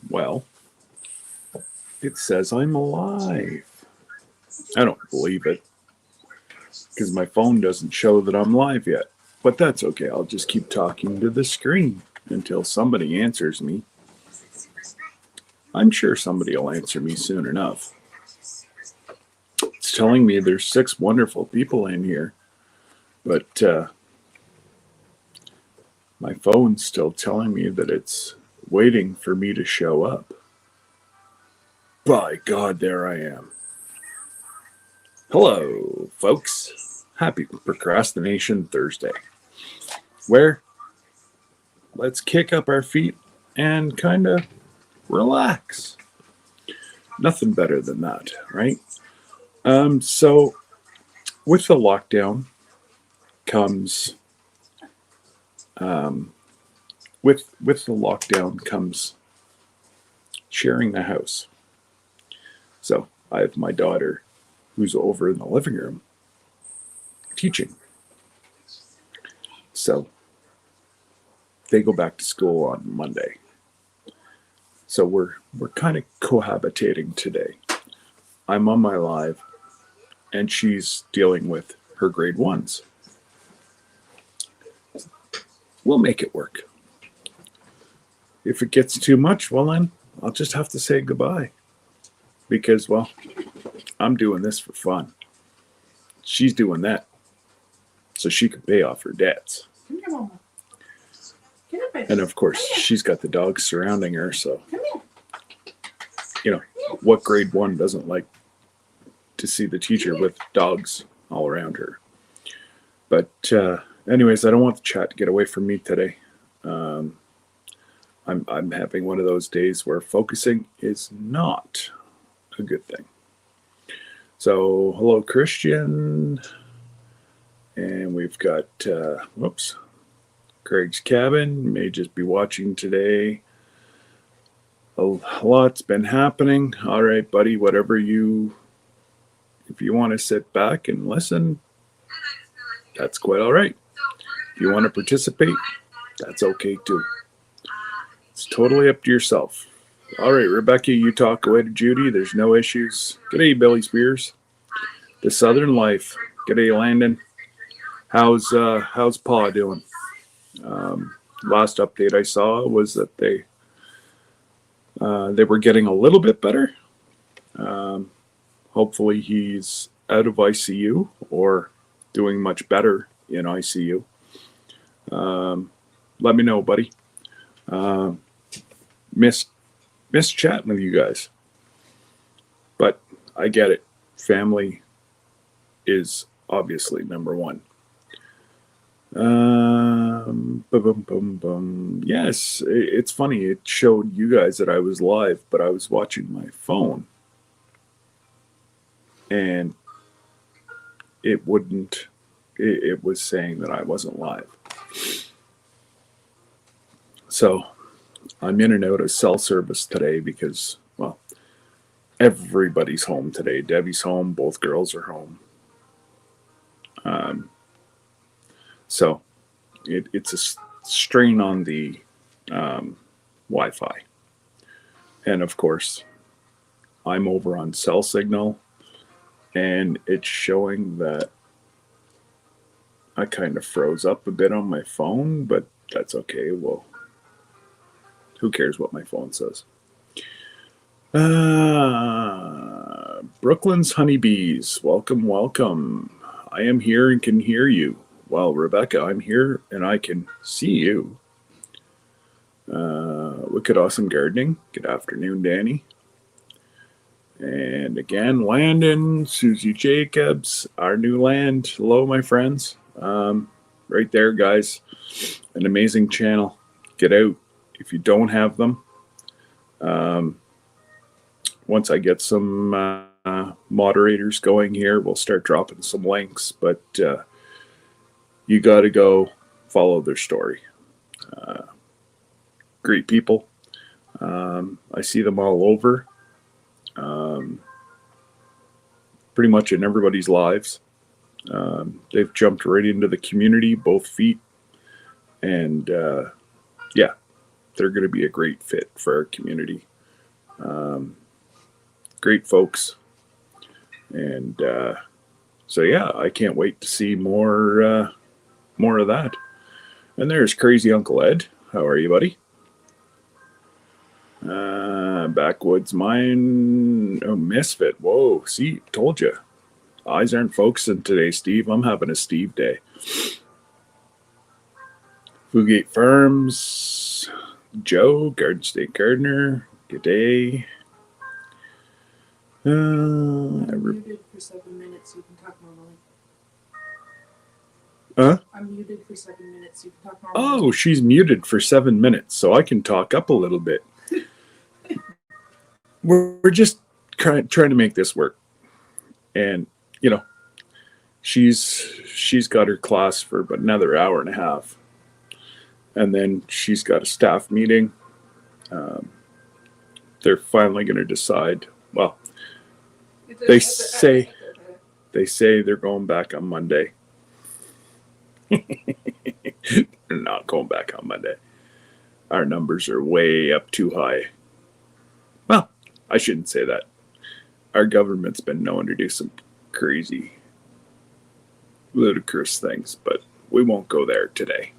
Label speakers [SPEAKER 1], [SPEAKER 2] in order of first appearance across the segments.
[SPEAKER 1] Well, it says I'm alive. I don't believe it because my phone doesn't show that I'm live yet. But that's okay. I'll just keep talking to the screen until somebody answers me. I'm sure somebody will answer me soon enough. It's telling me there's 6 wonderful people in here, but my phone's still telling me that it's waiting for me to show up. By God, there I am. Hello, folks. Happy Procrastination Thursday, where let's kick up our feet and kind of relax. Nothing better than that, right? So with the lockdown comes with the lockdown comes sharing the house. So I have my daughter who's over in the living room teaching. So they go back to school on Monday. So we're kind of cohabitating today. I'm on my live and she's dealing with her grade 1s. We'll make it work. If it gets too much, well then I'll just have to say goodbye. Because, well, I'm doing this for fun. She's doing that so she can pay off her debts. And of course, she's got the dogs surrounding her, so, you know, what grade 1 doesn't like to see the teacher with dogs all around her? But anyways, I don't want the chat to get away from me today. I'm having one of those days where focusing is not a good thing. So, hello, Christian. And we've got, Craig's Cabin. May just be watching today. A lot's been happening. All right, buddy, if you want to sit back and listen, that's quite all right. If you want to participate, that's okay too. It's totally up to yourself. All right, Rebecca, you talk away to Judy. There's no issues. G'day, Billy Spears. The Southern Life. G'day, Landon. How's Pa doing? Last update I saw was that they were getting a little bit better. Hopefully he's out of ICU or doing much better in ICU. Let me know, buddy. Missed chatting with you guys. But I get it. Family is obviously number one. Yes, it's funny. It showed you guys that I was live, but I was watching my phone. And it wouldn't, it was saying that I wasn't live. So I'm in and out of cell service today because, well, everybody's home today. Debbie's home. Both girls are home. So it's a strain on the Wi-Fi. And of course, I'm over on cell signal and it's showing that I kind of froze up a bit on my phone, but that's okay. Well, who cares what my phone says? Brooklyn's honeybees, welcome. I am here and can hear you. Well, Rebecca, I'm here and I can see you. Look at Awesome Gardening. Good afternoon, Danny. And again, Landon, Susie Jacobs, our new land. Hello, my friends. Right there, guys. An amazing channel. Get out if you don't have them. Once I get some moderators going here, we'll start dropping some links. But you got to go follow their story. Great people. I see them all over. Pretty much in everybody's lives. They've jumped right into the community, both feet. And yeah, they're going to be a great fit for our community. Great folks. And so, yeah, I can't wait to see more of that. And there's Crazy Uncle Ed. How are you, buddy? Backwoods Mine. Oh, Misfit. Whoa, see, told you. Eyes aren't focusing today, Steve. I'm having a Steve day. Foogate Farms. Joe, Garden State Gardener. Good day.
[SPEAKER 2] I'm muted for 7 minutes, so you can talk normally. I'm muted for 7 minutes, so you can talk normally.
[SPEAKER 1] Oh, she's muted for 7 minutes, so I can talk up a little bit. We're just trying to make this work. And, you know, she's got her class for about another hour and a half. And then she's got a staff meeting. They're finally going to decide. Well, they say they're going back on Monday. They're not going back on Monday. Our numbers are way up too high. Well, I shouldn't say that. Our government's been known to do some crazy, ludicrous things, but we won't go there today.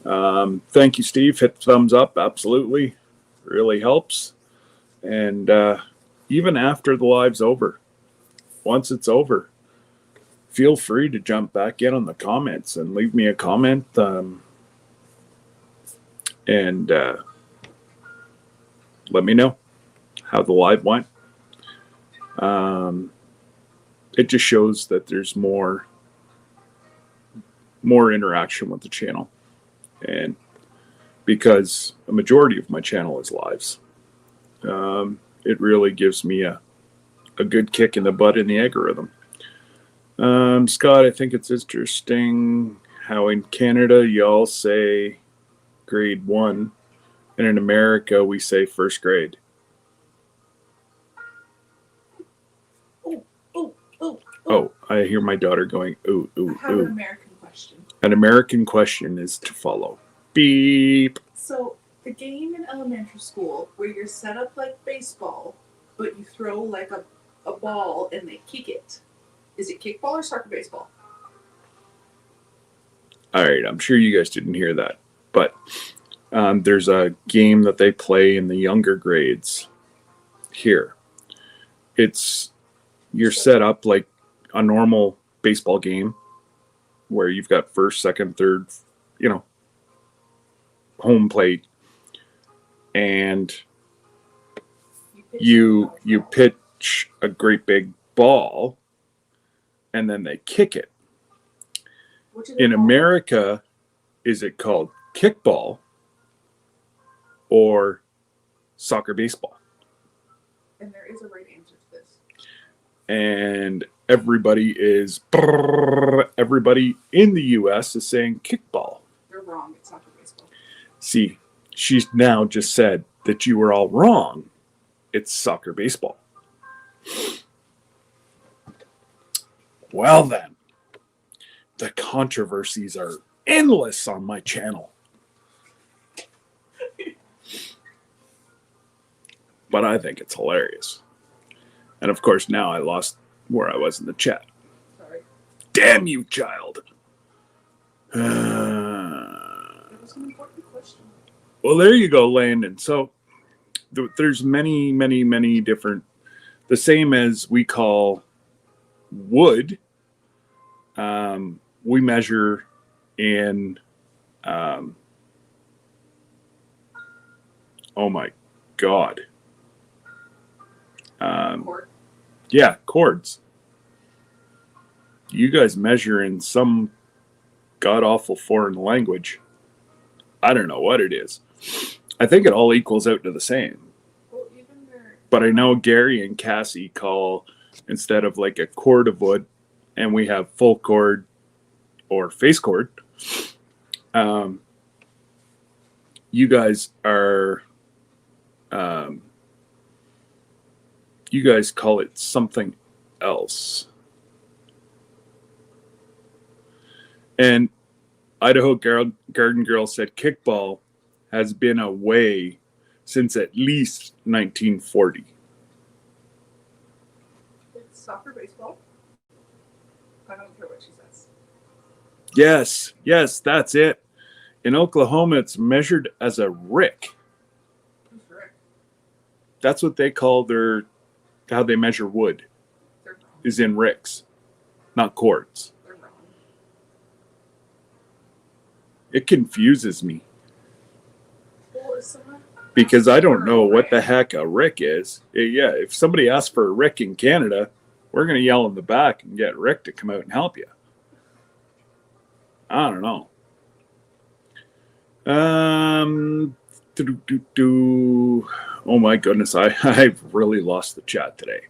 [SPEAKER 1] Thank you, Steve. Hit thumbs up. Absolutely. Really helps. And even after the live's over, once it's over, feel free to jump back in on the comments and leave me a comment. And let me know how the live went. It just shows that there's more interaction with the channel. And because a majority of my channel is lives, it really gives me a good kick in the butt in the algorithm. Scott, I think it's interesting how in Canada y'all say grade 1, and in America we say first grade. Oh, I hear my daughter going, ooh, ooh,
[SPEAKER 2] I have
[SPEAKER 1] ooh.
[SPEAKER 2] an American question.
[SPEAKER 1] An American question is to follow. Beep.
[SPEAKER 2] So, the game in elementary school where you're set up like baseball, but you throw like a ball and they kick it. Is it kickball or soccer baseball?
[SPEAKER 1] All right, I'm sure you guys didn't hear that, but there's a game that they play in the younger grades here. You're set up like a normal baseball game where you've got first, second, third, home plate, and you pitch a great big ball, and then they kick it. In America, is it called kickball or soccer baseball?
[SPEAKER 2] And there is a right answer to this.
[SPEAKER 1] And everybody in the U.S. is saying kickball.
[SPEAKER 2] You're wrong. It's soccer baseball.
[SPEAKER 1] See, she's now just said that you were all wrong. It's soccer baseball. Well then, the controversies are endless on my channel. But I think it's hilarious. And of course, now I lost where I was in the chat.
[SPEAKER 2] Sorry.
[SPEAKER 1] Damn you, child.
[SPEAKER 2] That was an important question.
[SPEAKER 1] Well, there you go, Landon. So there's many, many, many different, the same as we call wood. We measure in, oh my God.
[SPEAKER 2] Cord.
[SPEAKER 1] Yeah, chords. You guys measure in some god-awful foreign language. I don't know what it is. I think it all equals out to the same.
[SPEAKER 2] Well,
[SPEAKER 1] but I know Gary and Cassie call, instead of like a cord of wood, and we have full cord or face cord, you guys are, you guys call it something else. And Idaho Garden Girl said kickball has been a way since at least 1940.
[SPEAKER 2] It's soccer, baseball. I don't care what she says.
[SPEAKER 1] Yes, that's it. In Oklahoma, it's measured as a rick.
[SPEAKER 2] Who's Rick?
[SPEAKER 1] That's what they call how they measure wood,
[SPEAKER 2] They're wrong.
[SPEAKER 1] is in ricks, not cords.
[SPEAKER 2] They're wrong.
[SPEAKER 1] It confuses me
[SPEAKER 2] Well, is someone
[SPEAKER 1] because I don't
[SPEAKER 2] for
[SPEAKER 1] know
[SPEAKER 2] a
[SPEAKER 1] what the
[SPEAKER 2] rick?
[SPEAKER 1] heck a rick is. Yeah, if somebody asks for a rick in Canada, we're going to yell in the back and get Rick to come out and help you. I don't know. Oh my goodness, I've really lost the chat today.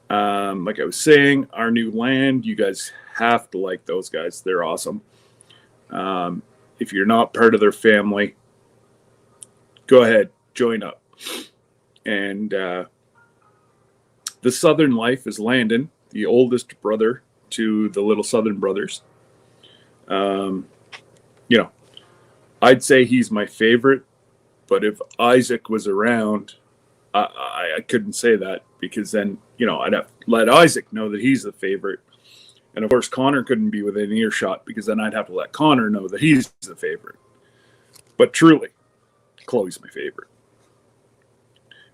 [SPEAKER 1] Like I was saying, our new land, you guys have to like those guys. They're awesome. If you're not part of their family, go ahead, join up. And the Southern Life is Landon, the oldest brother to the little Southern brothers. I'd say he's my favorite, but if Isaac was around, I couldn't say that because then, I'd have to let Isaac know that he's the favorite. And of course, Connor couldn't be within earshot because then I'd have to let Connor know that he's the favorite. But truly, Chloe's my favorite.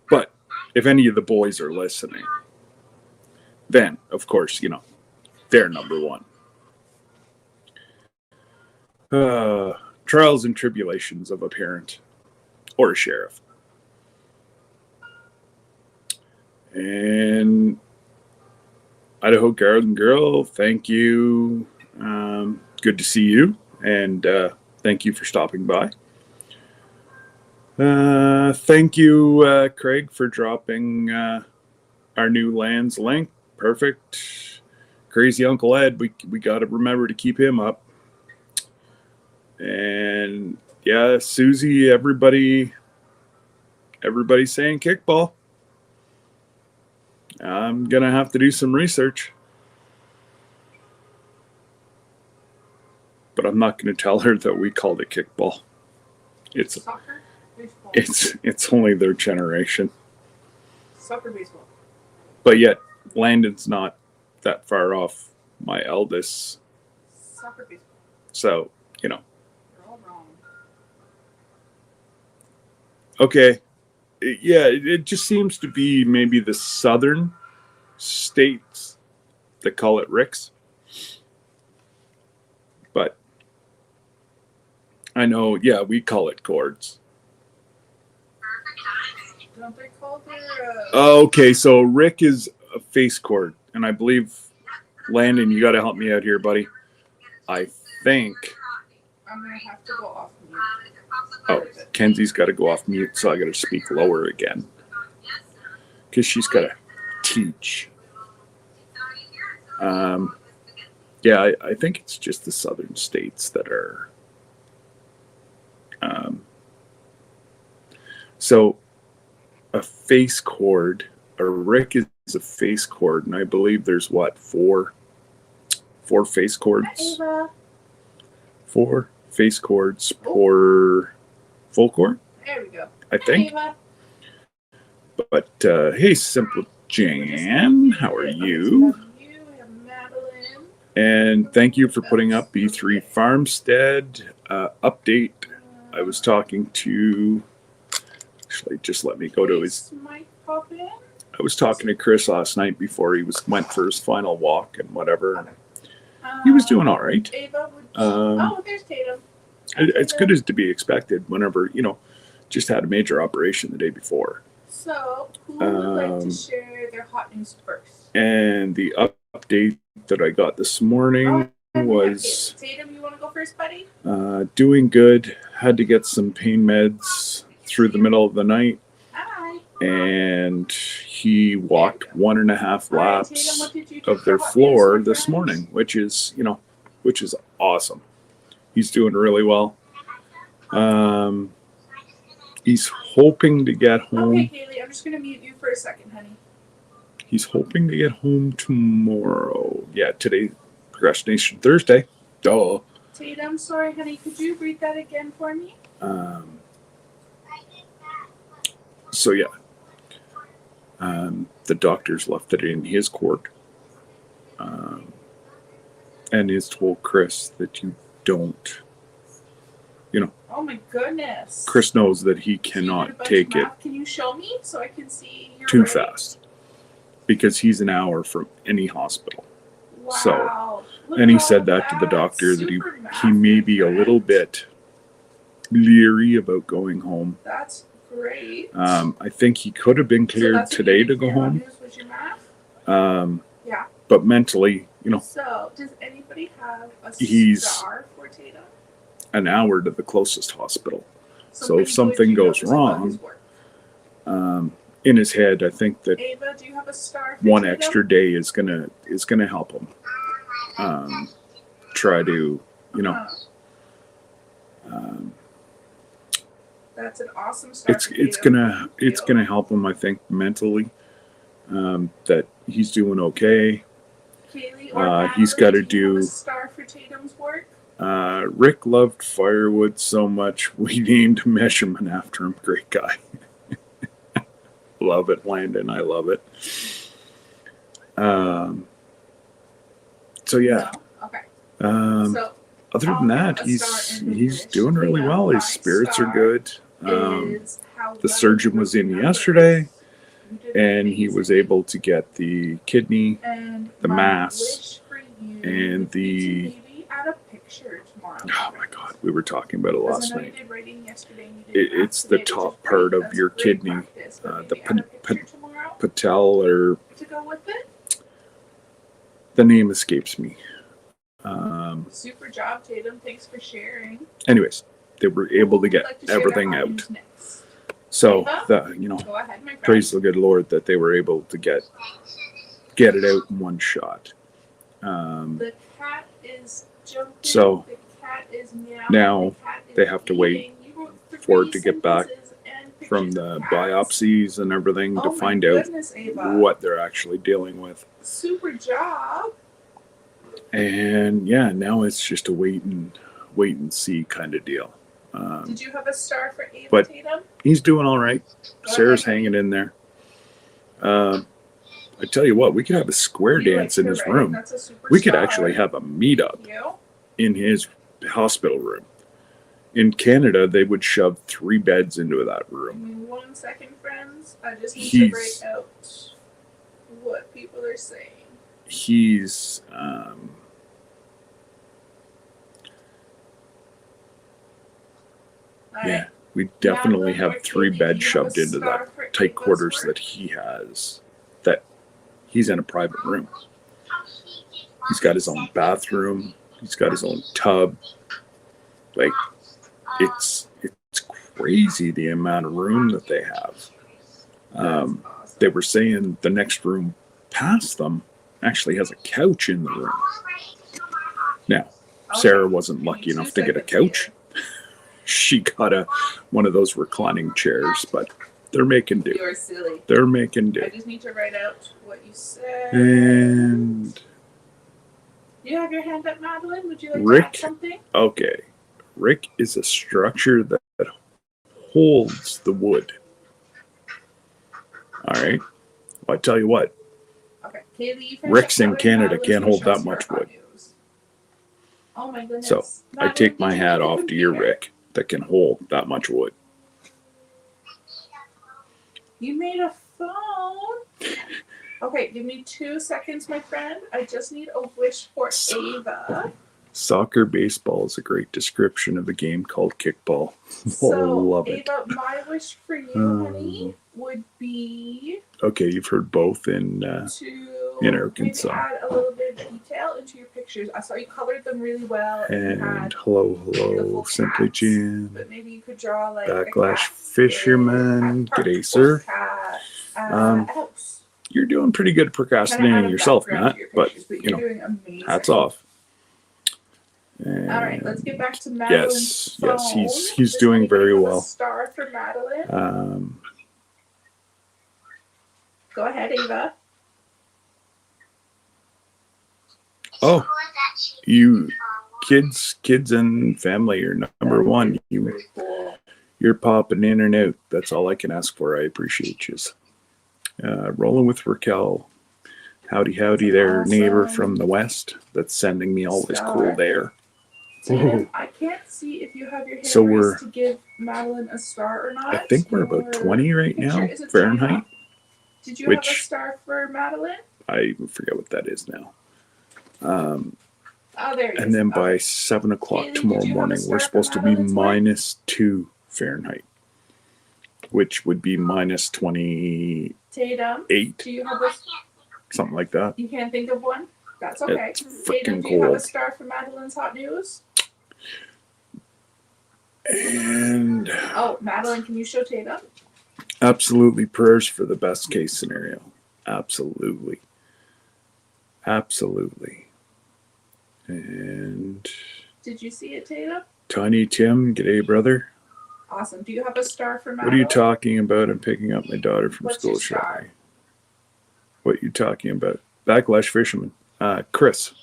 [SPEAKER 1] But if any of the boys are listening, then, of course, they're number one. Trials and tribulations of a parent or a sheriff. And Idaho Garden Girl, thank you. Good to see you. And thank you for stopping by. Thank you, Craig, for dropping our new lands link. Perfect. Crazy Uncle Ed, we got to remember to keep him up. And yeah, Susie, everybody's saying kickball. I'm gonna have to do some research, but I'm not gonna tell her that we called it kickball. It's
[SPEAKER 2] soccer, baseball.
[SPEAKER 1] It's only their generation.
[SPEAKER 2] Soccer, baseball.
[SPEAKER 1] But yet, Landon's not that far off my eldest.
[SPEAKER 2] Soccer, baseball.
[SPEAKER 1] So,
[SPEAKER 2] You're all wrong.
[SPEAKER 1] Okay. Yeah, it just seems to be maybe the southern states that call it ricks. But I know, yeah, we call it cords.
[SPEAKER 2] Don't they call their...
[SPEAKER 1] Okay, so Rick is a face cord. And I believe, Landon, you got to help me out here, buddy. I think...
[SPEAKER 2] I'm going to have to go off mute.
[SPEAKER 1] Oh, Kenzie's got to go off mute, so I got to speak lower again. Because she's got to teach. Yeah, I think it's just the southern states that are... So, a face cord, a rick is a face cord, and I believe there's, four face cords?
[SPEAKER 2] Ava.
[SPEAKER 1] 4 face cords per full cord,
[SPEAKER 2] There we go.
[SPEAKER 1] I think.
[SPEAKER 2] Ava.
[SPEAKER 1] But, hey, Simple Jan, how are you?
[SPEAKER 2] Madeline.
[SPEAKER 1] And thank you for putting up B3 Farmstead update. I was talking to, actually, just let me go to his,
[SPEAKER 2] Might pop in.
[SPEAKER 1] I was talking to Chris last night before he went for his final walk and whatever. He was doing all right.
[SPEAKER 2] Ava would there's Tatum.
[SPEAKER 1] It's good as to be expected whenever, just had a major operation the day before.
[SPEAKER 2] So, who would like to share their hot news first?
[SPEAKER 1] And the update that I got this morning was...
[SPEAKER 2] Tatum, you want to go first, buddy?
[SPEAKER 1] Doing good. Had to get some pain meds through the middle of the night.
[SPEAKER 2] Hi.
[SPEAKER 1] And he walked 1.5 laps
[SPEAKER 2] Tatum,
[SPEAKER 1] of their floor this morning, which is awesome. He's doing really well. He's hoping to get home.
[SPEAKER 2] Okay, Kaylee, I'm just going to mute you for a second, honey.
[SPEAKER 1] He's hoping to get home tomorrow. Yeah, today, Procrastination Thursday. Duh.
[SPEAKER 2] Tatum, sorry, honey. Could you read that again for me?
[SPEAKER 1] So yeah, the doctors left it in his court, and has told Chris that you don't.
[SPEAKER 2] Oh my goodness.
[SPEAKER 1] Chris knows that he
[SPEAKER 2] So you did a
[SPEAKER 1] cannot
[SPEAKER 2] bunch
[SPEAKER 1] take
[SPEAKER 2] of
[SPEAKER 1] it
[SPEAKER 2] math. Can you show me so I can see your
[SPEAKER 1] too
[SPEAKER 2] rate?
[SPEAKER 1] fast because he's an hour from any hospital.
[SPEAKER 2] Wow.
[SPEAKER 1] So,
[SPEAKER 2] Look
[SPEAKER 1] and he
[SPEAKER 2] at all
[SPEAKER 1] said that to the
[SPEAKER 2] that.
[SPEAKER 1] doctor that
[SPEAKER 2] Super
[SPEAKER 1] he may
[SPEAKER 2] math,
[SPEAKER 1] be a
[SPEAKER 2] my
[SPEAKER 1] little
[SPEAKER 2] friend.
[SPEAKER 1] bit leery about going home.
[SPEAKER 2] That's great.
[SPEAKER 1] I think he could have been
[SPEAKER 2] So
[SPEAKER 1] cleared
[SPEAKER 2] that's what
[SPEAKER 1] today
[SPEAKER 2] you
[SPEAKER 1] to
[SPEAKER 2] did
[SPEAKER 1] go
[SPEAKER 2] for your
[SPEAKER 1] home.
[SPEAKER 2] news was your math? Yeah.
[SPEAKER 1] But mentally,
[SPEAKER 2] So does anybody have a
[SPEAKER 1] He's-
[SPEAKER 2] star for Tatum?
[SPEAKER 1] an hour to the closest hospital. So
[SPEAKER 2] Something
[SPEAKER 1] if something
[SPEAKER 2] good you
[SPEAKER 1] goes
[SPEAKER 2] noticed about
[SPEAKER 1] wrong,
[SPEAKER 2] his work?
[SPEAKER 1] in his head, I think that
[SPEAKER 2] Ava, do you have a star for
[SPEAKER 1] one
[SPEAKER 2] Tatum?
[SPEAKER 1] extra day is gonna help him. Try to,
[SPEAKER 2] That's an awesome star.
[SPEAKER 1] it's
[SPEAKER 2] for
[SPEAKER 1] it's
[SPEAKER 2] Tatum.
[SPEAKER 1] gonna it's
[SPEAKER 2] Thank you.
[SPEAKER 1] gonna help him. I think mentally, that he's doing okay.
[SPEAKER 2] Kaylee or
[SPEAKER 1] He's
[SPEAKER 2] Natalie,
[SPEAKER 1] gotta
[SPEAKER 2] do you have
[SPEAKER 1] do-
[SPEAKER 2] a star for Tatum's work?
[SPEAKER 1] Rick loved firewood so much we named a measurement after him. Great guy. Love it, Landon. I love it. So yeah.
[SPEAKER 2] No? Okay.
[SPEAKER 1] Other
[SPEAKER 2] I'll
[SPEAKER 1] than that,
[SPEAKER 2] give a star in
[SPEAKER 1] he's
[SPEAKER 2] English.
[SPEAKER 1] doing really
[SPEAKER 2] Ava,
[SPEAKER 1] well. His
[SPEAKER 2] my
[SPEAKER 1] spirits are
[SPEAKER 2] star
[SPEAKER 1] good.
[SPEAKER 2] is how
[SPEAKER 1] The
[SPEAKER 2] well
[SPEAKER 1] surgeon
[SPEAKER 2] you
[SPEAKER 1] was in
[SPEAKER 2] remember
[SPEAKER 1] yesterday,
[SPEAKER 2] numbers. You did
[SPEAKER 1] and he was
[SPEAKER 2] amazing.
[SPEAKER 1] able to get the kidney
[SPEAKER 2] And
[SPEAKER 1] the
[SPEAKER 2] my
[SPEAKER 1] mass,
[SPEAKER 2] wish for you
[SPEAKER 1] and
[SPEAKER 2] would be to
[SPEAKER 1] the-
[SPEAKER 2] maybe add a picture tomorrow.
[SPEAKER 1] Oh my God, we were talking about it
[SPEAKER 2] Because
[SPEAKER 1] last
[SPEAKER 2] I know
[SPEAKER 1] night.
[SPEAKER 2] you did writing yesterday and you didn't
[SPEAKER 1] It's
[SPEAKER 2] ask
[SPEAKER 1] the
[SPEAKER 2] today, which is
[SPEAKER 1] top
[SPEAKER 2] great.
[SPEAKER 1] part of
[SPEAKER 2] That's
[SPEAKER 1] your
[SPEAKER 2] great
[SPEAKER 1] kidney,
[SPEAKER 2] practice, but
[SPEAKER 1] the
[SPEAKER 2] maybe add a picture tomorrow
[SPEAKER 1] Patel, or
[SPEAKER 2] to go with it.
[SPEAKER 1] the name escapes me.
[SPEAKER 2] Super job, Tatum. Thanks for sharing.
[SPEAKER 1] Anyways, they were able to
[SPEAKER 2] Who would
[SPEAKER 1] get
[SPEAKER 2] like to share
[SPEAKER 1] everything
[SPEAKER 2] their
[SPEAKER 1] out.
[SPEAKER 2] news next?
[SPEAKER 1] So
[SPEAKER 2] Ava? Go ahead, my friend.
[SPEAKER 1] praise the good Lord that they were able to get it out in one shot.
[SPEAKER 2] The cat is jumping.
[SPEAKER 1] So,
[SPEAKER 2] the cat is meowing.
[SPEAKER 1] now
[SPEAKER 2] the cat is
[SPEAKER 1] they have to wait
[SPEAKER 2] eating. You wrote
[SPEAKER 1] for
[SPEAKER 2] three
[SPEAKER 1] it to get back
[SPEAKER 2] sentences and pictures
[SPEAKER 1] from
[SPEAKER 2] of
[SPEAKER 1] the
[SPEAKER 2] cats.
[SPEAKER 1] biopsies and everything
[SPEAKER 2] Oh
[SPEAKER 1] to
[SPEAKER 2] my
[SPEAKER 1] find out
[SPEAKER 2] goodness, Ava.
[SPEAKER 1] what they're actually dealing with.
[SPEAKER 2] Super job.
[SPEAKER 1] And yeah, now it's just a wait and see kind of deal.
[SPEAKER 2] Did you have a star for Ava,
[SPEAKER 1] but-
[SPEAKER 2] Tatum?
[SPEAKER 1] He's doing all right.
[SPEAKER 2] Go
[SPEAKER 1] Sarah's
[SPEAKER 2] ahead.
[SPEAKER 1] hanging in there. I tell you what, we could have a square
[SPEAKER 2] You
[SPEAKER 1] dance
[SPEAKER 2] like
[SPEAKER 1] in
[SPEAKER 2] to
[SPEAKER 1] his
[SPEAKER 2] write.
[SPEAKER 1] room.
[SPEAKER 2] That's a super
[SPEAKER 1] We could
[SPEAKER 2] star.
[SPEAKER 1] actually have a meetup
[SPEAKER 2] Thank you.
[SPEAKER 1] in his hospital room. In Canada, they would shove 3 beds into that
[SPEAKER 2] Give
[SPEAKER 1] room.
[SPEAKER 2] me 1 second, friends. I just need
[SPEAKER 1] He's-
[SPEAKER 2] to write out what people are saying.
[SPEAKER 1] He's
[SPEAKER 2] All
[SPEAKER 1] yeah,
[SPEAKER 2] right.
[SPEAKER 1] we definitely
[SPEAKER 2] Madeline
[SPEAKER 1] have
[SPEAKER 2] or
[SPEAKER 1] 3
[SPEAKER 2] Katie,
[SPEAKER 1] beds
[SPEAKER 2] do you have a
[SPEAKER 1] shoved into
[SPEAKER 2] star
[SPEAKER 1] that
[SPEAKER 2] for
[SPEAKER 1] tight
[SPEAKER 2] Ava's
[SPEAKER 1] quarters
[SPEAKER 2] work?
[SPEAKER 1] that he has. That he's in a private room. He's got his own bathroom. He's got his own tub. Like, it's crazy the amount of room that they have.
[SPEAKER 2] That's awesome.
[SPEAKER 1] They were saying the next room past them actually has a couch in the room. Now,
[SPEAKER 2] Okay.
[SPEAKER 1] Sarah wasn't
[SPEAKER 2] Give me
[SPEAKER 1] lucky
[SPEAKER 2] 2
[SPEAKER 1] enough to get a
[SPEAKER 2] seconds
[SPEAKER 1] couch.
[SPEAKER 2] here.
[SPEAKER 1] She got one of those reclining chairs, but they're making do.
[SPEAKER 2] You're silly.
[SPEAKER 1] They're making
[SPEAKER 2] I
[SPEAKER 1] do.
[SPEAKER 2] just need to write out what you said.
[SPEAKER 1] And
[SPEAKER 2] You have your hand up, Madeline. Would you like
[SPEAKER 1] Rick.
[SPEAKER 2] to add something?
[SPEAKER 1] okay, Rick is a structure that holds the wood. All right. Well, I tell you what,
[SPEAKER 2] Okay. Kaylee, you finish
[SPEAKER 1] Rick's
[SPEAKER 2] up
[SPEAKER 1] in
[SPEAKER 2] coloring.
[SPEAKER 1] Canada
[SPEAKER 2] Madeline's
[SPEAKER 1] can't
[SPEAKER 2] gonna
[SPEAKER 1] hold
[SPEAKER 2] show
[SPEAKER 1] that
[SPEAKER 2] us her
[SPEAKER 1] much
[SPEAKER 2] hot
[SPEAKER 1] wood.
[SPEAKER 2] news. Oh my goodness.
[SPEAKER 1] So, I
[SPEAKER 2] Madeline,
[SPEAKER 1] take my
[SPEAKER 2] did you
[SPEAKER 1] hat
[SPEAKER 2] need a
[SPEAKER 1] off to your
[SPEAKER 2] computer?
[SPEAKER 1] Rick that can hold that much wood.
[SPEAKER 2] You made a phone? Okay, give me 2 seconds, my friend. I just need a wish for Ava.
[SPEAKER 1] Soccer baseball is a great description of a game called kickball.
[SPEAKER 2] So,
[SPEAKER 1] Love it.
[SPEAKER 2] Ava, my wish for you, honey, would be
[SPEAKER 1] Okay, you've heard both in
[SPEAKER 2] to
[SPEAKER 1] in Arkansas.
[SPEAKER 2] maybe add a little bit of detail into your pictures. I saw you colored them really well. And you
[SPEAKER 1] and
[SPEAKER 2] had
[SPEAKER 1] hello,
[SPEAKER 2] beautiful
[SPEAKER 1] Simply
[SPEAKER 2] cats,
[SPEAKER 1] Jim,
[SPEAKER 2] but maybe you could draw like
[SPEAKER 1] Backlash
[SPEAKER 2] a cat
[SPEAKER 1] Fisherman.
[SPEAKER 2] at
[SPEAKER 1] G'day,
[SPEAKER 2] park,
[SPEAKER 1] sir.
[SPEAKER 2] or cat at
[SPEAKER 1] Um,
[SPEAKER 2] a house.
[SPEAKER 1] You're doing pretty good at
[SPEAKER 2] Kinda add
[SPEAKER 1] procrastinating
[SPEAKER 2] a
[SPEAKER 1] yourself,
[SPEAKER 2] background
[SPEAKER 1] Matt,
[SPEAKER 2] to your
[SPEAKER 1] but
[SPEAKER 2] pictures, but
[SPEAKER 1] you
[SPEAKER 2] you're
[SPEAKER 1] know,
[SPEAKER 2] doing amazing.
[SPEAKER 1] hats off. And
[SPEAKER 2] All right, let's get back to Madeline's
[SPEAKER 1] yes,
[SPEAKER 2] phone.
[SPEAKER 1] he's
[SPEAKER 2] Does
[SPEAKER 1] doing
[SPEAKER 2] anybody
[SPEAKER 1] very
[SPEAKER 2] have a
[SPEAKER 1] well.
[SPEAKER 2] star for Madeline. Go ahead, Ava.
[SPEAKER 1] Oh, you kids and family are number one.
[SPEAKER 2] Very cool.
[SPEAKER 1] You're popping in and out. That's all I can ask for. I appreciate you. Rolling with Raquel. Howdy, howdy there,
[SPEAKER 2] Awesome.
[SPEAKER 1] neighbor from the west that's sending me all this cold air.
[SPEAKER 2] Tatum, I can't see if you have your hand
[SPEAKER 1] So
[SPEAKER 2] raised to give Madeline a star or not.
[SPEAKER 1] I think we're about 20 right now, Fahrenheit.
[SPEAKER 2] Did you have a star for Madeline?
[SPEAKER 1] I forget what that is now.
[SPEAKER 2] There it is.
[SPEAKER 1] And then by 7 o'clock tomorrow morning, we're supposed to be -2 Fahrenheit, which would be -28.
[SPEAKER 2] Tatum, do you have
[SPEAKER 1] something like that.
[SPEAKER 2] You can't think of one? That's okay.
[SPEAKER 1] It's freaking
[SPEAKER 2] cold. Do you have a
[SPEAKER 1] cold.
[SPEAKER 2] star for Madeline's hot news?
[SPEAKER 1] And
[SPEAKER 2] Madeline, can you show Tatum?
[SPEAKER 1] Absolutely prayers for the best case scenario. Absolutely. And
[SPEAKER 2] did you see it, Tatum?
[SPEAKER 1] Tiny Tim, g'day, brother.
[SPEAKER 2] Awesome. Do you have a star for Madeline?
[SPEAKER 1] What are you talking about? I'm picking up my daughter from
[SPEAKER 2] What's
[SPEAKER 1] school
[SPEAKER 2] your star?
[SPEAKER 1] shortly. What are you talking about? Backlash Fisherman. Chris,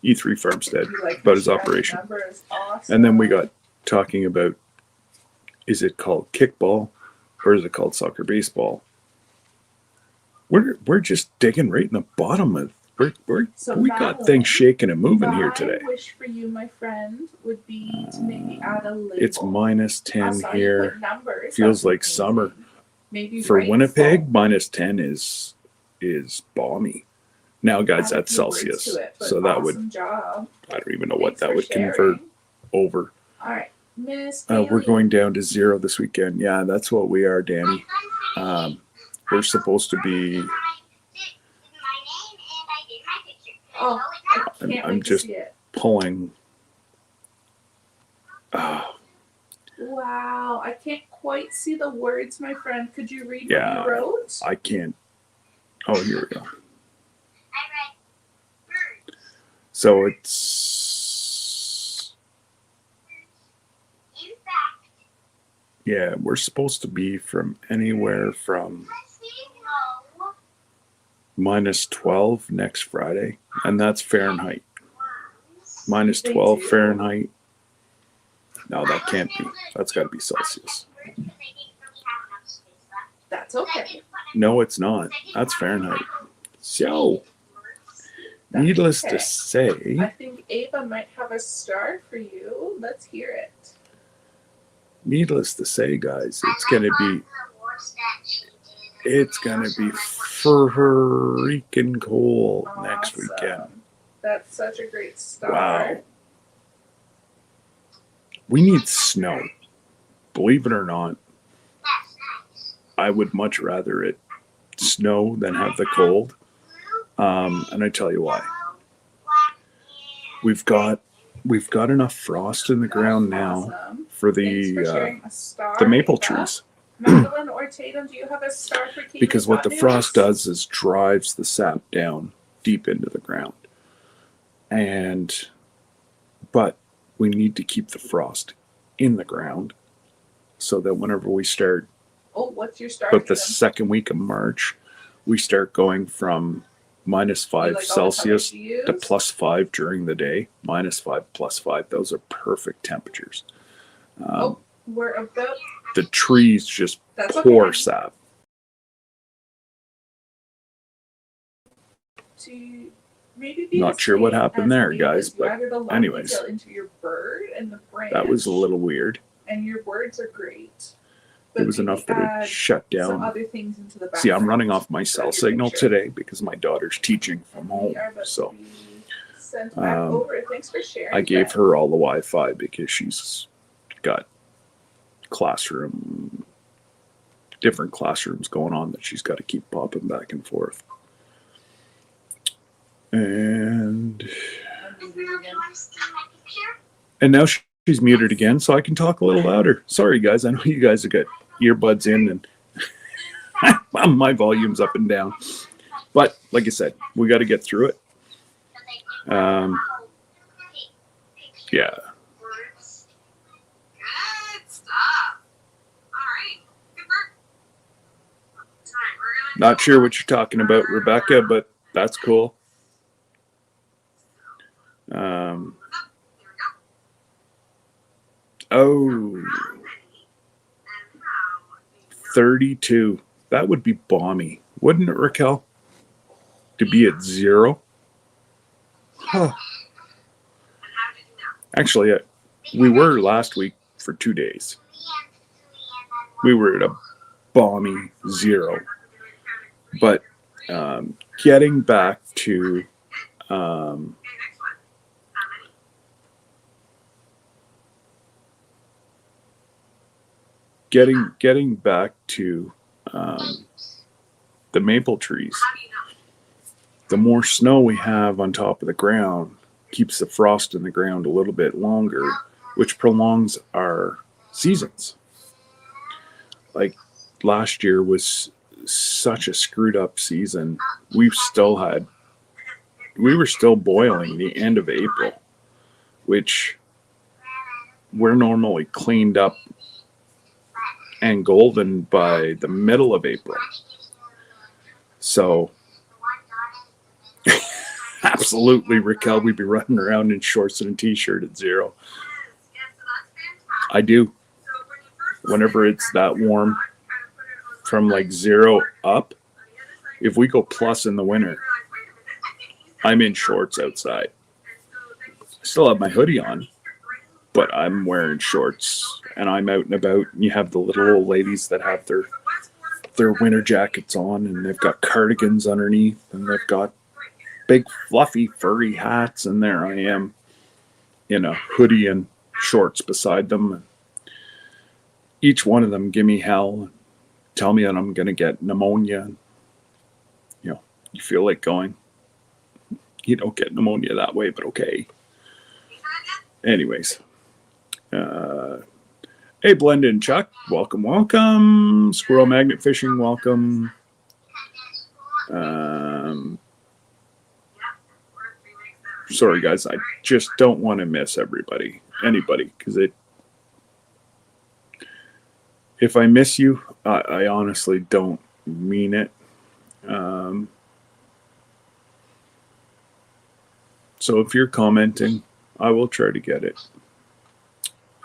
[SPEAKER 1] E3 Farmstead, about his operation.
[SPEAKER 2] Awesome.
[SPEAKER 1] And then we got talking about, is it called kickball or is it called soccer baseball? We're just digging right in the bottom of we got things shaking and moving here today.
[SPEAKER 2] My wish for you, my friend, would be to maybe add a label.
[SPEAKER 1] It's -10 here.
[SPEAKER 2] Numbers.
[SPEAKER 1] Feels like summer.
[SPEAKER 2] Maybe
[SPEAKER 1] for Winnipeg, -10 is balmy. Now, guys, that's Celsius, so that would I don't even know what that would convert over.
[SPEAKER 2] All right, Miss.
[SPEAKER 1] We're going down to 0 this weekend. Yeah, that's what we are, Danny. We're supposed to be. I'm just pulling.
[SPEAKER 2] Wow, I can't quite see the words, my friend. Could you read what you wrote?
[SPEAKER 1] I can't. Oh, here we go. So it's. Yeah, we're supposed to be from anywhere from -12 next Friday, and that's Fahrenheit. -12 Fahrenheit. No, that can't be. That's got to be Celsius.
[SPEAKER 2] That's okay.
[SPEAKER 1] No, it's not. That's Fahrenheit. So, needless to say,
[SPEAKER 2] I think Ava might have a star for you. Let's hear it.
[SPEAKER 1] Needless to say, guys, it's gonna be freaking cold next weekend.
[SPEAKER 2] That's such a great star.
[SPEAKER 1] Wow. We need snow. Believe it or not, I would much rather it snow than have the cold. And I tell you why. We've got enough frost in the ground now for the maple trees.
[SPEAKER 2] Madeline or Tatum, do you have a star for Katie's
[SPEAKER 1] Because what the
[SPEAKER 2] hot
[SPEAKER 1] frost
[SPEAKER 2] news?
[SPEAKER 1] does is drives the sap down deep into the ground. But we need to keep the frost in the ground so that whenever we start,
[SPEAKER 2] what's your star?
[SPEAKER 1] but the second week of March, we start going from -5 Celsius to +5 during the day. -5, +5. Those are perfect temperatures.
[SPEAKER 2] We're about.
[SPEAKER 1] The trees just pour sap.
[SPEAKER 2] To maybe be
[SPEAKER 1] Not sure what happened there, guys, but anyways,
[SPEAKER 2] into your bird and the branch.
[SPEAKER 1] that was a little weird.
[SPEAKER 2] And your words are great.
[SPEAKER 1] It was enough that it shut down.
[SPEAKER 2] Some other things into the
[SPEAKER 1] See, I'm running off my cell signal today because my daughter's teaching from home. So
[SPEAKER 2] Thanks for sharing.
[SPEAKER 1] I gave her all the Wi-Fi because she's got different classrooms going on that she's got to keep popping back and forth. And now she's muted again, so I can talk a little louder. Sorry, guys. I know you guys have got earbuds in and my volume's up and down. But like I said, we got to get through it. Yeah. Not sure what you're talking about, Rebecca, but that's cool. 32. That would be balmy, wouldn't it, Raquel? To be at 0. Huh. Actually, we were last week for 2 days. We were at a balmy 0. But getting back to getting back to the maple trees. The more snow we have on top of the ground keeps the frost in the ground a little bit longer, which prolongs our seasons. Like last year was such a screwed up season. We were still boiling the end of April, which we're normally cleaned up and golden by the middle of April. So absolutely, Raquel, we'd be running around in shorts and a t-shirt at 0. I do. Whenever it's that warm, from like 0 up, if we go plus in the winter, I'm in shorts outside. I still have my hoodie on, but I'm wearing shorts and I'm out and about. And you have the little old ladies that have their winter jackets on, and they've got cardigans underneath, and they've got big fluffy furry hats, and there I am in a hoodie and shorts beside them. Each one of them give me hell, tell me that I'm going to get pneumonia. You know, you feel like going. You don't get pneumonia that way, but okay. Anyways. Hey, Blendin Chuck, welcome. Squirrel Magnet Fishing, welcome. Sorry, guys, I just don't want to miss anybody, because if I miss you, I honestly don't mean it. So if you're commenting, I will try to get it.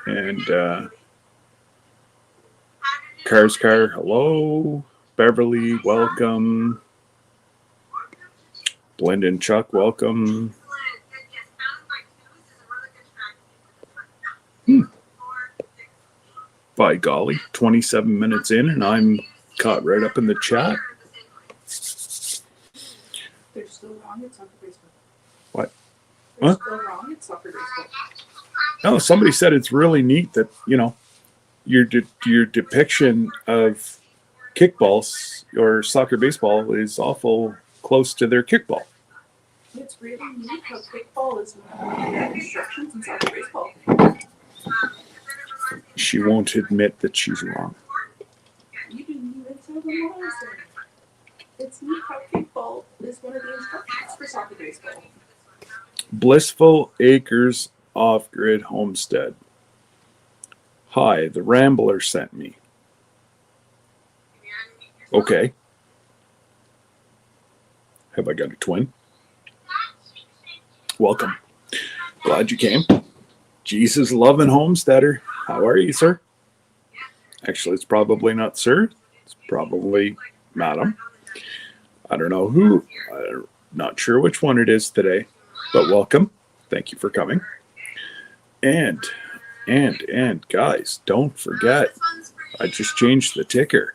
[SPEAKER 1] And Car's Car, hello. Beverly, welcome. Blendin Chuck, welcome. By golly, 27 minutes in, and I'm caught right up in the chat.
[SPEAKER 2] They're still wrong. It's soccer baseball.
[SPEAKER 1] What?
[SPEAKER 2] They're
[SPEAKER 1] Huh?
[SPEAKER 2] still wrong. It's soccer baseball.
[SPEAKER 1] No, somebody said it's really neat that, you know, your depiction of kickballs or soccer baseball is awful close to their kickball.
[SPEAKER 2] It's really neat how kickball is one of the instructions in soccer baseball.
[SPEAKER 1] She won't admit that she's wrong.
[SPEAKER 2] You didn't even tell them what I said. It's neat how kickball is one of the instructions for soccer baseball.
[SPEAKER 1] Blissful Acres Off-Grid Homestead. Hi, the Rambler sent me. Okay. Have I got a twin? Welcome. Glad you came. Jesus loving homesteader. How are you, sir? Actually, it's probably not sir. It's probably madam. I don't know who. I'm not sure which one it is today. But welcome. Thank you for coming. And guys, don't forget, I just changed the ticker.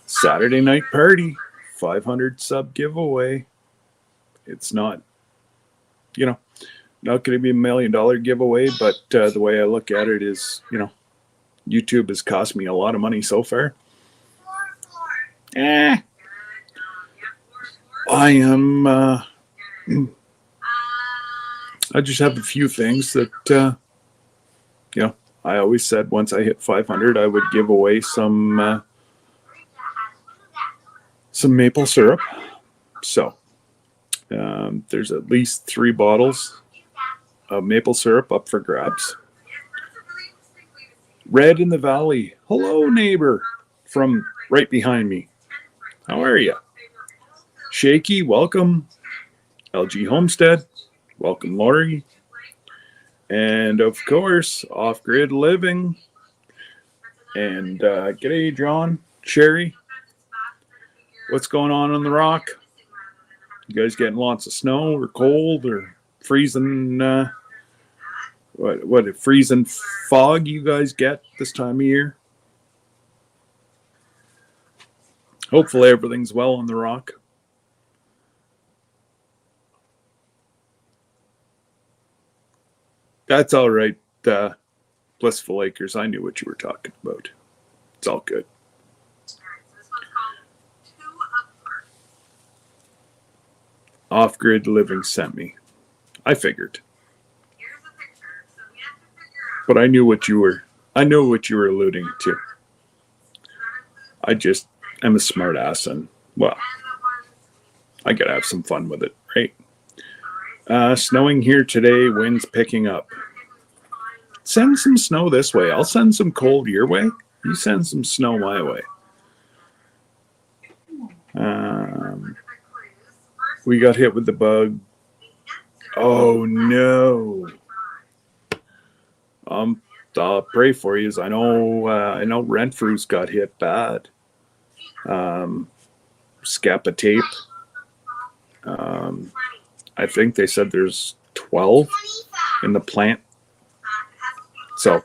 [SPEAKER 1] Saturday night party, 500 sub giveaway. It's not, you know, not going to be $1 million giveaway, but the way I look at it is, you know, YouTube has cost me a lot of money so far. I am, I just have a few things that, you know, I always said once I hit 500, I would give away some maple syrup. So there's at least 3 bottles of maple syrup up for grabs. Red in the Valley. Hello, neighbor from right behind me. How are you? Shaky, welcome. LG Homestead. Welcome, Lori. And of course, Off-Grid Living. And g'day, John, Sherry. What's going on the rock? You guys getting lots of snow or cold or freezing? What freezing fog you guys get this time of year? Hopefully everything's well on the rock. That's all right, Blissful Acres. I knew what you were talking about. It's all good. Off-grid living sent me. I figured. But I knew what you were alluding to. I just am a smart ass and, well, I gotta have some fun with it, right? Snowing here today, winds picking up. Send some snow this way. I'll send some cold your way. You send some snow my way. We got hit with the bug. Oh no. I'll pray for you. I know Renfrew's got hit bad. Scapa tape. I think they said there's 12 in the plant. So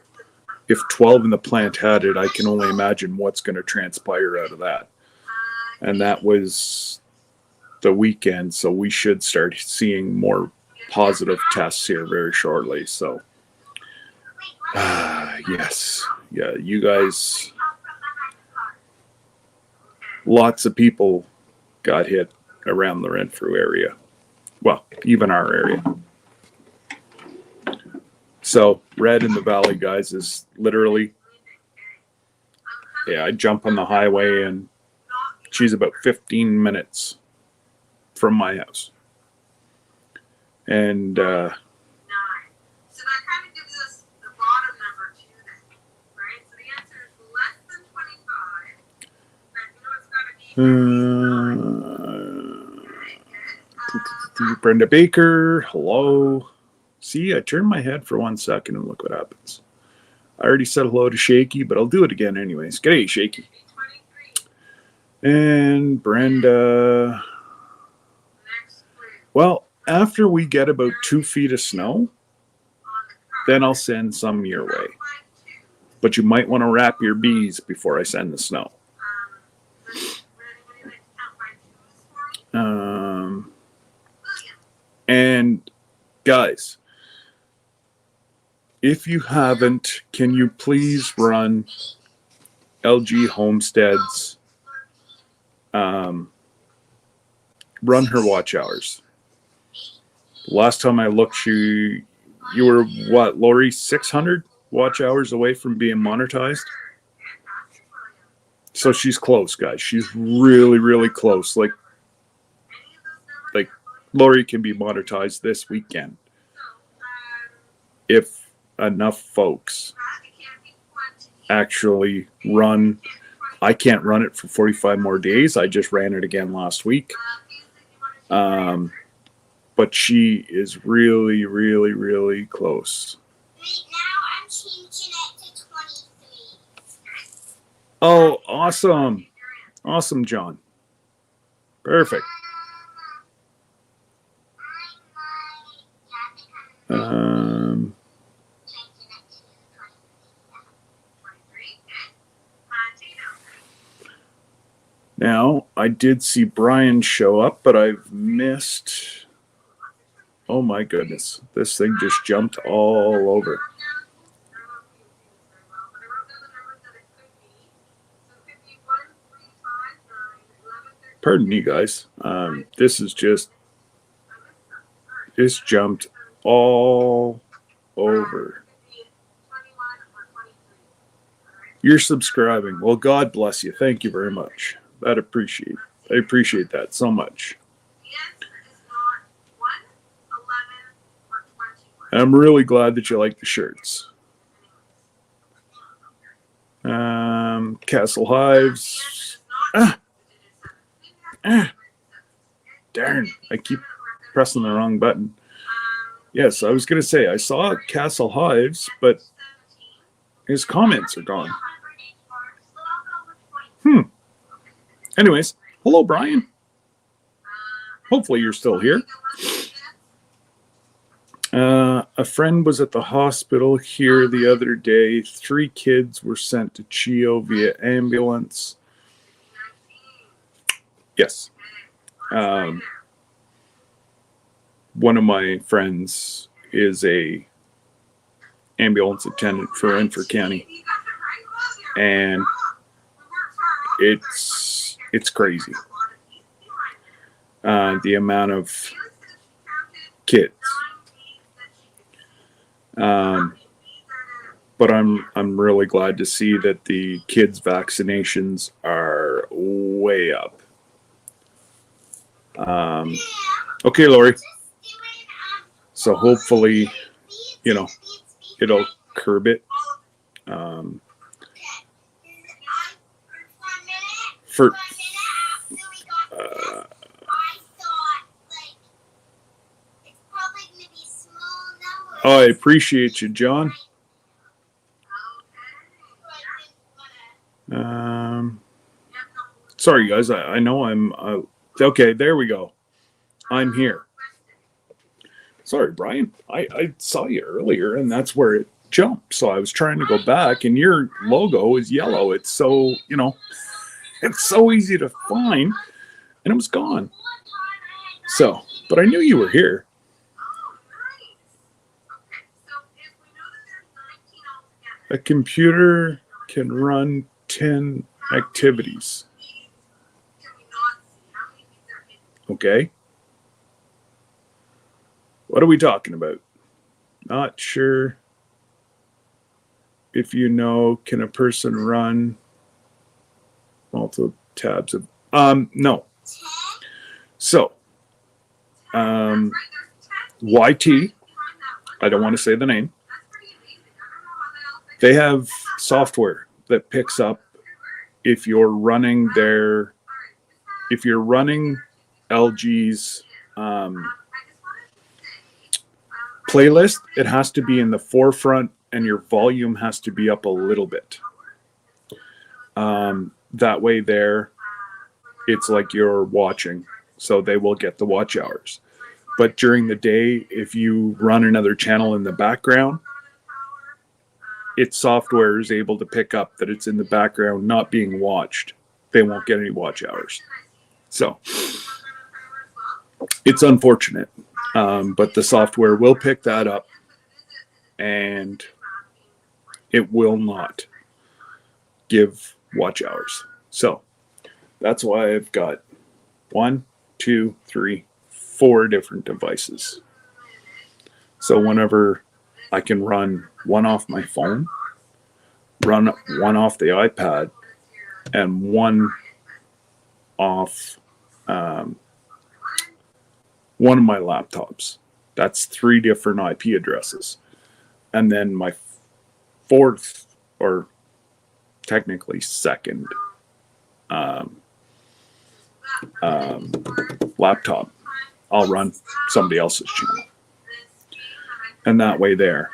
[SPEAKER 1] if 12 in the plant had it, I can only imagine what's going to transpire out of that. And that was the weekend, so we should start seeing more positive tests here very shortly. So, yes. Yeah, you guys, lots of people got hit around the Renfrew area. Well, even our area. So, red in the valley, guys, is literally, I jump on the highway and she's about 15 minutes from my house. And,
[SPEAKER 3] So that kind of gives us the bottom number 2 then, right? So the answer is less than 25. But you know it's got to be...
[SPEAKER 1] Brenda Baker, hello. See, I turned my head for 1 second and look what happens. I already said hello to Shaky, but I'll do it again anyways. G'day, Shaky. And Brenda. Well, after we get about 2 feet of snow, then I'll send some your way. But you might want to wrap your bees before I send the snow. And guys, if you haven't, can you please run LG Homestead's run her watch hours? Last time I looked, you were what, Lori, 600 watch hours away from being monetized? So she's close, guys. She's really, really close. Like Lori can be monetized this weekend if enough folks actually run. I can't run it for 45 more days. I just ran it again last week. But she is really, really, really close.
[SPEAKER 3] Right now I'm changing it to 23.
[SPEAKER 1] Oh, awesome. Awesome, John. Perfect. Now, I did see Brian show up, but I've missed... Oh my goodness. This thing just jumped all over. Pardon me, guys. This is just... It's jumped all over. You're subscribing. Well, God bless you. Thank you very much. I appreciate that so much. I'm really glad that you like the shirts. Castle Hives. Darn, I keep pressing the wrong button. Yes, I was going to say, I saw Castle Hives, but his comments are gone. Anyways, hello, Brian. Hopefully you're still here. A friend was at the hospital here the other day. 3 kids were sent to CHIO via ambulance. Yes. One of my friends is a ambulance attendant for Renfrew County, and it's crazy. The amount of kids. But I'm really glad to see that the kids' vaccinations are way up. Okay, Lori. So hopefully, it'll curb it. For I appreciate you, John. Sorry, guys. I know I'm okay. There we go. I'm here. Sorry, Brian. I saw you earlier, and that's where it jumped. So I was trying to go back, and your logo is yellow. It's so it's so easy to find, and it was gone. So, but I knew you were here. A computer can run 10 activities. Okay. What are we talking about? Not sure if you know, can a person run multiple tabs of, no. So, YT, I don't want to say the name. They have software that picks up if you're running LG's playlist. It has to be in the forefront, and your volume has to be up a little bit. That way there, it's like you're watching, so they will get the watch hours. But during the day, if you run another channel in the background, its software is able to pick up that it's in the background not being watched. They won't get any watch hours. So it's unfortunate, but the software will pick that up, and it will not give watch hours. So that's why I've got 1, 2, 3, 4 different devices. So whenever I can run one off my phone, run one off the iPad, and one off one of my laptops. That's 3 different IP addresses. And then my 4th, or technically 2nd, laptop, I'll run somebody else's channel. And that way there,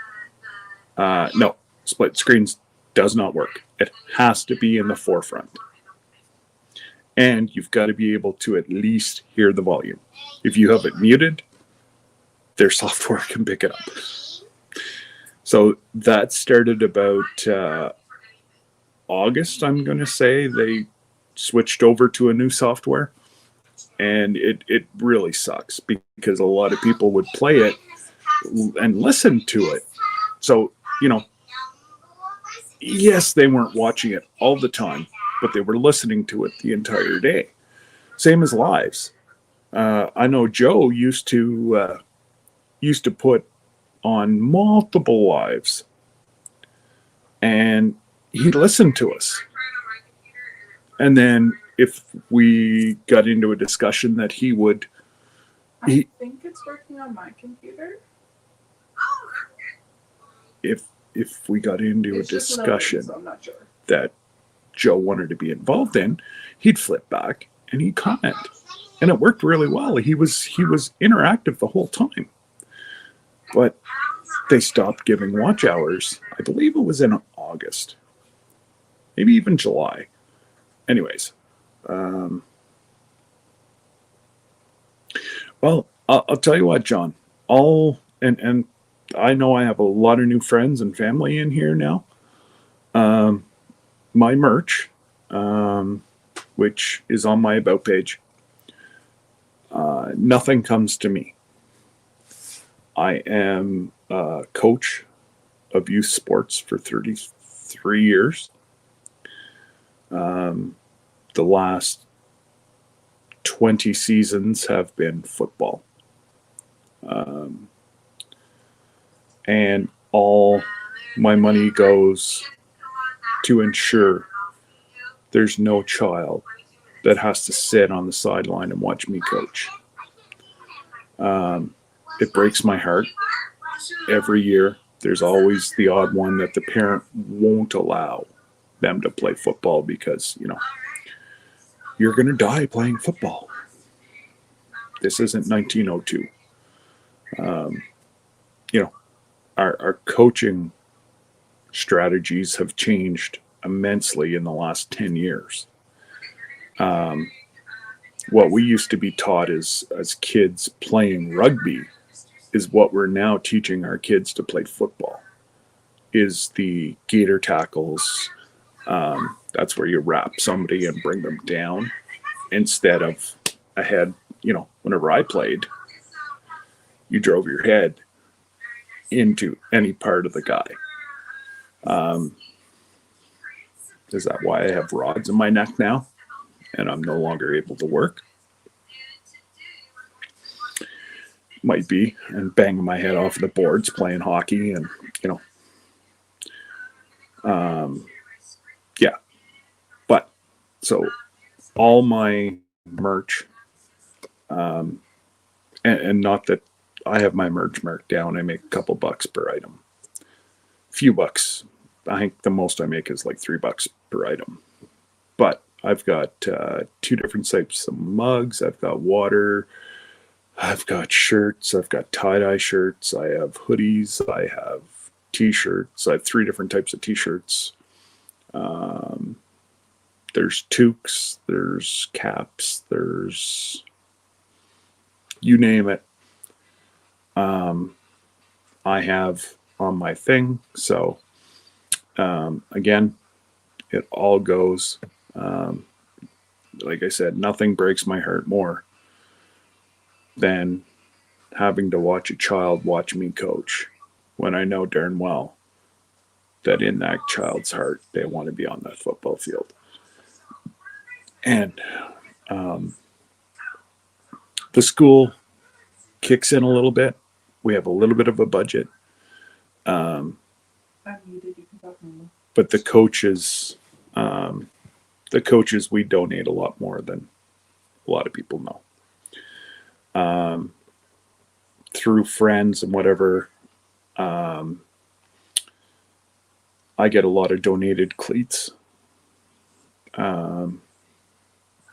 [SPEAKER 1] no, split screens does not work. It has to be in the forefront. And you've got to be able to at least hear the volume. If you have it muted, their software can pick it up. So that started about August, I'm going to say. They switched over to a new software. And it really sucks because a lot of people would play it and listen to it. So, yes, they weren't watching it all the time, but they were listening to it the entire day. Same as lives. I know Joe used to put on multiple lives, and he listened to us. And then if we got into a discussion that he would,
[SPEAKER 2] I think it's working on my computer.
[SPEAKER 1] If we got into a discussion
[SPEAKER 2] so I'm not sure.
[SPEAKER 1] that Joe wanted to be involved in, he'd flip back and he'd comment, and it worked really well. He was interactive the whole time. But they stopped giving watch hours. I believe it was in August, maybe even July. Anyways, Um, well, I'll tell you what, John. And I know I have a lot of new friends and family in here now. Um, my merch, which is on my about page, nothing comes to me. I am a coach of youth sports for 33 years. The last 20 seasons have been football. And all my money goes to ensure there's no child that has to sit on the sideline and watch me coach. It breaks my heart every year. There's always the odd one that the parent won't allow them to play football because, you're going to die playing football. This isn't 1902. Our coaching strategies have changed immensely in the last 10 years. What we used to be taught as kids playing rugby is what we're now teaching our kids to play football, is the gator tackles. That's where you wrap somebody and bring them down instead of a head. Whenever I played, you drove your head into any part of the guy. Is that why I have rods in my neck now and I'm no longer able to work? Might be. And banging my head off the boards playing hockey and, yeah. But so all my merch, and not that I have my merch marked down. I make a couple bucks per item. Few bucks. I think the most I make is like $3 per item. But I've got 2 different types of mugs. I've got water. I've got shirts. I've got tie-dye shirts. I have hoodies. I have t-shirts. I have 3 different types of t-shirts. There's toques. There's caps. There's you name it. I have on my thing. So again, it all goes. Like I said, nothing breaks my heart more than having to watch a child watch me coach when I know darn well that in that child's heart they want to be on that football field. And the school kicks in a little bit. We have a little bit of a budget. But the coaches, we donate a lot more than a lot of people know. Through friends and whatever, I get a lot of donated cleats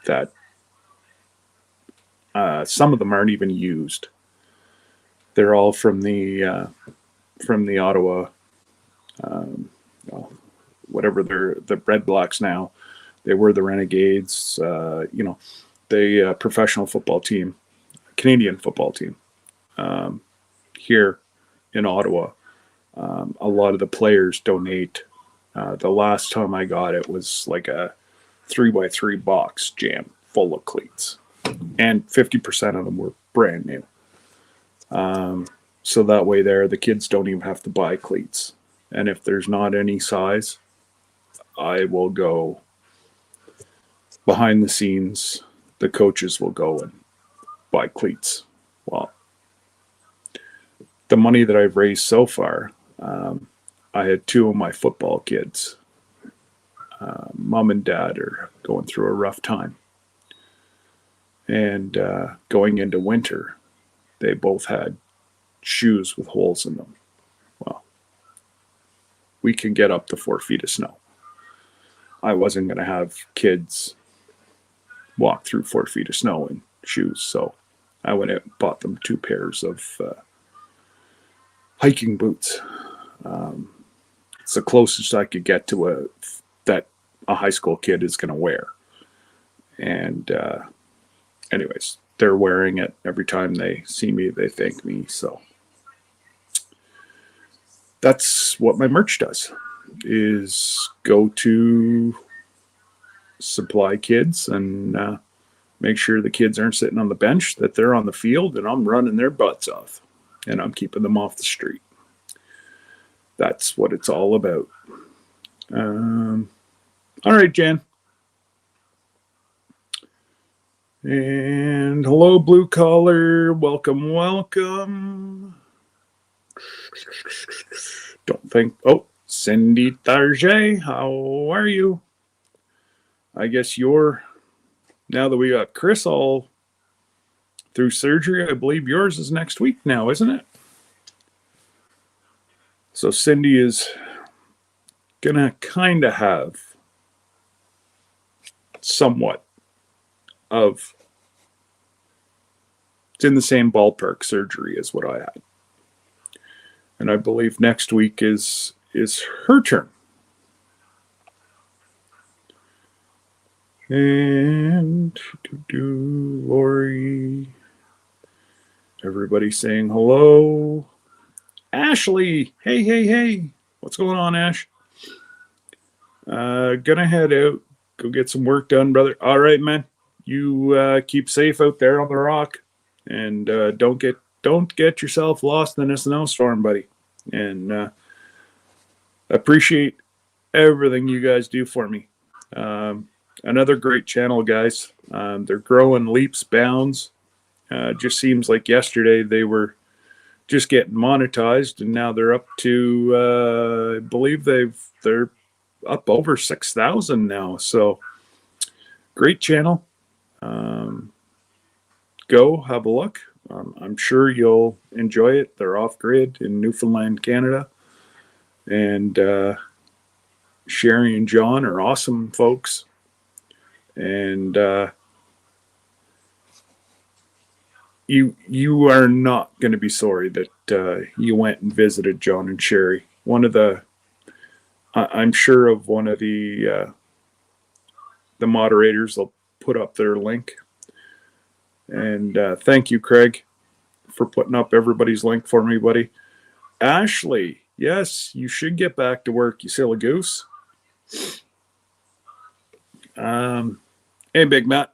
[SPEAKER 1] that some of them aren't even used. They're all from the Ottawa, whatever they're the Red Blacks now. They were the Renegades, the professional football team, Canadian football team here in Ottawa. A lot of the players donate. The last time I got it was like a 3x3 box jam full of cleats, and 50% of them were brand new. So that way the kids don't even have to buy cleats. And if there's not any size, I will go behind the scenes. The coaches will go and buy cleats. Well, the money that I've raised so far, I had 2 of my football kids. Mom and dad are going through a rough time. And going into winter, they both had shoes with holes in them. Well, we can get up to 4 feet of snow. I wasn't going to have kids walk through 4 feet of snow in shoes, so I went out and bought them 2 pairs of hiking boots. It's the closest I could get to that a high school kid is going to wear. And anyways, they're wearing it every time they see me. They thank me. So that's what my merch does, is go to supply kids and make sure the kids aren't sitting on the bench, that they're on the field, and I'm running their butts off and I'm keeping them off the street. That's what it's all about. All right, Jan. And hello, blue collar. Welcome, welcome. Don't think. Oh, Cindy Thursday. How are you? I guess you're, now that we got Chris all through surgery, I believe yours is next week now, isn't it? So Cindy is going to kind of have somewhat of, it's in the same ballpark surgery as what I had. And I believe next week is her turn. And Lori, everybody saying hello. Ashley, hey. What's going on, Ash? Gonna head out, go get some work done, brother. All right, man. You keep safe out there on the rock, and don't get yourself lost in a snowstorm, buddy. And appreciate everything you guys do for me. Another great channel, guys. They're growing leaps, bounds. Just seems like yesterday they were just getting monetized, and now they're up to I believe they're up over 6,000 now. So great channel. Go have a look. I'm sure you'll enjoy it. They're off grid in Newfoundland, Canada, and Sherry and John are awesome folks. And you are not going to be sorry that you went and visited John and Sherry. I'm sure of one of the moderators will put up their link. And thank you, Craig, for putting up everybody's link for me, buddy. Ashley, yes, you should get back to work, you silly goose. Hey, Big Matt.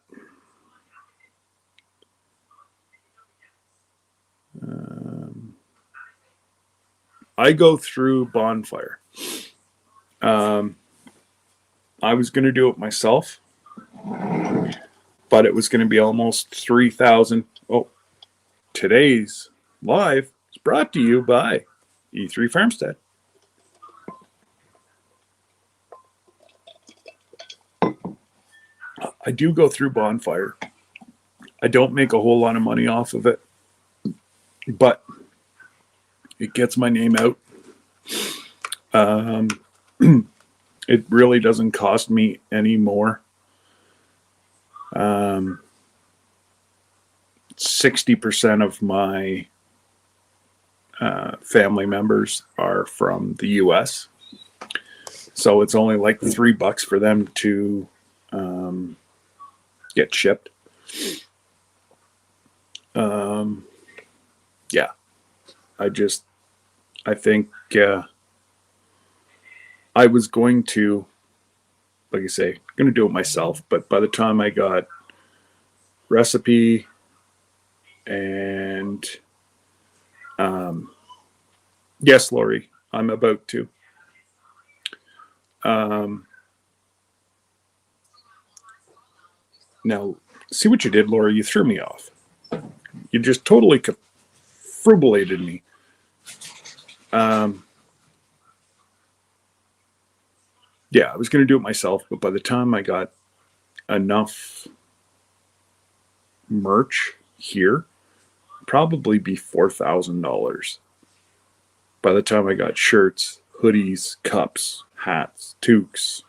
[SPEAKER 1] I go through Bonfire. I was going to do it myself, but it was going to be almost 3,000. Oh, today's live is brought to you by E3 Farmstead. I do go through Bonfire. I don't make a whole lot of money off of it, but it gets my name out. It really doesn't cost me any more. 60% of my family members are from the US. So it's only like $3 for them to get shipped. Yeah. I think I was going to, like I say, going to do it myself, but by the time I got recipe and yes, Lori, I'm about to. Now, see what you did, Lori? You threw me off. You just totally frubulated me. Yeah, I was going to do it myself, but by the time I got enough merch here, probably be $4,000. By the time I got shirts, hoodies, cups, hats, toques,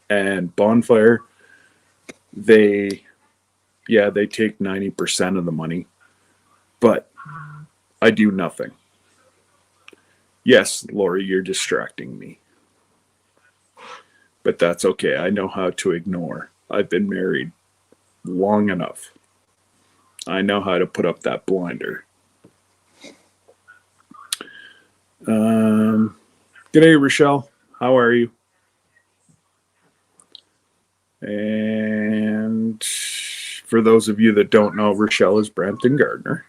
[SPEAKER 1] and Bonfire, they take 90% of the money, but I do nothing. Yes, Lori, you're distracting me. But that's okay. I know how to ignore. I've been married long enough. I know how to put up that blinder. G'day, Rochelle. How are you? And for those of you that don't know, Rochelle is Brampton Gardner.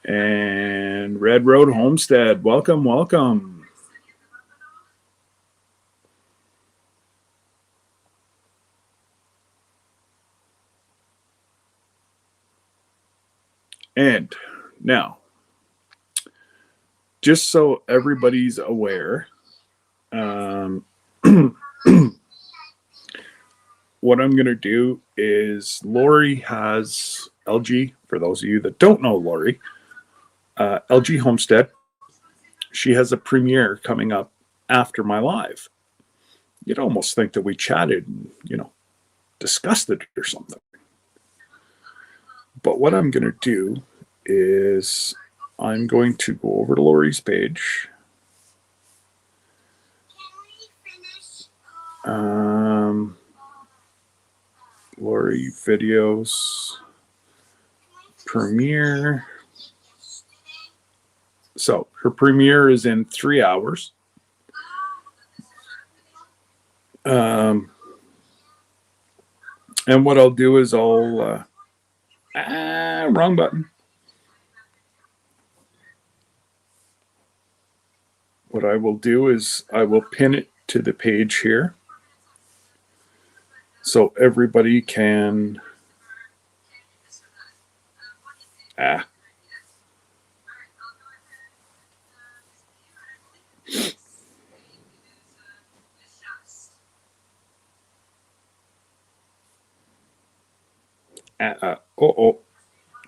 [SPEAKER 1] And Red Road Homestead, welcome, welcome. And now, just so everybody's aware, what I'm going to do is Lori has LG, for those of you that don't know Lori, LG Homestead. She has a premiere coming up after my live. You'd almost think that we chatted and, discussed it or something. But what I'm going to do is I'm going to go over to Lori's page. Lori videos premiere. So her premiere is in 3 hours. And what I'll do is wrong button. What I will do is I will pin it to the page here so everybody can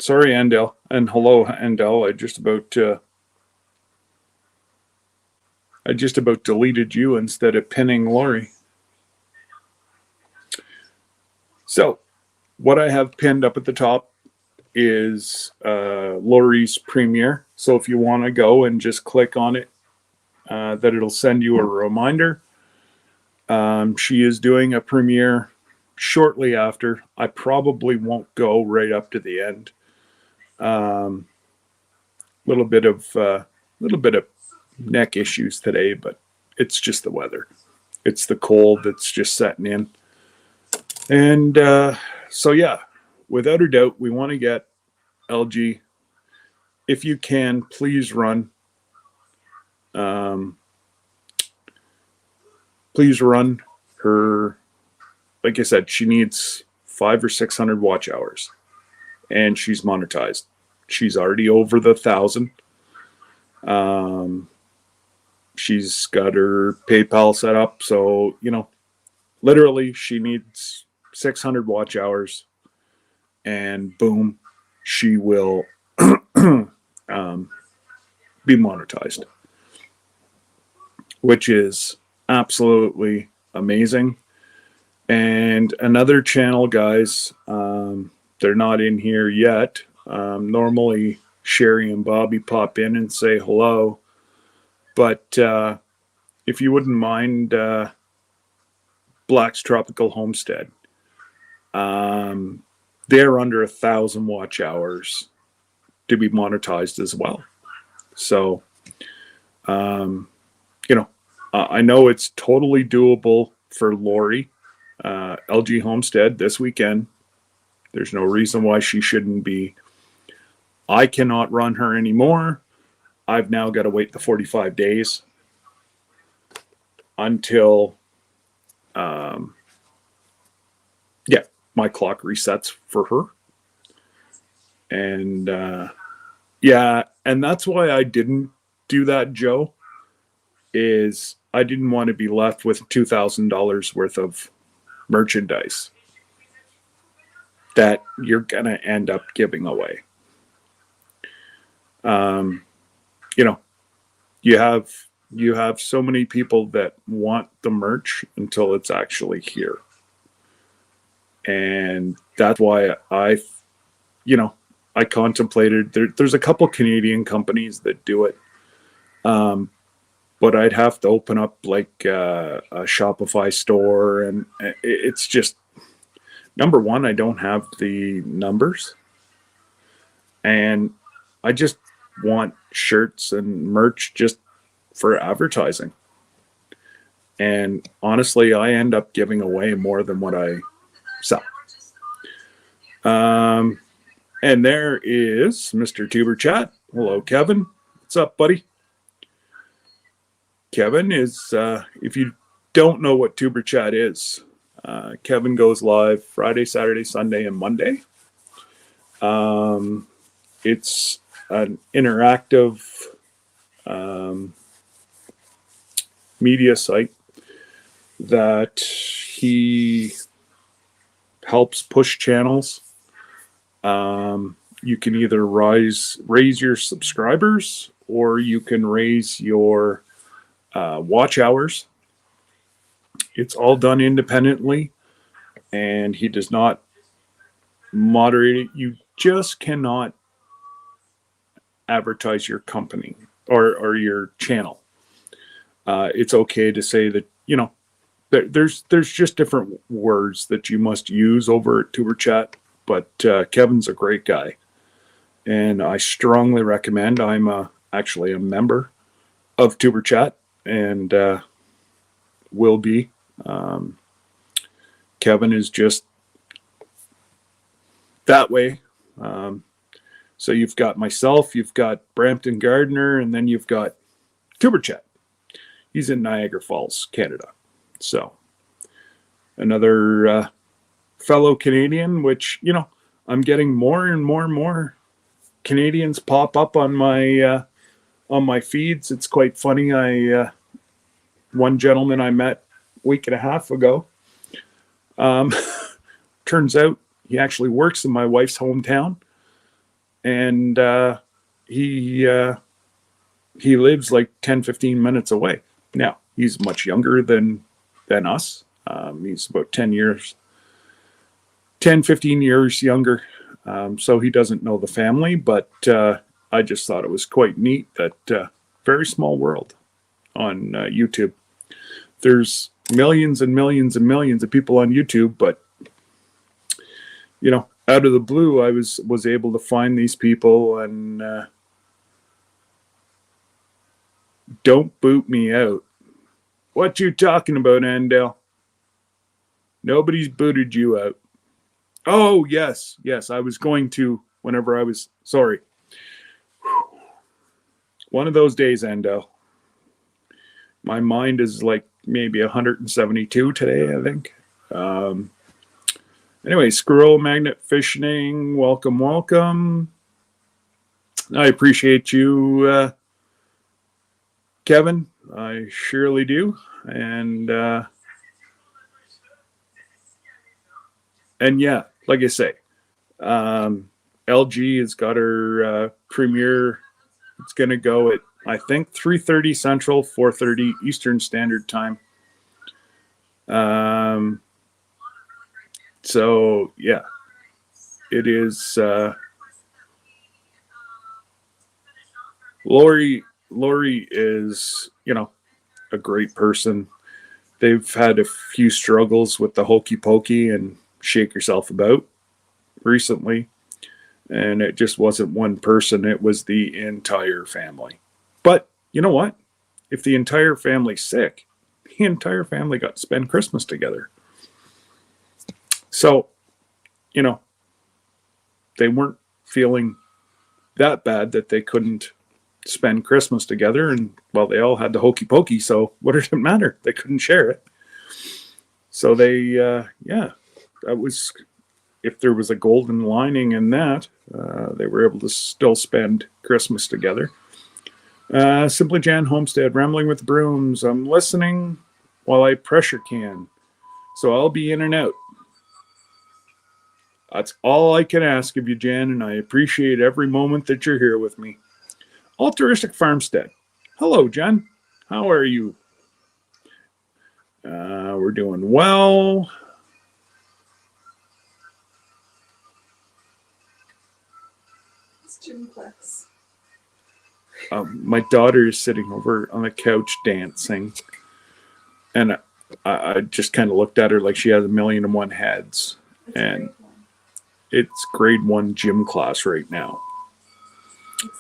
[SPEAKER 1] sorry, Andel, and hello, Andel. I just about deleted you instead of pinning Lori. So what I have pinned up at the top is Lori's premiere. So if you want to go and just click on it, that it'll send you a reminder. She is doing a premiere shortly after. I probably won't go right up to the end. Little bit of neck issues today, but it's just the weather. It's the cold that's just setting in. And so yeah, without a doubt, we want to get LG. If you can, please run. Please run her. Like I said, she needs 500 or 600 watch hours, and she's monetized. She's already over the 1,000. She's got her PayPal set up, so literally she needs 600 watch hours, and boom, she will be monetized, which is absolutely amazing. And another channel, guys, they're not in here yet. Normally Sherry and Bobby pop in and say hello, but if you wouldn't mind, Black's Tropical Homestead, they're under 1,000 watch hours to be monetized as well. So I know it's totally doable for Lori. LG Homestead this weekend. There's no reason why she shouldn't be. I cannot run her anymore. I've now got to wait the 45 days until my clock resets for her. And and that's why I didn't do that, Joe, is I didn't want to be left with $2,000 worth of merchandise that you're gonna end up giving away. You have so many people that want the merch until it's actually here, and that's why I contemplated. There's a couple Canadian companies that do it, but I'd have to open up like a Shopify store, and it's just, number one, I don't have the numbers, and I just want shirts and merch just for advertising. And honestly, I end up giving away more than what I sell. And there is Mr. Tuber Chat. Hello, Kevin. What's up, buddy? Kevin is, if you don't know what Tuber Chat is, Kevin goes live Friday, Saturday, Sunday, and Monday. It's an interactive media site that he helps push channels. You can either raise your subscribers, or you can raise your watch hours. It's all done independently, and he does not moderate it. You just cannot advertise your company or your channel. It's okay to say that, you know, there's just different words that you must use over at Tuber Chat, but Kevin's a great guy, and I strongly recommend. I'm actually a member of Tuber Chat, and will be. Kevin is just that way. So you've got myself, you've got Brampton Gardner, and then you've got Tuber Chat. He's in Niagara Falls, Canada. So another fellow Canadian, which, you know, I'm getting more and more and more Canadians pop up on my feeds. It's quite funny. One gentleman I met a week and a half ago, turns out he actually works in my wife's hometown, and he lives like 10-15 minutes away. Now, he's much younger than us. He's about 10-15 years younger. So he doesn't know the family, but I just thought it was quite neat that very small world on YouTube. There's millions and millions and millions of people on YouTube, but, you know, out of the blue, I was able to find these people, and don't boot me out. What you talking about, Andel? Nobody's booted you out. Oh, yes. I was going to, whenever I was, sorry. One of those days, Andel. My mind is like maybe 172 today, I think. Anyway, Squirrel Magnet Fishing, welcome. I appreciate you, Kevin. I surely do. And yeah, like I say, LG has got her premiere. It's going to go at, I think, 3:30 Central, 4:30 Eastern Standard Time. So yeah, it is. Lori is, you know, a great person. They've had a few struggles with the hokey pokey and shake yourself about recently, and it just wasn't one person, it was the entire family. But you know what? If the entire family's sick, the entire family got to spend Christmas together. So, you know, they weren't feeling that bad that they couldn't spend Christmas together, and well, they all had the hokey pokey, so what did it matter? They couldn't share it. So they, yeah, that was, if there was a golden lining in that, they were able to still spend Christmas together. Simply Jan Homestead, Rambling with the Brooms. I'm listening while I pressure can, so I'll be in and out. That's all I can ask of you, Jan, and I appreciate every moment that you're here with me. Altruistic Farmstead. Hello, Jen. How are you? We're doing well.
[SPEAKER 2] It's gym class.
[SPEAKER 1] My daughter is sitting over on the couch dancing, and I just kind of looked at her like she has a million and one heads.
[SPEAKER 2] It's
[SPEAKER 1] And
[SPEAKER 2] grade one.
[SPEAKER 1] it's grade 1 gym class right now.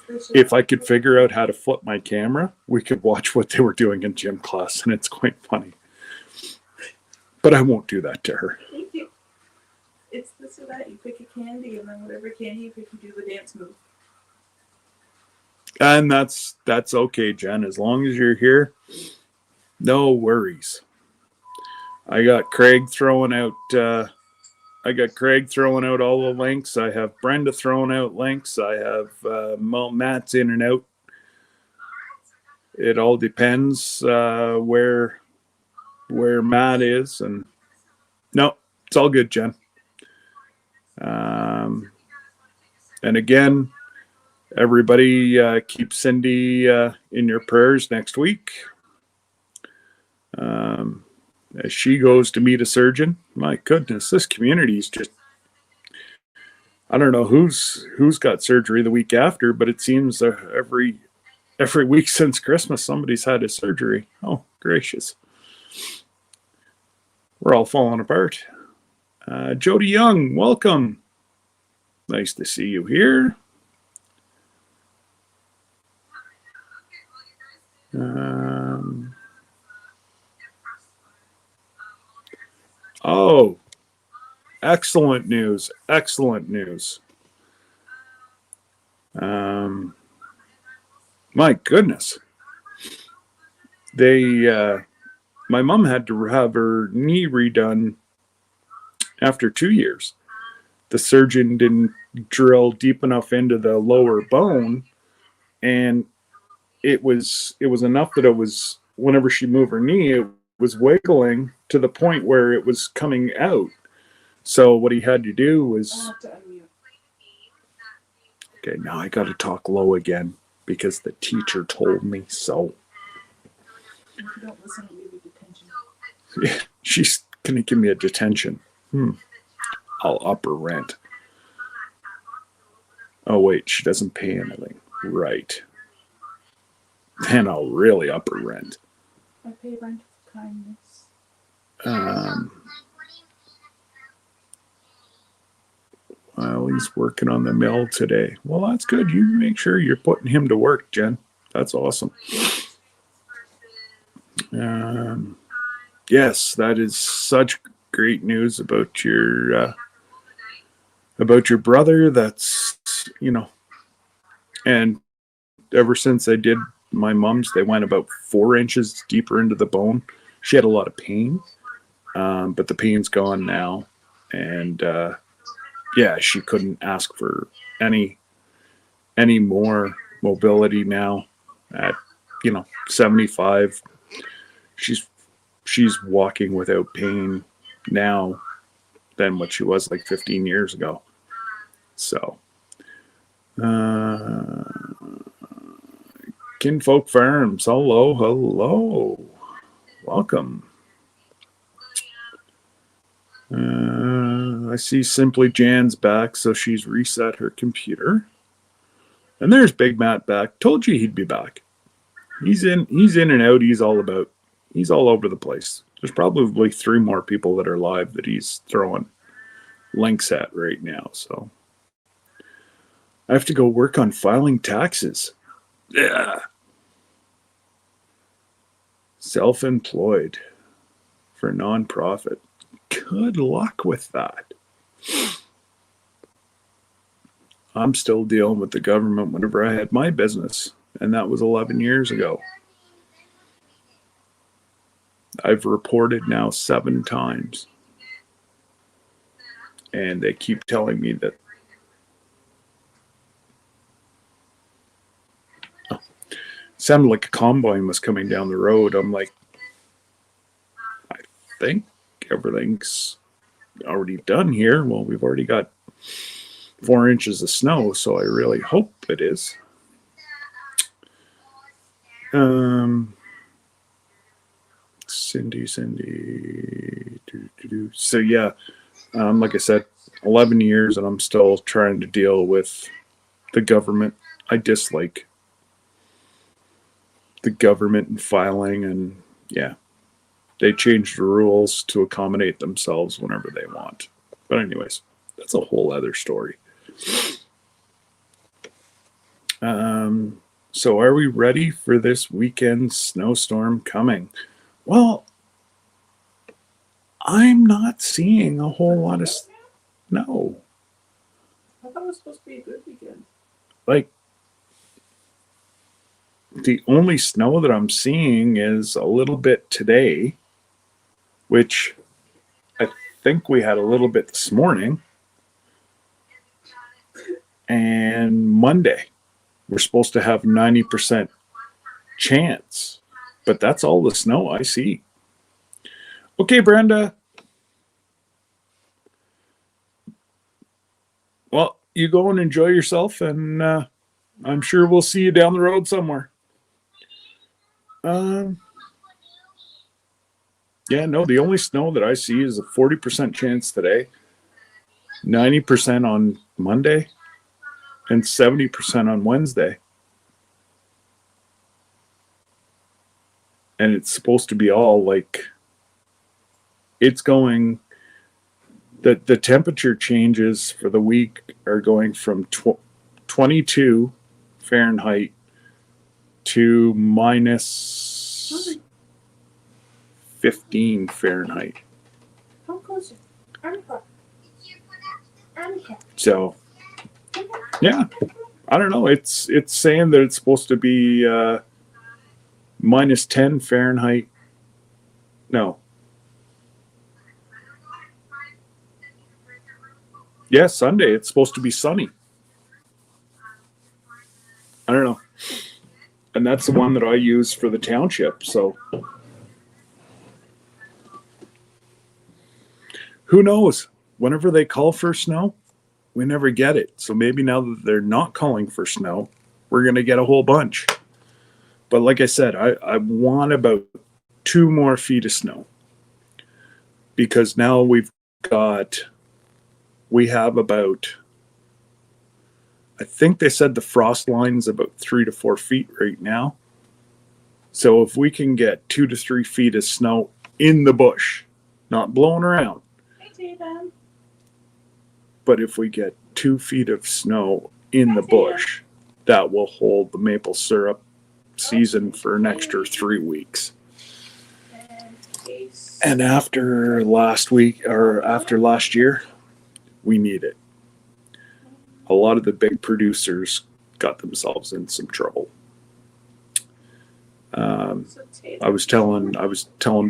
[SPEAKER 2] It's
[SPEAKER 1] If I could figure out how to flip my camera, we could watch what they were doing in gym class, and it's quite funny. But I won't do that to her.
[SPEAKER 2] It's this or that. You pick a candy, and then whatever candy you pick, you do the dance move.
[SPEAKER 1] And that's okay, Jen. As long as you're here, no worries. I got Craig throwing out. I got Craig throwing out all the links. I have Brenda throwing out links. I have Matt's in and out. It all depends where Matt is, and no, it's all good, Jen. And again, everybody keep Cindy in your prayers next week. As she goes to meet a surgeon. My goodness, this community is just, I don't know who's got surgery the week after, but it seems every week since Christmas somebody's had a surgery. Oh, gracious. We're all falling apart. Jody Young, welcome. Nice to see you here. Oh, excellent news. Excellent news. My goodness. My mom had to have her knee redone after 2 years. The surgeon didn't drill deep enough into the lower bone, and it was enough that it was, whenever she moved her knee, it was wiggling to the point where it was coming out. So what he had to do was, okay, now I got to talk low again because the teacher told me so.
[SPEAKER 2] If you don't listen, I'll give you detention.
[SPEAKER 1] Yeah, she's gonna give me a detention. I'll up her rent. Oh wait, she doesn't pay anything. Right. Then I'll really up her rent.
[SPEAKER 2] I pay rent with kindness.
[SPEAKER 1] Well, he's working on the mill today. Well, that's good. You make sure you're putting him to work, Jen. That's awesome. Yes, that is such great news about your brother. That's, and ever since I did my mom's, they went about 4 inches deeper into the bone. She had a lot of pain, but the pain's gone now, and yeah, she couldn't ask for any more mobility now. At 75, she's walking without pain now than what she was like 15 years ago. So, Kinfolk Farms, hello, welcome. I see Simply Jan's back, so she's reset her computer. And there's Big Matt back. Told you he'd be back. He's in and out. He's all over the place. There's probably 3 more people that are live that he's throwing links at right now. So I have to go work on filing taxes. Yeah. Self-employed for nonprofit. Good luck with that. I'm still dealing with the government whenever I had my business, and that was 11 years ago. I've reported now 7 times, and they keep telling me that sounded like a combine was coming down the road. I'm like, I think everything's already done here. Well, we've already got 4 inches of snow, so I really hope it is. Cindy. So yeah, like I said, 11 years, and I'm still trying to deal with the government I dislike. the government and filing, and yeah, they change the rules to accommodate themselves whenever they want. But anyways, that's a whole other story. So are we ready for this weekend snowstorm coming? Well, I'm not seeing a whole lot of snow.
[SPEAKER 2] I thought it was supposed to be a good weekend.
[SPEAKER 1] Like, the only snow that I'm seeing is a little bit today, which I think we had a little bit this morning. And Monday, we're supposed to have 90% chance, but that's all the snow I see. Okay, Brenda. Well, you go and enjoy yourself, and I'm sure we'll see you down the road somewhere. Yeah, no, the only snow that I see is a 40% chance today, 90% on Monday, and 70% on Wednesday. And it's supposed to be all like, it's going, the temperature changes for the week are going from 22 Fahrenheit to minus 15 Fahrenheit.
[SPEAKER 2] Come closer.
[SPEAKER 1] So, yeah, I don't know. It's saying that it's supposed to be minus 10 Fahrenheit. No. Yeah, Sunday. It's supposed to be sunny. I don't know. And that's the one that I use for the township. So, who knows? Whenever they call for snow, we never get it. So maybe now that they're not calling for snow, we're going to get a whole bunch. But like I said, I want about 2 more feet of snow. Because now we have about, I think they said the frost line's about 3 to 4 feet right now. So if we can get 2 to 3 feet of snow in the bush, not blowing around. But if we get 2 feet of snow in the bush, that will hold the maple syrup season for an extra 3 weeks. And after last week, or after last year, we need it. A lot of the big producers got themselves in some trouble. I was telling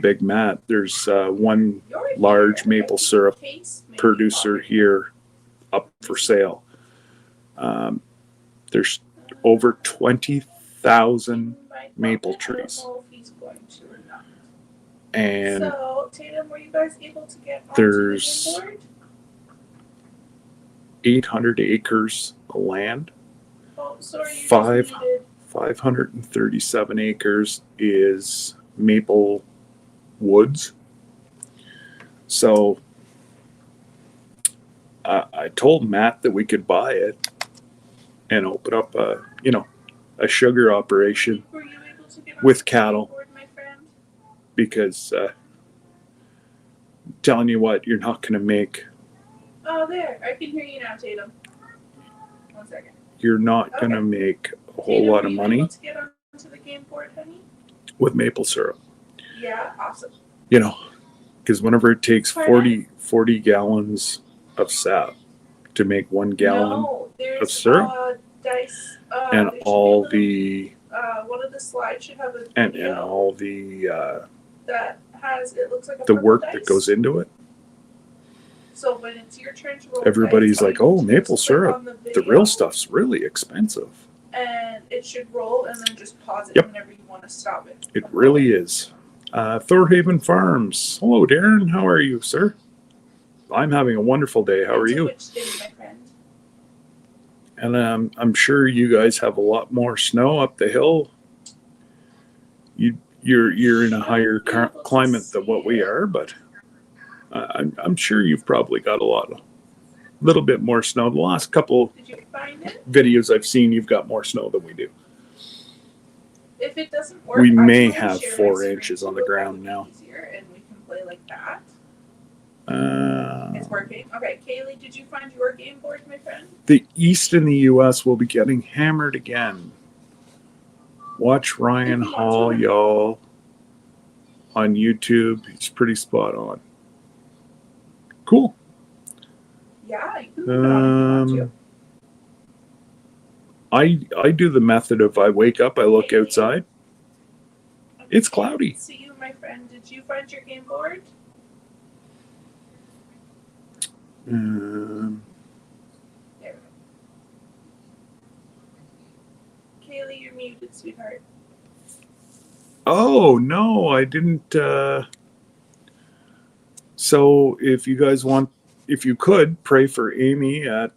[SPEAKER 1] Big Matt, there's one large maple syrup producer here up for sale. There's over 20,000 maple trees. And
[SPEAKER 2] so, Tatum, were you guys able to get
[SPEAKER 1] there's 800 acres of land.
[SPEAKER 2] Oh, sorry,
[SPEAKER 1] 537 acres is maple woods. So I told Matt that we could buy it and open up a sugar operation with cattle. Because telling you what, you're not going to make.
[SPEAKER 2] Oh, there. I can hear you now, Tatum. 1 second.
[SPEAKER 1] You're not going to make a whole
[SPEAKER 2] Tatum,
[SPEAKER 1] lot of money
[SPEAKER 2] able to get onto the game board, honey?
[SPEAKER 1] with maple syrup.
[SPEAKER 2] Yeah, awesome.
[SPEAKER 1] Because whenever it takes 40 gallons of sap to make 1 gallon of syrup, and all the
[SPEAKER 2] one of the slides should have a
[SPEAKER 1] and all the
[SPEAKER 2] that has, it looks like a
[SPEAKER 1] the
[SPEAKER 2] purple
[SPEAKER 1] work
[SPEAKER 2] dice.
[SPEAKER 1] that goes into it.
[SPEAKER 2] So when it's your turn to roll,
[SPEAKER 1] Everybody's like, "Oh, maple syrup. The
[SPEAKER 2] video,
[SPEAKER 1] real stuff's really expensive."
[SPEAKER 2] And it should roll, and then just pause it
[SPEAKER 1] Yep.
[SPEAKER 2] whenever you want to stop it.
[SPEAKER 1] It really is. Thorhaven Farms. Hello, Darren. How are you, sir? I'm having a wonderful day. How are you?
[SPEAKER 2] Which day, my friend?
[SPEAKER 1] And I'm sure you guys have a lot more snow up the hill. You're in a higher climate than what we are, but I'm sure you've probably got a little bit more snow. The last couple
[SPEAKER 2] Did you find it?
[SPEAKER 1] videos I've seen, you've got more snow than we do.
[SPEAKER 2] If it doesn't work,
[SPEAKER 1] We
[SPEAKER 2] I'm
[SPEAKER 1] may
[SPEAKER 2] going to
[SPEAKER 1] have
[SPEAKER 2] share my
[SPEAKER 1] 4
[SPEAKER 2] screen
[SPEAKER 1] inches
[SPEAKER 2] so
[SPEAKER 1] on the
[SPEAKER 2] that
[SPEAKER 1] ground
[SPEAKER 2] would be
[SPEAKER 1] now.
[SPEAKER 2] easier, and we can play like that. It's
[SPEAKER 1] Uh,
[SPEAKER 2] working. Okay, Kaylee, did you find your game board, my friend?
[SPEAKER 1] the East in the U.S. will be getting hammered again. Watch Ryan
[SPEAKER 2] If you want
[SPEAKER 1] Hall,
[SPEAKER 2] to.
[SPEAKER 1] y'all, on YouTube. He's pretty spot on. Cool.
[SPEAKER 2] Yeah, you can leave it on if you want to.
[SPEAKER 1] I do the method of I wake up, I look
[SPEAKER 2] Kaylee?
[SPEAKER 1] outside. It's cloudy.
[SPEAKER 2] See you, my friend. Did you find your game board?
[SPEAKER 1] Um,
[SPEAKER 2] There we go. Kaylee, you're muted, sweetheart.
[SPEAKER 1] oh no, I didn't. So if you guys want, if you could pray for Amy at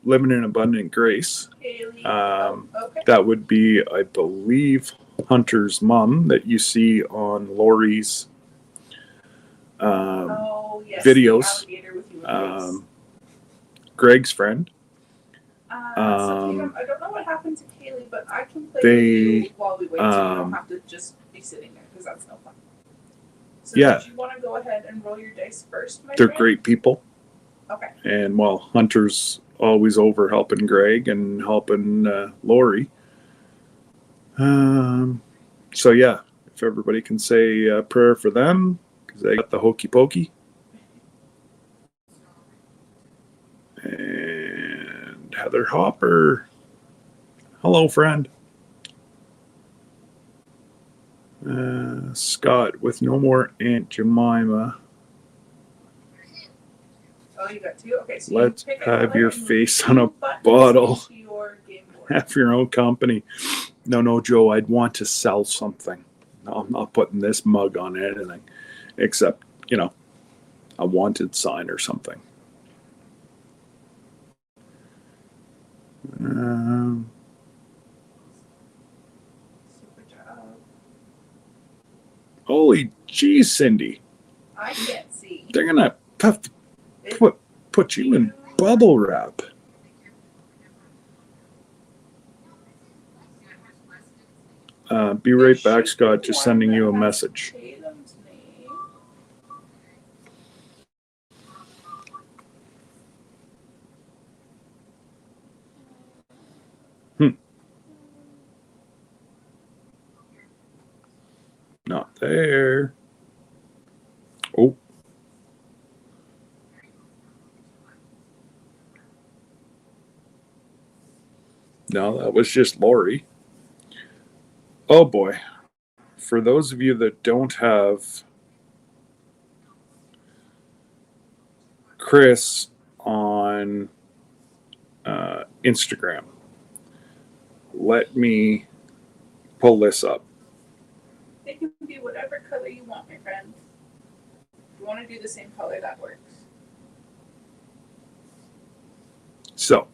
[SPEAKER 1] Living in Abundant Grace,
[SPEAKER 2] Kaylee. Okay.
[SPEAKER 1] that would be, I believe, Hunter's mom that you see on Lori's
[SPEAKER 2] Yes,
[SPEAKER 1] videos.
[SPEAKER 2] the alligator with you and
[SPEAKER 1] Greg's friend.
[SPEAKER 2] So Tatum, I don't know what happened to Kaylee, but I can play
[SPEAKER 1] they,
[SPEAKER 2] with you while we wait, so you don't have to just be sitting there, because that's no fun. So
[SPEAKER 1] Yeah.
[SPEAKER 2] did you want to go ahead and roll your dice first, my
[SPEAKER 1] They're
[SPEAKER 2] friend?
[SPEAKER 1] great people.
[SPEAKER 2] Okay.
[SPEAKER 1] And while Hunter's always over helping Greg and helping Lori. So yeah, if everybody can say a prayer for them, because they got the hokey pokey. And Heather Hopper. Hello, friend. Scott with no more Aunt Jemima.
[SPEAKER 2] Oh, you got two? Okay, so
[SPEAKER 1] Let's
[SPEAKER 2] you pick a
[SPEAKER 1] have
[SPEAKER 2] color
[SPEAKER 1] your
[SPEAKER 2] and move
[SPEAKER 1] face
[SPEAKER 2] two
[SPEAKER 1] on a
[SPEAKER 2] buttons
[SPEAKER 1] bottle.
[SPEAKER 2] into your game board.
[SPEAKER 1] Have your own company. No, Joe, I'd want to sell something. No, I'm not putting this mug on anything except, a wanted sign or something.
[SPEAKER 2] Super job.
[SPEAKER 1] Holy geez, Cindy.
[SPEAKER 2] I can't see.
[SPEAKER 1] They're going to put you in bubble wrap. Be right back, Scott. Just sending you a message.
[SPEAKER 2] Tatum's name.
[SPEAKER 1] Not there. Oh. No, that was just Lori. Oh boy. For those of you that don't have Chris on Instagram, let me pull this up.
[SPEAKER 2] It can be whatever color you want, my friend. If you want to do the same color, that works.
[SPEAKER 1] So,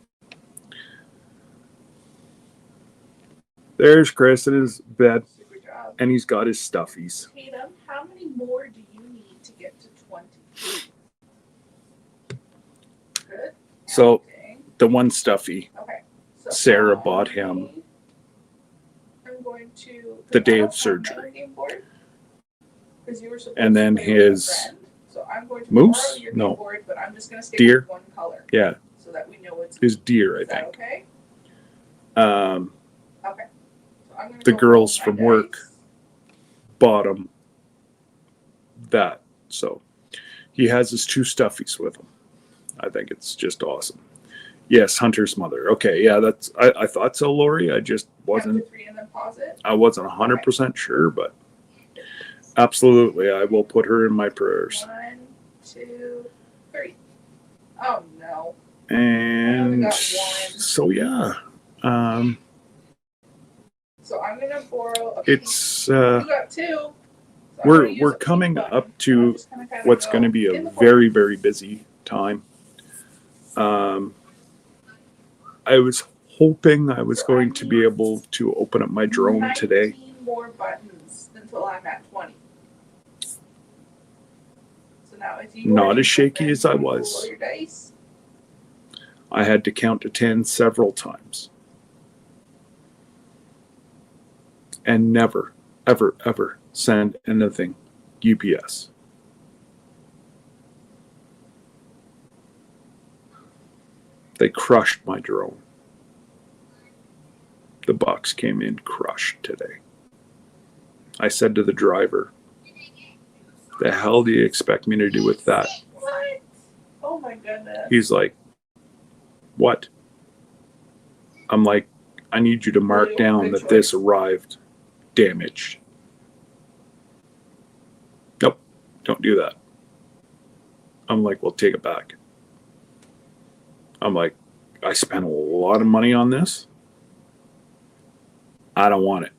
[SPEAKER 1] there's Chris in his bed,
[SPEAKER 2] Super job.
[SPEAKER 1] and he's got his stuffies.
[SPEAKER 2] Tatum, how many more do you need to get to 20? Good.
[SPEAKER 1] So,
[SPEAKER 2] Okay.
[SPEAKER 1] the one stuffy,
[SPEAKER 2] Okay. So
[SPEAKER 1] Sarah bought him
[SPEAKER 2] I'm going to
[SPEAKER 1] the day of surgery.
[SPEAKER 2] Game board, you were
[SPEAKER 1] And then
[SPEAKER 2] to play with a
[SPEAKER 1] his
[SPEAKER 2] friend. So I'm going to
[SPEAKER 1] moose?
[SPEAKER 2] borrow your
[SPEAKER 1] No.
[SPEAKER 2] game board, but I'm just going to stay
[SPEAKER 1] Deer?
[SPEAKER 2] with one color.
[SPEAKER 1] Yeah,
[SPEAKER 2] So that we know it's
[SPEAKER 1] his deer, I
[SPEAKER 2] Is that
[SPEAKER 1] think.
[SPEAKER 2] okay? Okay. So I'm gonna
[SPEAKER 1] The
[SPEAKER 2] go
[SPEAKER 1] girls
[SPEAKER 2] roll my
[SPEAKER 1] from work
[SPEAKER 2] dice.
[SPEAKER 1] bought him that. So, he has his two stuffies with him. I think it's just awesome. Yes, Hunter's mother. Okay, yeah, I thought so, Lori. I just
[SPEAKER 2] Count to
[SPEAKER 1] wasn't
[SPEAKER 2] 3 and then pause it.
[SPEAKER 1] I wasn't 100% sure, but absolutely, I will put her in my prayers.
[SPEAKER 2] 1, 2, 3. Oh no.
[SPEAKER 1] And
[SPEAKER 2] got one.
[SPEAKER 1] so yeah,
[SPEAKER 2] So I'm gonna borrow a
[SPEAKER 1] it's
[SPEAKER 2] you got 2. So I'm
[SPEAKER 1] we're
[SPEAKER 2] gonna use a pink
[SPEAKER 1] coming
[SPEAKER 2] button.
[SPEAKER 1] up to
[SPEAKER 2] I'm just gonna kinda
[SPEAKER 1] what's
[SPEAKER 2] go
[SPEAKER 1] going to be
[SPEAKER 2] in
[SPEAKER 1] a
[SPEAKER 2] the corner.
[SPEAKER 1] very, very busy time. I was hoping I was going to be able to open up my drone today.
[SPEAKER 2] 19 more buttons until I'm at 20. So now if you
[SPEAKER 1] Not
[SPEAKER 2] already
[SPEAKER 1] as shaky
[SPEAKER 2] put
[SPEAKER 1] as I
[SPEAKER 2] them,
[SPEAKER 1] was.
[SPEAKER 2] roll your dice.
[SPEAKER 1] I had to count to 10 several times. and never, ever, ever send anything UPS. They crushed my drone. The box came in crushed today. I said to the driver, the hell do you expect me to do with that?
[SPEAKER 2] What? Oh my goodness.
[SPEAKER 1] He's like, what? I'm like, I need you to mark down that this arrived damaged. Nope, don't do that. I'm like, well, take it back. I'm like, I spent a lot of money on this. I don't want it.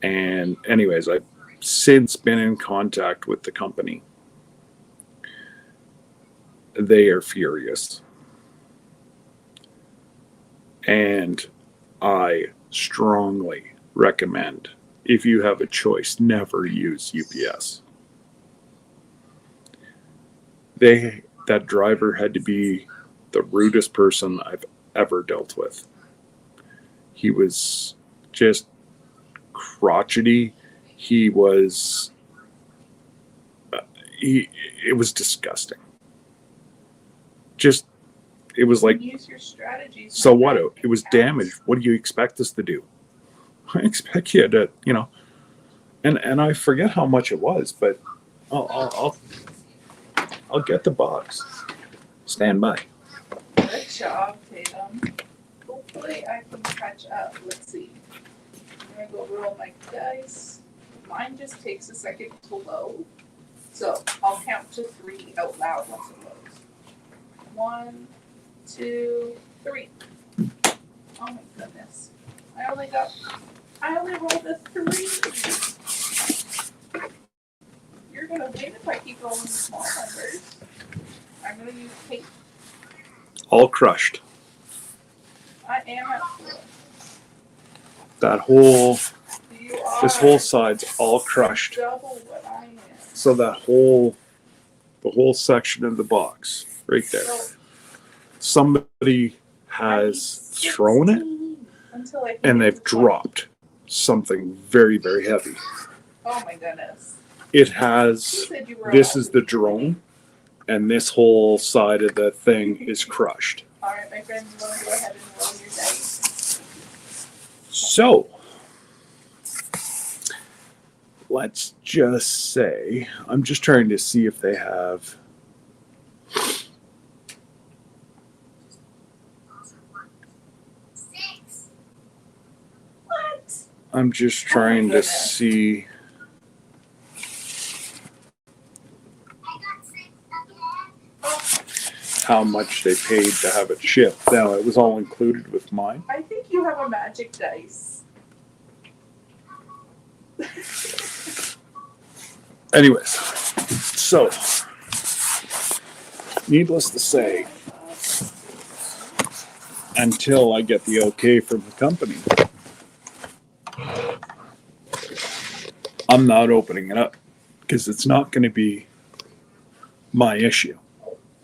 [SPEAKER 1] And anyways, I've since been in contact with the company. They are furious. And I strongly recommend, if you have a choice, never use UPS. That driver had to be the rudest person I've ever dealt with. He was just crotchety. He was, it was disgusting. Just, it was like,
[SPEAKER 2] use your strategies.
[SPEAKER 1] so what? It was damaged. What do you expect us to do? I expect you to, and I forget how much it was, but I'll get the box. Stand by.
[SPEAKER 2] Good job, Tatum. Hopefully I can catch up. Let's see. I'm gonna go roll my dice. Mine just takes a second to load. So I'll count to 3 out loud once it loads. 1, 2, 3. Oh my goodness. I only rolled a 3. You're gonna win if I keep rolling small numbers. I'm gonna use tape.
[SPEAKER 1] All crushed.
[SPEAKER 2] I am at 4.
[SPEAKER 1] This whole side's all crushed.
[SPEAKER 2] Double what I am.
[SPEAKER 1] So the whole section of the box, right there. Somebody has thrown it, and they've dropped something very, very heavy.
[SPEAKER 2] Oh my goodness.
[SPEAKER 1] It has, this is the drone, and this whole side of the thing is crushed.
[SPEAKER 2] All right, my friend, you want to go ahead and roll your dice?
[SPEAKER 1] So, let's just say, I'm just trying to see if they have.
[SPEAKER 2] What?
[SPEAKER 1] I'm just trying to see. How much they paid to have it shipped. Now, it was all included with mine.
[SPEAKER 2] I think you have a magic dice.
[SPEAKER 1] Anyways, so, needless to say, until I get the okay from the company, I'm not opening it up because it's not going to be my issue.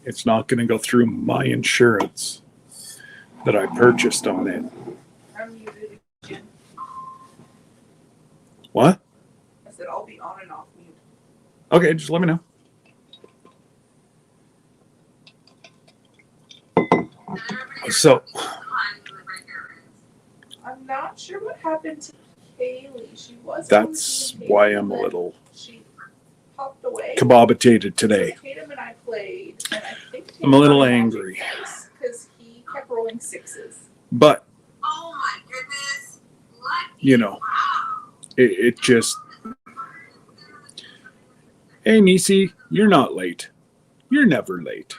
[SPEAKER 1] It's not going to go through my insurance that I purchased on it.
[SPEAKER 2] I'm muted again.
[SPEAKER 1] What?
[SPEAKER 2] I said I'll be on and off mute.
[SPEAKER 1] Okay, just let me know. So,
[SPEAKER 2] I'm not sure what happened to Kaylee. She was.
[SPEAKER 1] that's why I'm a little
[SPEAKER 2] She popped away.
[SPEAKER 1] kebabitated today.
[SPEAKER 2] So Tatum and I played, and I think
[SPEAKER 1] I'm a little angry.
[SPEAKER 2] because he kept rolling 6s.
[SPEAKER 1] But,
[SPEAKER 3] Oh my goodness.
[SPEAKER 1] Wow. It just, hey, Nisi, you're not late. You're never late.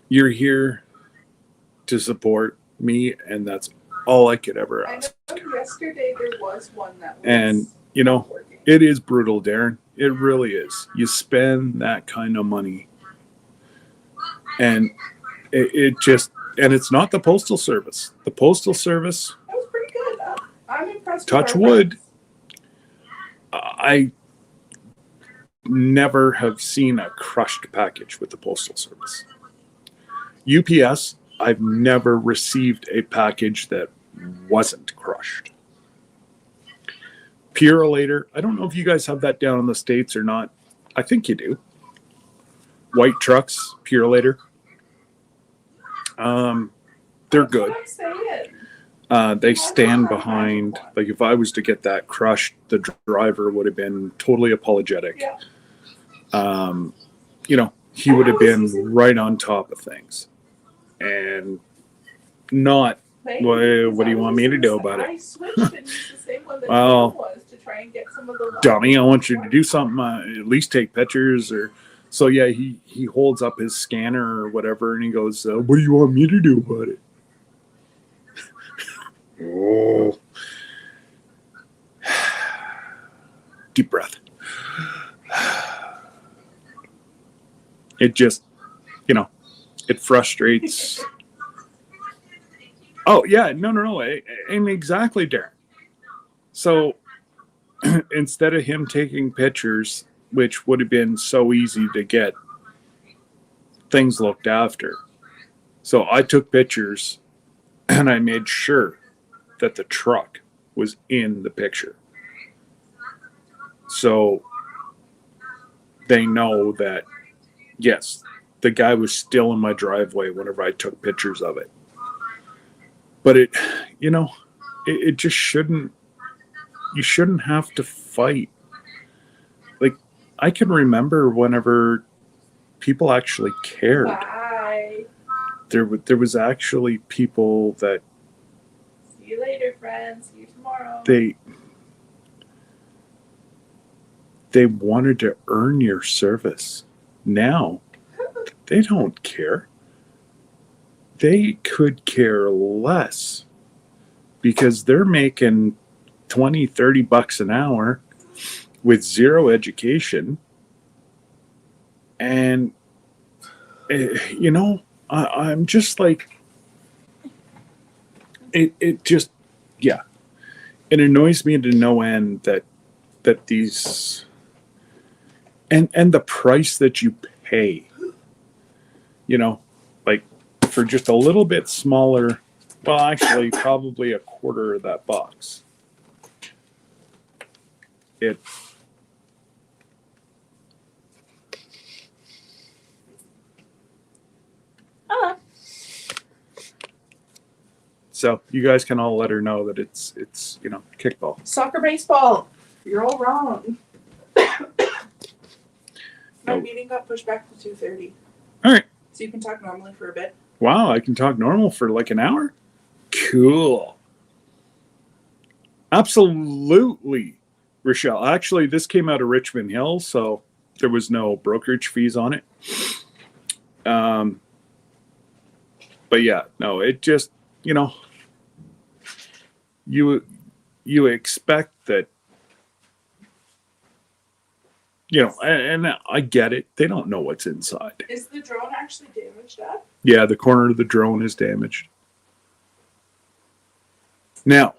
[SPEAKER 1] You're here to support me, and that's all I could ever ask.
[SPEAKER 2] I know yesterday there was one that was
[SPEAKER 1] And,
[SPEAKER 2] working.
[SPEAKER 1] it is brutal, Darren. It really is. You spend that kind of money, and it just, and it's not the Postal Service. The Postal Service,
[SPEAKER 2] That was pretty good. I'm impressed.
[SPEAKER 1] touch
[SPEAKER 2] with our
[SPEAKER 1] wood,
[SPEAKER 2] friends.
[SPEAKER 1] I never have seen a crushed package with the Postal Service. UPS, I've never received a package that wasn't crushed. Purolator, I don't know if you guys have that down in the States or not. I think you do. White trucks, Purolator. They're
[SPEAKER 2] That's
[SPEAKER 1] good.
[SPEAKER 2] what I'm saying.
[SPEAKER 1] They stand behind, like if I was to get that crushed, the driver would have been totally apologetic.
[SPEAKER 2] Yeah.
[SPEAKER 1] You know, he would have been right on top of things and not, well, what do you want me to do about it?
[SPEAKER 2] I switched and used the same one that
[SPEAKER 1] Well,
[SPEAKER 2] John was to try and get some of the
[SPEAKER 1] dummy, I want you to do something, at least take pictures. Or so yeah, he holds up his scanner or whatever and he goes, what do you want me to do about it? Oh. Deep breath. It just, you know, it frustrates. Oh yeah, no, and exactly, Darren. So instead of him taking pictures, which would have been so easy to get things looked after, so I took pictures and I made sure that the truck was in the picture, so they know that yes, the guy was still in my driveway whenever I took pictures of it. But it, you know, it just shouldn't, you shouldn't have to fight. Like, I can remember whenever people actually cared.
[SPEAKER 2] Bye.
[SPEAKER 1] There was actually people that
[SPEAKER 2] See you later, friends. See you tomorrow.
[SPEAKER 1] they wanted to earn your service. Now, they don't care. They could care less because they're making $20-30 an hour with zero education. And, you know, I'm just like, it just, yeah. It annoys me to no end that these, and the price that you pay, you know, like for just a little bit smaller, well, actually probably a quarter of that box. So you guys can all let her know that it's you know, kickball.
[SPEAKER 2] Soccer, baseball. You're all wrong. My
[SPEAKER 1] Nope.
[SPEAKER 2] meeting got pushed back to 2:30.
[SPEAKER 1] All right.
[SPEAKER 2] So you can talk normally for a bit.
[SPEAKER 1] Wow, I can talk normal for like an hour? Cool. Absolutely, Rochelle. Actually, this came out of Richmond Hill, so there was no brokerage fees on it. But yeah, no, it just, you know, you expect that, you know, and I get it. They don't know what's inside.
[SPEAKER 2] Is the drone actually damaged up?
[SPEAKER 1] Yeah, the corner of the drone is damaged. Now,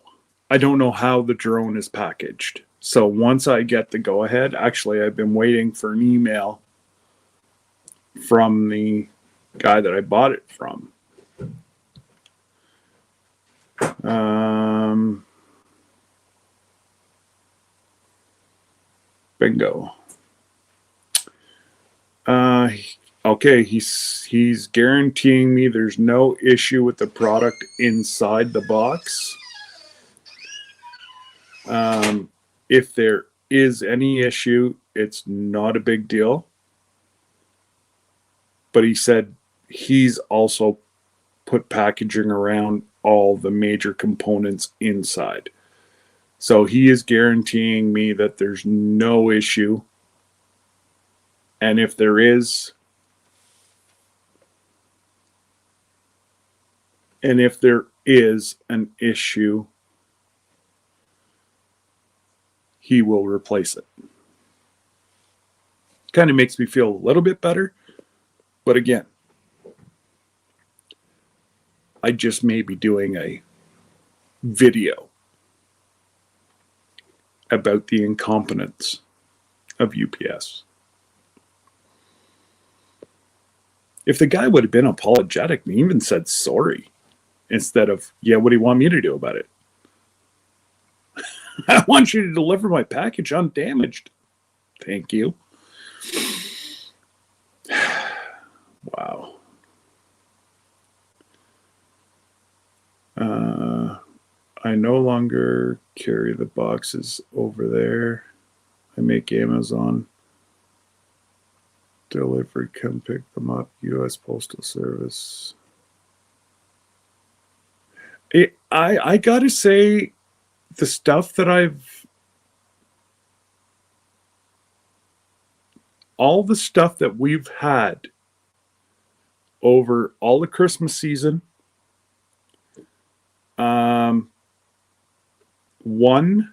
[SPEAKER 1] I don't know how the drone is packaged. So once I get the go ahead, actually, I've been waiting for an email from the guy that I bought it from. Bingo. Okay, he's guaranteeing me there's no issue with the product inside the box. If there is any issue, it's not a big deal. But he said he's also put packaging around all the major components inside. So he is guaranteeing me that there's no issue. And if there is, an issue, he will replace it. Kind of makes me feel a little bit better. But again, I just may be doing a video about the incompetence of UPS. If the guy would have been apologetic and even said sorry instead of, yeah, what do you want me to do about it? I want you to deliver my package undamaged. Thank you. Wow. I no longer carry the boxes over there. I make Amazon delivery, come pick them up. U.S. Postal Service. I gotta say, the stuff that all the stuff that we've had over all the Christmas season, one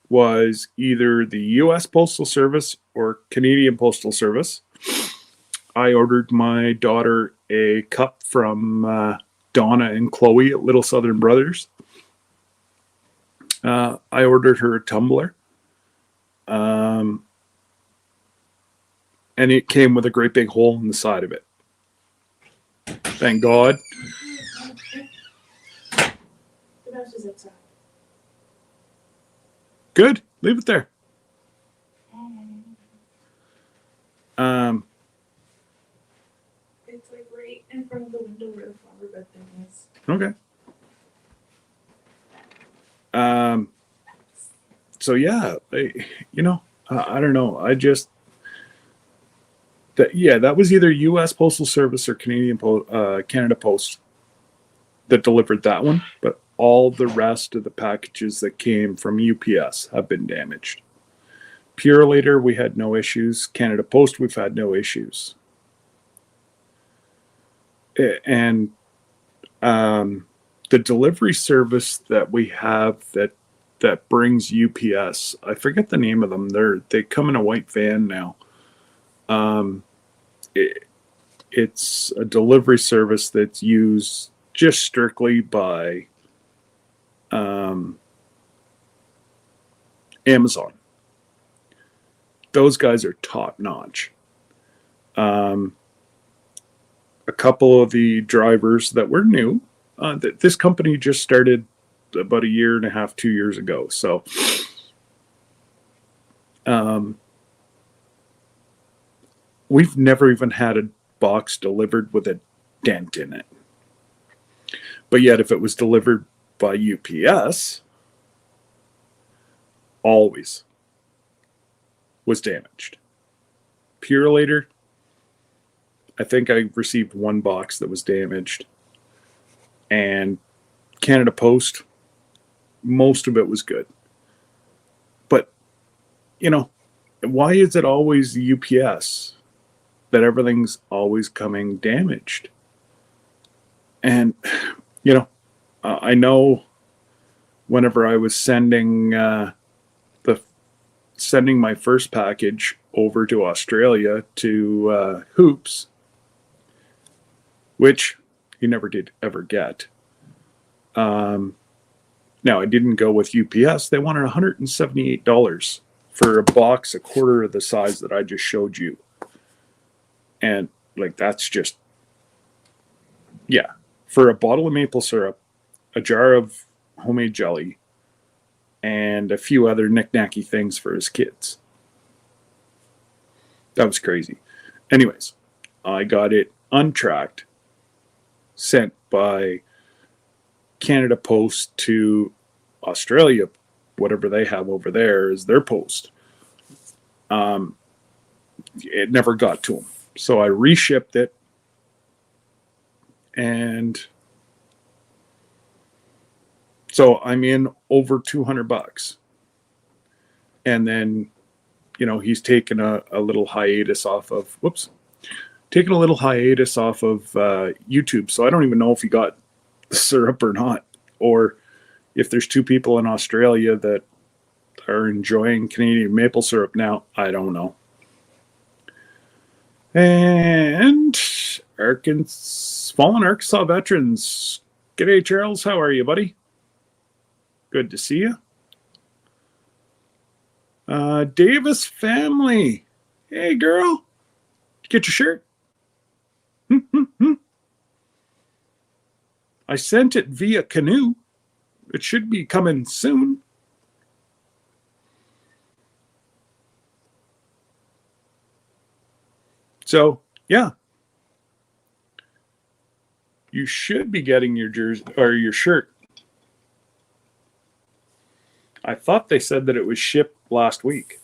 [SPEAKER 1] was either the U.S. Postal Service or Canadian Postal Service. I ordered my daughter a cup from Donna and Chloe at Little Southern Brothers. I ordered her a tumbler. And it came with a great big hole in the side of it. Thank God. Good. Leave it there.
[SPEAKER 2] It's like right in front of the window where the flower bed thing is.
[SPEAKER 1] Okay. So yeah, I don't know. That was either U.S. Postal Service or Canada Post that delivered that one, but all the rest of the packages that came from UPS have been damaged. Purelator, we had no issues. Canada Post, we've had no issues. And the delivery service that we have that brings UPS, I forget the name of them. They come in a white van now. It's a delivery service that's used just strictly by Amazon. Those guys are top notch. A couple of the drivers that were new, this company just started about a year and a half, 2 years ago. So, we've never even had a box delivered with a dent in it. But yet, if it was delivered by UPS, always was damaged. Purelator, I think I received one box that was damaged. And Canada Post, most of it was good. But, why is it always the UPS that everything's always coming damaged? And, I know whenever I was sending my first package over to Australia to Hoops, which he never did ever get. Now, I didn't go with UPS. They wanted $178 for a box a quarter of the size that I just showed you. And, that's just, for a bottle of maple syrup, a jar of homemade jelly, and a few other knick-knacky things for his kids. That was crazy. Anyways, I got it untracked, sent by Canada Post to Australia, whatever they have over there is their post. It never got to them. So I reshipped it, and so I'm in over $200. And then, he's taken a little hiatus off of, YouTube. So I don't even know if he got the syrup or not, or if there's two people in Australia that are enjoying Canadian maple syrup now. I don't know. And fallen Arkansas veterans. G'day, Charles. How are you, buddy? Good to see you. Davis family. Hey, girl. Get your shirt. I sent it via Canoe. It should be coming soon. So, yeah. You should be getting your jersey or your shirt. I thought they said that it was shipped last week.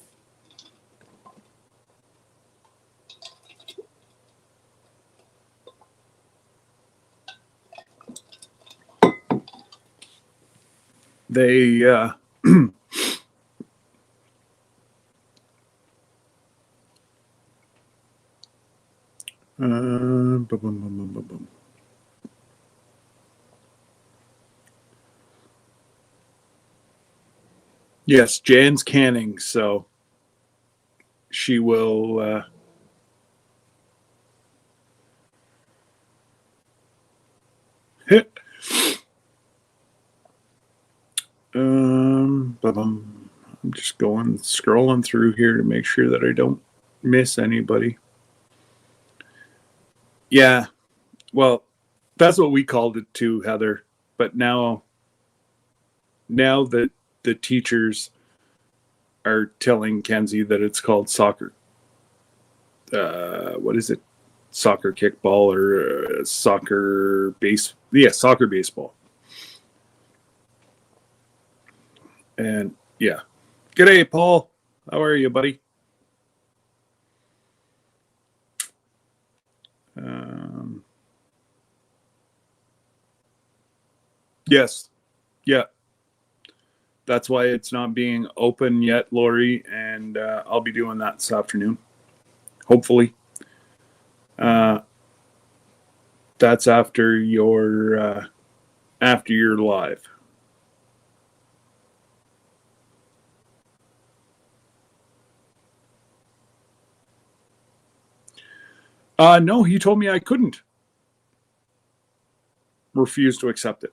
[SPEAKER 1] They boom, boom, boom, boom, boom, boom. Yes, Jan's canning, so she will hit. I'm just scrolling through here to make sure that I don't miss anybody. Yeah, well, that's what we called it too, Heather. But now that the teachers are telling Kenzie that it's called soccer. What is it? Soccer kickball or soccer base? Yeah, soccer baseball. And yeah. G'day, Paul. How are you, buddy? Yes. Yeah. That's why it's not being open yet, Lori, and I'll be doing that this afternoon. Hopefully. That's after your live. No, he told me I couldn't. Refused to accept it.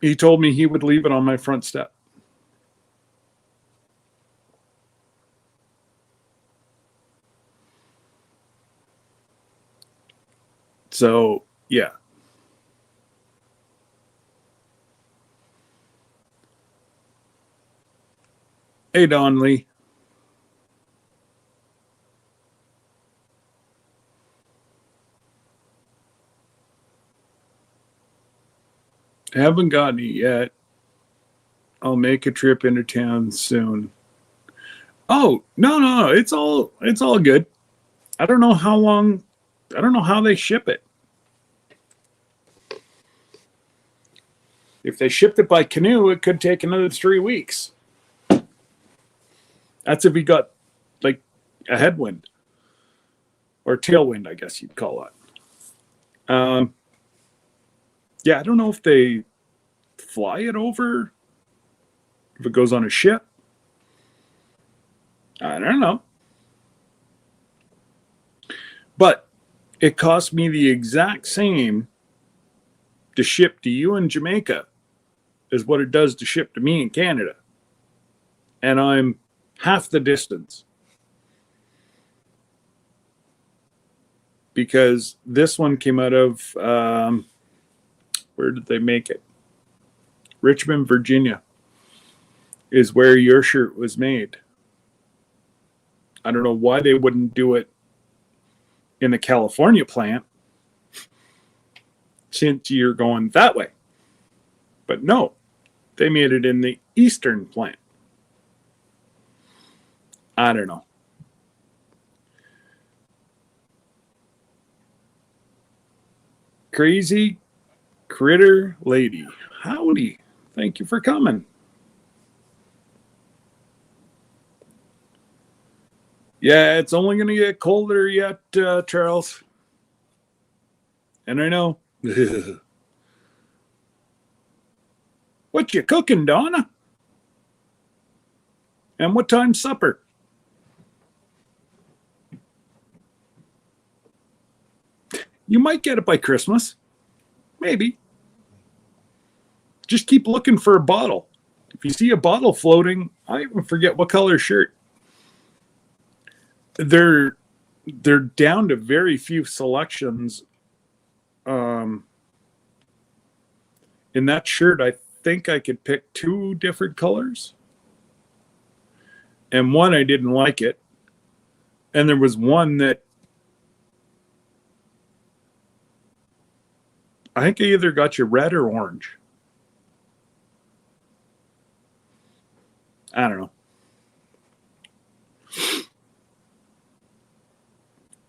[SPEAKER 1] He told me he would leave it on my front step. So, yeah. Hey, Don Lee. Haven't gotten it yet. I'll make a trip into town soon. Oh, no. It's all good. I don't know how they ship it. If they shipped it by canoe, it could take another 3 weeks. That's if we got like a headwind or tailwind, I guess you'd call it. Yeah, I don't know if they fly it over, if it goes on a ship. I don't know. But it cost me the exact same to ship to you in Jamaica as what it does to ship to me in Canada. And I'm half the distance. Because this one came out of, where did they make it? Richmond, Virginia is where your shirt was made. I don't know why they wouldn't do it in the California plant since you're going that way. But no, they made it in the Eastern plant. I don't know. Crazy Critter Lady. Howdy. Thank you for coming. Yeah, it's only going to get colder yet, Charles. And I know. What you cooking, Donna? And what time's supper? You might get it by Christmas. Maybe. Just keep looking for a bottle. If you see a bottle floating, I even forget what color shirt. They're down to very few selections. in that shirt, I think I could pick 2 different colors. And one, I didn't like it. And there was one that I think I either got you red or orange. I don't know.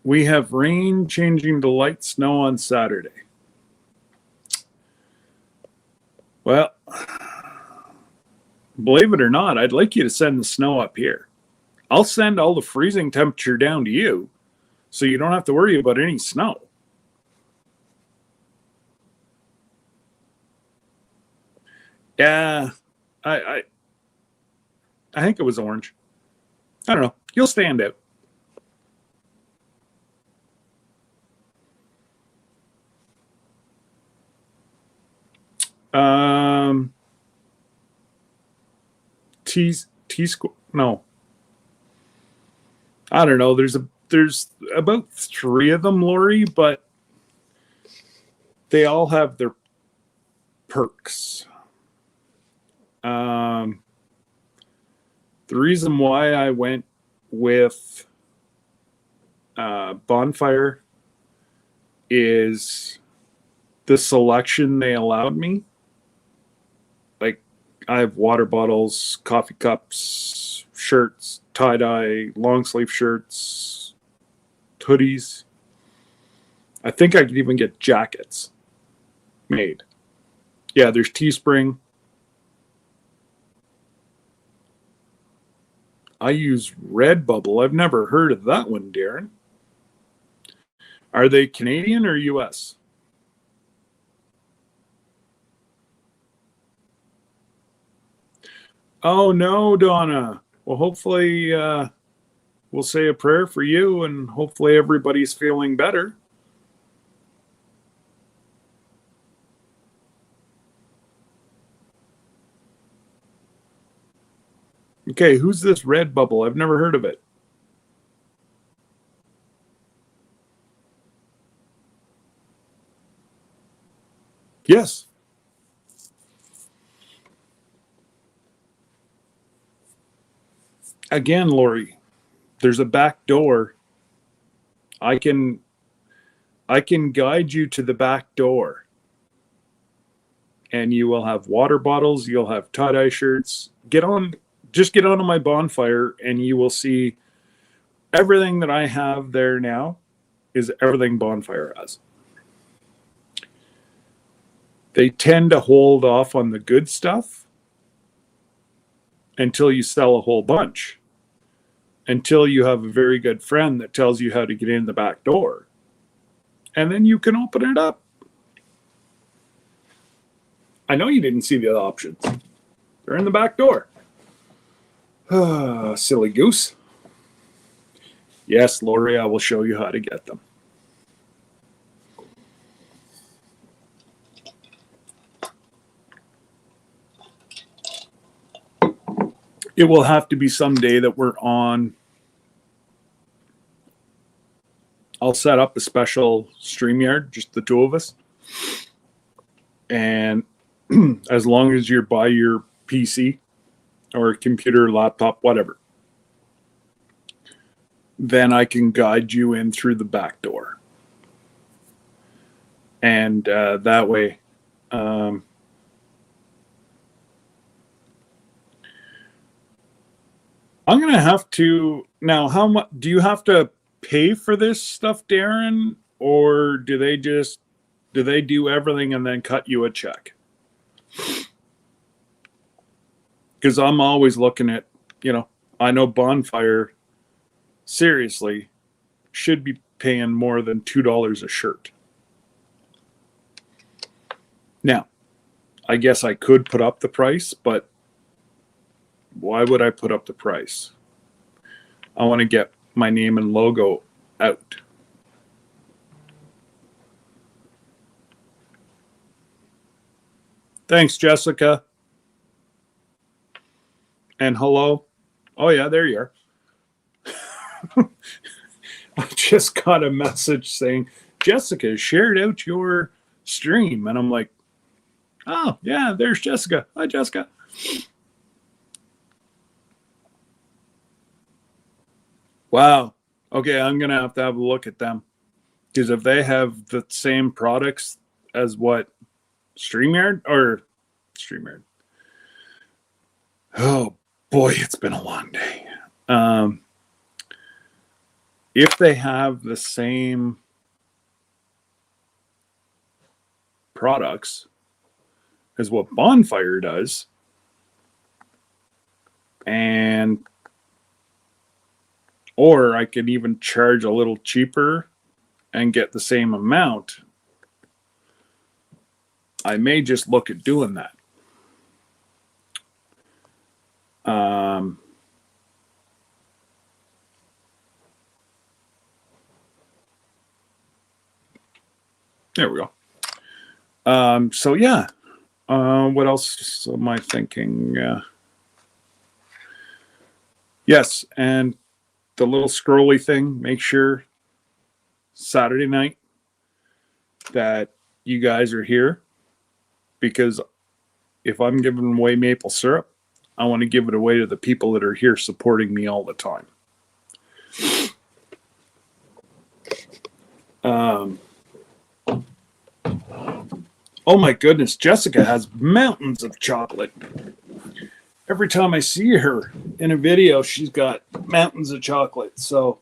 [SPEAKER 1] We have rain changing to light snow on Saturday. Well, believe it or not, I'd like you to send the snow up here. I'll send all the freezing temperature down to you so you don't have to worry about any snow. Yeah, I think it was orange. I don't know. You'll stand out. T square. No, I don't know. There's about 3 of them, Lori, but they all have their perks. The reason why I went with Bonfire is the selection they allowed me. Like, I have water bottles, coffee cups, shirts, tie-dye, long sleeve shirts, hoodies. I think I could even get jackets made. Yeah, there's Teespring. I use Redbubble. I've never heard of that one, Darren. Are they Canadian or US? Oh, no, Donna. Well, hopefully we'll say a prayer for you and hopefully everybody's feeling better. Okay, who's this Redbubble? I've never heard of it. Yes. Again, Lori, there's a back door. I can guide you to the back door. And you will have water bottles, you'll have tie-dye shirts. Just get onto my Bonfire and you will see everything that I have there now is everything Bonfire has. They tend to hold off on the good stuff until you sell a whole bunch. Until you have a very good friend that tells you how to get in the back door. And then you can open it up. I know you didn't see the options. They're in the back door. Silly goose. Yes, Lori, I will show you how to get them. It will have to be some day that we're on. I'll set up a special StreamYard, just the 2 of us. And as long as you're by your PC or computer, laptop, whatever, then I can guide you in through the back door. And that way, I'm going to have to... Now, how much... Do you have to pay for this stuff, Darren? Or do they do everything and then cut you a check? Because I'm always looking at, I know Bonfire, seriously, should be paying more than $2 a shirt. Now, I guess I could put up the price, but why would I put up the price? I want to get my name and logo out. Thanks, Jessica. And hello. Oh, yeah, there you are. I just got a message saying, Jessica shared out your stream. And I'm like, Oh, yeah, there's Jessica. Hi, Jessica. Wow. Okay, I'm going to have a look at them. Because if they have the same products as what StreamYard. Oh, boy, it's been a long day. If they have the same products as what Bonfire does, or I could even charge a little cheaper and get the same amount, I may just look at doing that. There we go. So yeah. What else am I thinking? Yes, and the little scrolly thing, make sure Saturday night that you guys are here, because if I'm giving away maple syrup, I want to give it away to the people that are here supporting me all the time. Oh my goodness, Jessica has mountains of chocolate. Every time I see her in a video, she's got mountains of chocolate. So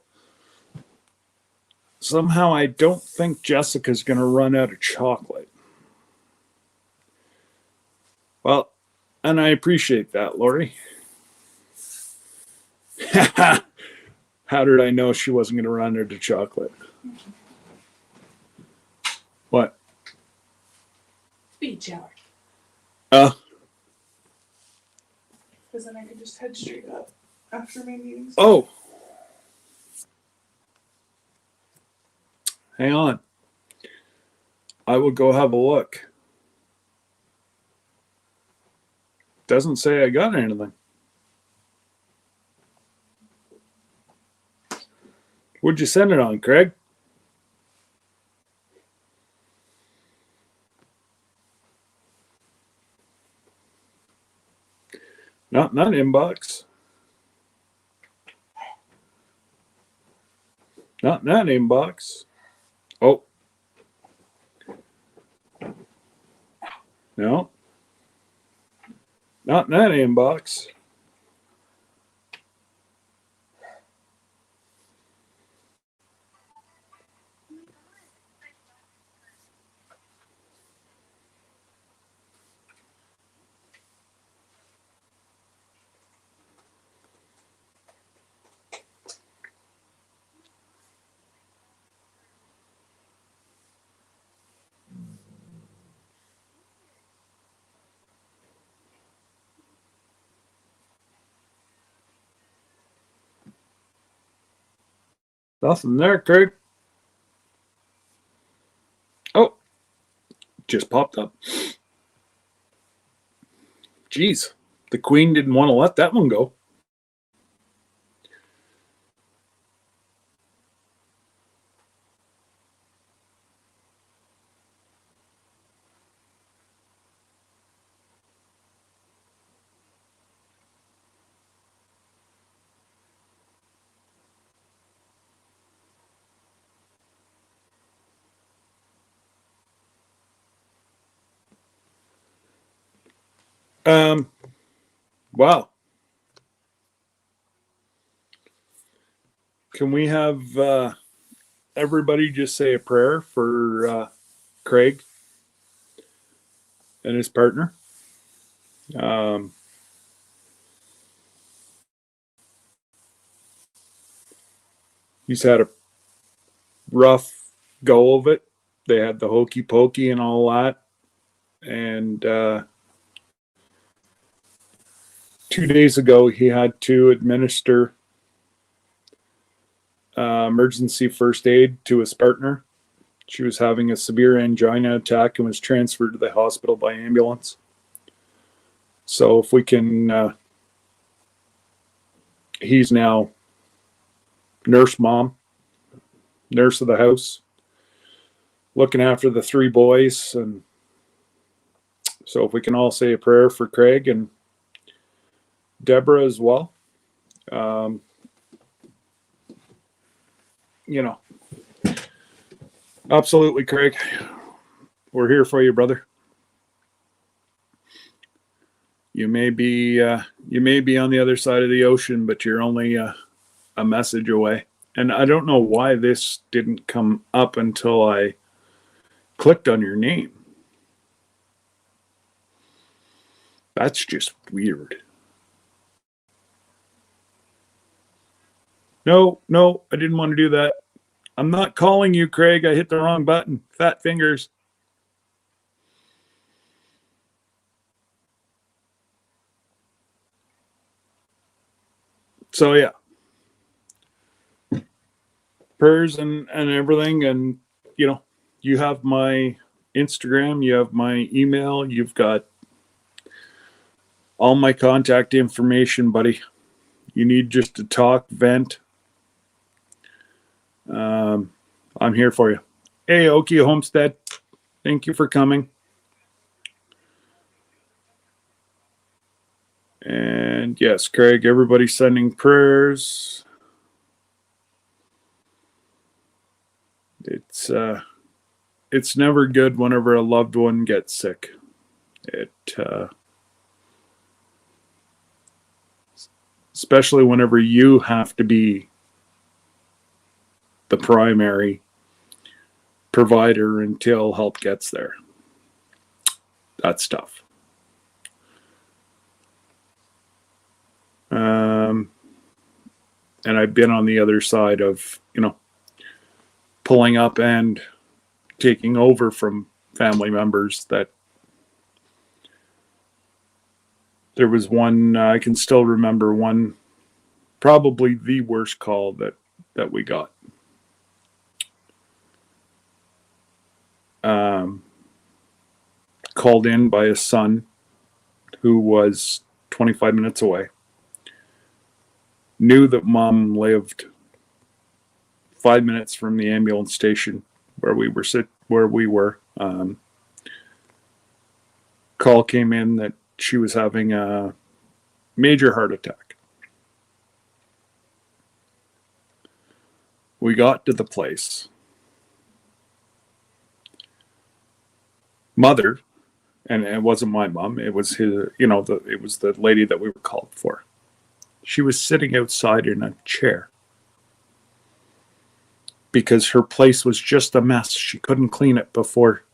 [SPEAKER 1] somehow I don't think Jessica's going to run out of chocolate. Well, and I appreciate that, Lori. How did I know she wasn't going to run out of chocolate? What?
[SPEAKER 2] Beach hour. Because then I could just head straight up after my meetings.
[SPEAKER 1] Oh. Hang on. I will go have a look. Doesn't say I got anything. What'd you send it on, Craig? Not inbox. Not that inbox. Oh. No. Not in that inbox. Nothing there, Craig. Oh, just popped up. Jeez, the queen didn't want to let that one go. Wow. Can we have everybody just say a prayer for Craig and his partner? He's had a rough go of it. They had the hokey pokey and all that. And 2 days ago, he had to administer emergency first aid to his partner. She was having a severe angina attack and was transferred to the hospital by ambulance. So if we can, he's now nurse of the house, looking after the 3 boys, and So if we can all say a prayer for Craig and Deborah as well. You know, absolutely, Craig. We're here for you, brother. You may be on the other side of the ocean, but you're only a message away. And I don't know why this didn't come up until I clicked on your name. That's just weird. No, I didn't want to do that. I'm not calling you, Craig. I hit the wrong button. Fat fingers. So yeah. Prayers and everything. And, you know, you have my Instagram, you have my email, you've got all my contact information, buddy. You need just to talk, vent. I'm here for you. Hey, Okie Homestead. Thank you for coming. And yes, Craig, everybody's sending prayers. It's never good whenever a loved one gets sick. Especially whenever you have to be the primary provider until help gets there. That's tough. And I've been on the other side of, you know, pulling up and taking over from family members. That there was one, I can still remember one, probably the worst call that we got. Called in by a son who was 25 minutes away. Knew that mom lived 5 minutes from the ambulance station where we were. Call came in that she was having a major heart attack. We got to the place. Mother, and it wasn't my mom, it was his, it was the lady that we were called for. She was sitting outside in a chair because her place was just a mess. She couldn't clean it before.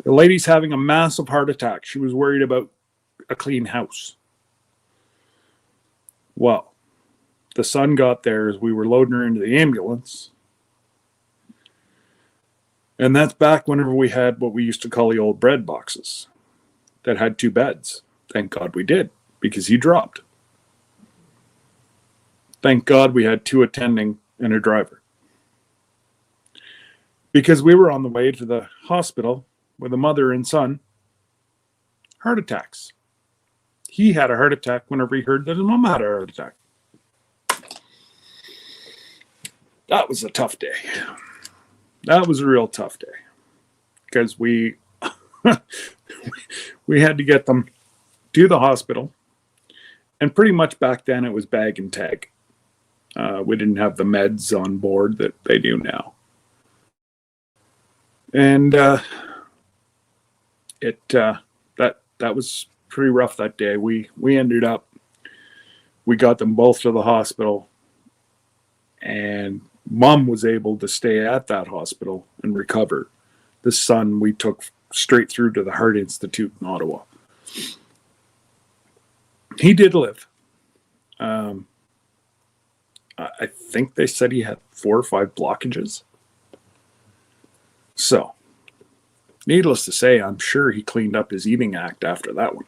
[SPEAKER 1] The lady's having a massive heart attack. She was worried about a clean house. Well, the son got there as we were loading her into the ambulance. And that's back whenever we had what we used to call the old bread boxes that had 2 beds. Thank God we did, because he dropped. Thank God we had 2 attending and a driver. Because we were on the way to the hospital with a mother and son. Heart attacks. He had a heart attack whenever he heard that his mom had a heart attack. That was a tough day. That was a real tough day. Because we had to get them to the hospital. And pretty much back then it was bag and tag. We didn't have the meds on board that they do now. And that was pretty rough that day. We ended up, we got them both to the hospital, and mom was able to stay at that hospital and recover. The son we took straight through to the Heart Institute in Ottawa. He did live. I think they said he had 4 or 5 blockages. So, needless to say, I'm sure he cleaned up his eating act after that one.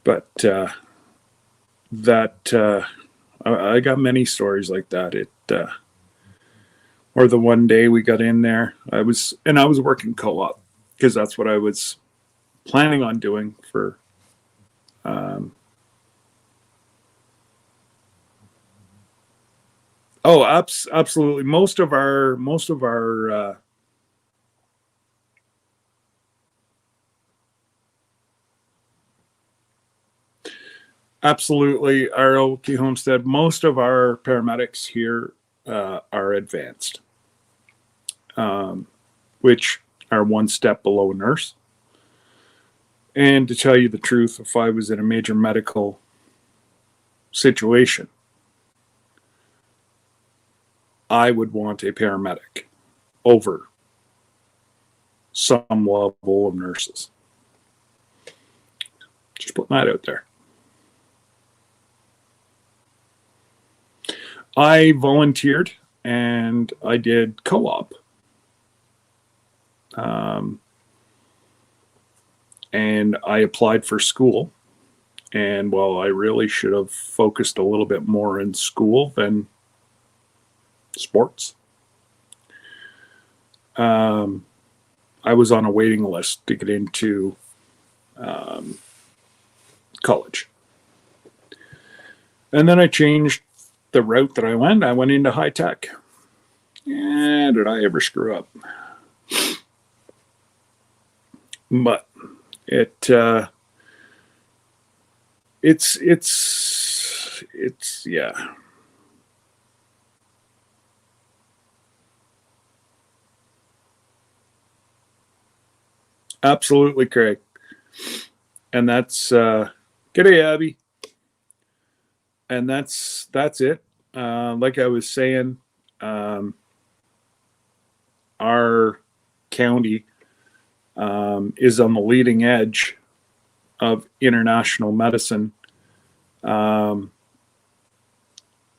[SPEAKER 1] But I got many stories like that. Or the one day we got in there, I was working co-op because that's what I was planning on doing for. Absolutely. Most of our Absolutely. Our Oki Homestead, most of our paramedics here are advanced, which are one step below a nurse. And to tell you the truth, if I was in a major medical situation, I would want a paramedic over some level of nurses. Just putting that out there. I volunteered and I did co-op. And I applied for school. And well, I really should have focused a little bit more in school than sports. I was on a waiting list to get into college. And then I changed the route that I went. I went into high tech. Yeah, did I ever screw up? But it's yeah. Absolutely, Craig. And that's g'day, Abby. And that's it. Like I was saying, our county is on the leading edge of international medicine. Our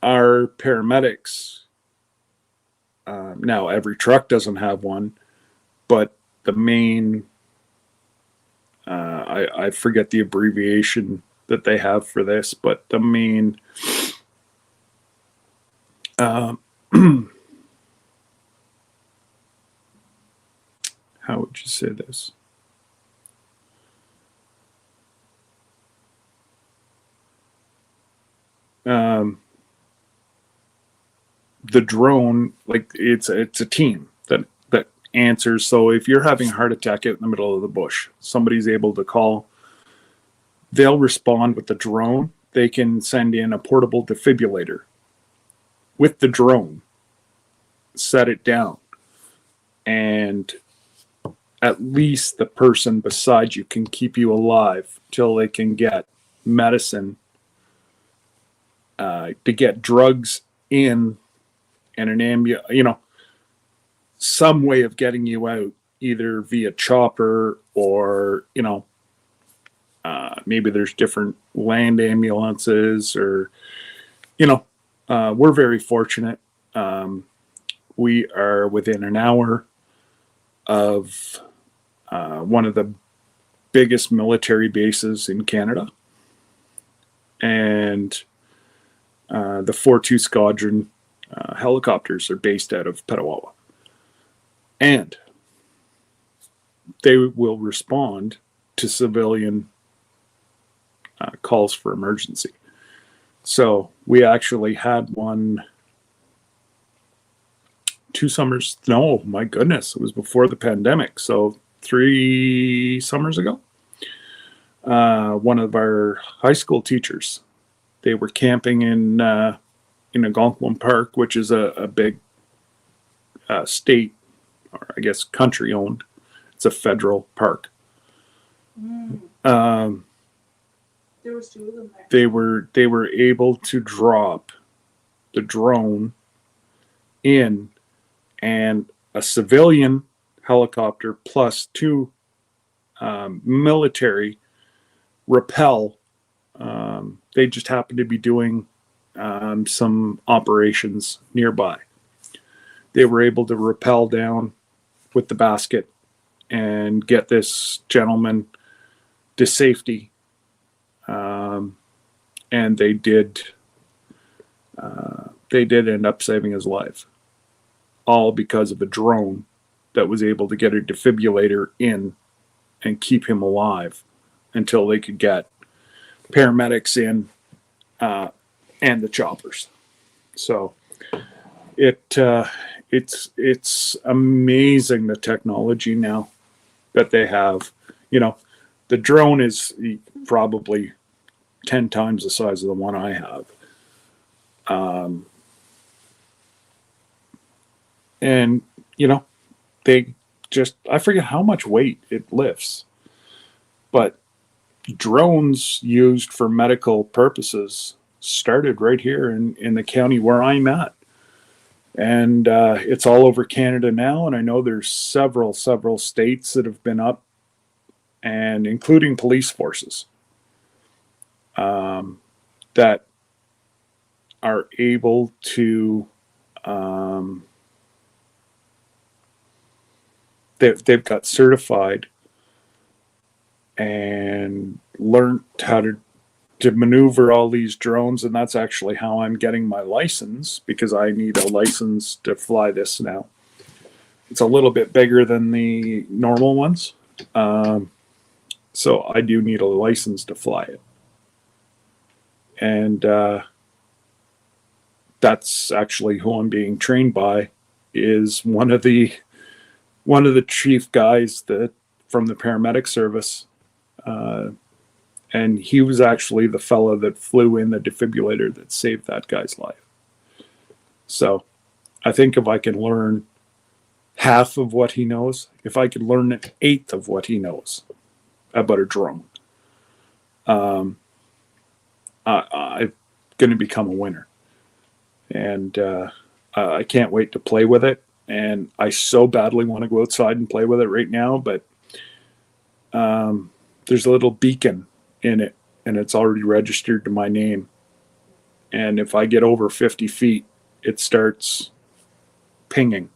[SPEAKER 1] paramedics, now every truck doesn't have one, but the main, I forget the abbreviation that they have for this, but the main how would you say this? The drone, like it's a team that answers. So if you're having a heart attack out in the middle of the bush, somebody's able to call. They'll respond with the drone. They can send in a portable defibrillator with the drone, set it down, and at least the person beside you can keep you alive till they can get medicine, to get drugs in, and an ambulance, some way of getting you out, either via chopper or, maybe there's different land ambulances or, we're very fortunate. We are within an hour of one of the biggest military bases in Canada. And the 4-2 Squadron helicopters are based out of Petawawa. And they will respond to civilian calls for emergency. So we actually had one 2 summers. No, my goodness, it was before the pandemic. So 3 summers ago, one of our high school teachers, they were camping in Algonquin Park, which is a big state, or I guess country owned. It's a federal park.
[SPEAKER 2] There was 2 of them there.
[SPEAKER 1] They were able to drop the drone in, and a civilian helicopter plus 2 military rappel. They just happened to be doing some operations nearby. They were able to rappel down with the basket and get this gentleman to safety. And they did end up saving his life, all because of a drone that was able to get a defibrillator in and keep him alive until they could get paramedics in and the choppers. So it's amazing the technology now that they have. The drone is probably 10 times the size of the one I have. And, you know, they just, I forget how much weight it lifts, but drones used for medical purposes started right here in the county where I'm at. And it's all over Canada now. And I know there's several states that have been up, and including police forces that are able to, they've got certified and learned how to maneuver all these drones. And that's actually how I'm getting my license, because I need a license to fly this now. It's a little bit bigger than the normal ones. So I do need a license to fly it. And that's actually who I'm being trained by, is one of the chief guys that from the paramedic service. And he was actually the fellow that flew in the defibrillator that saved that guy's life. So I think if I can learn half of what he knows, if I could learn an eighth of what he knows about a drone, I'm going to become a winner. And I can't wait to play with it. And I so badly want to go outside and play with it right now, but there's a little beacon in it, and it's already registered to my name. And if I get over 50 feet, it starts pinging.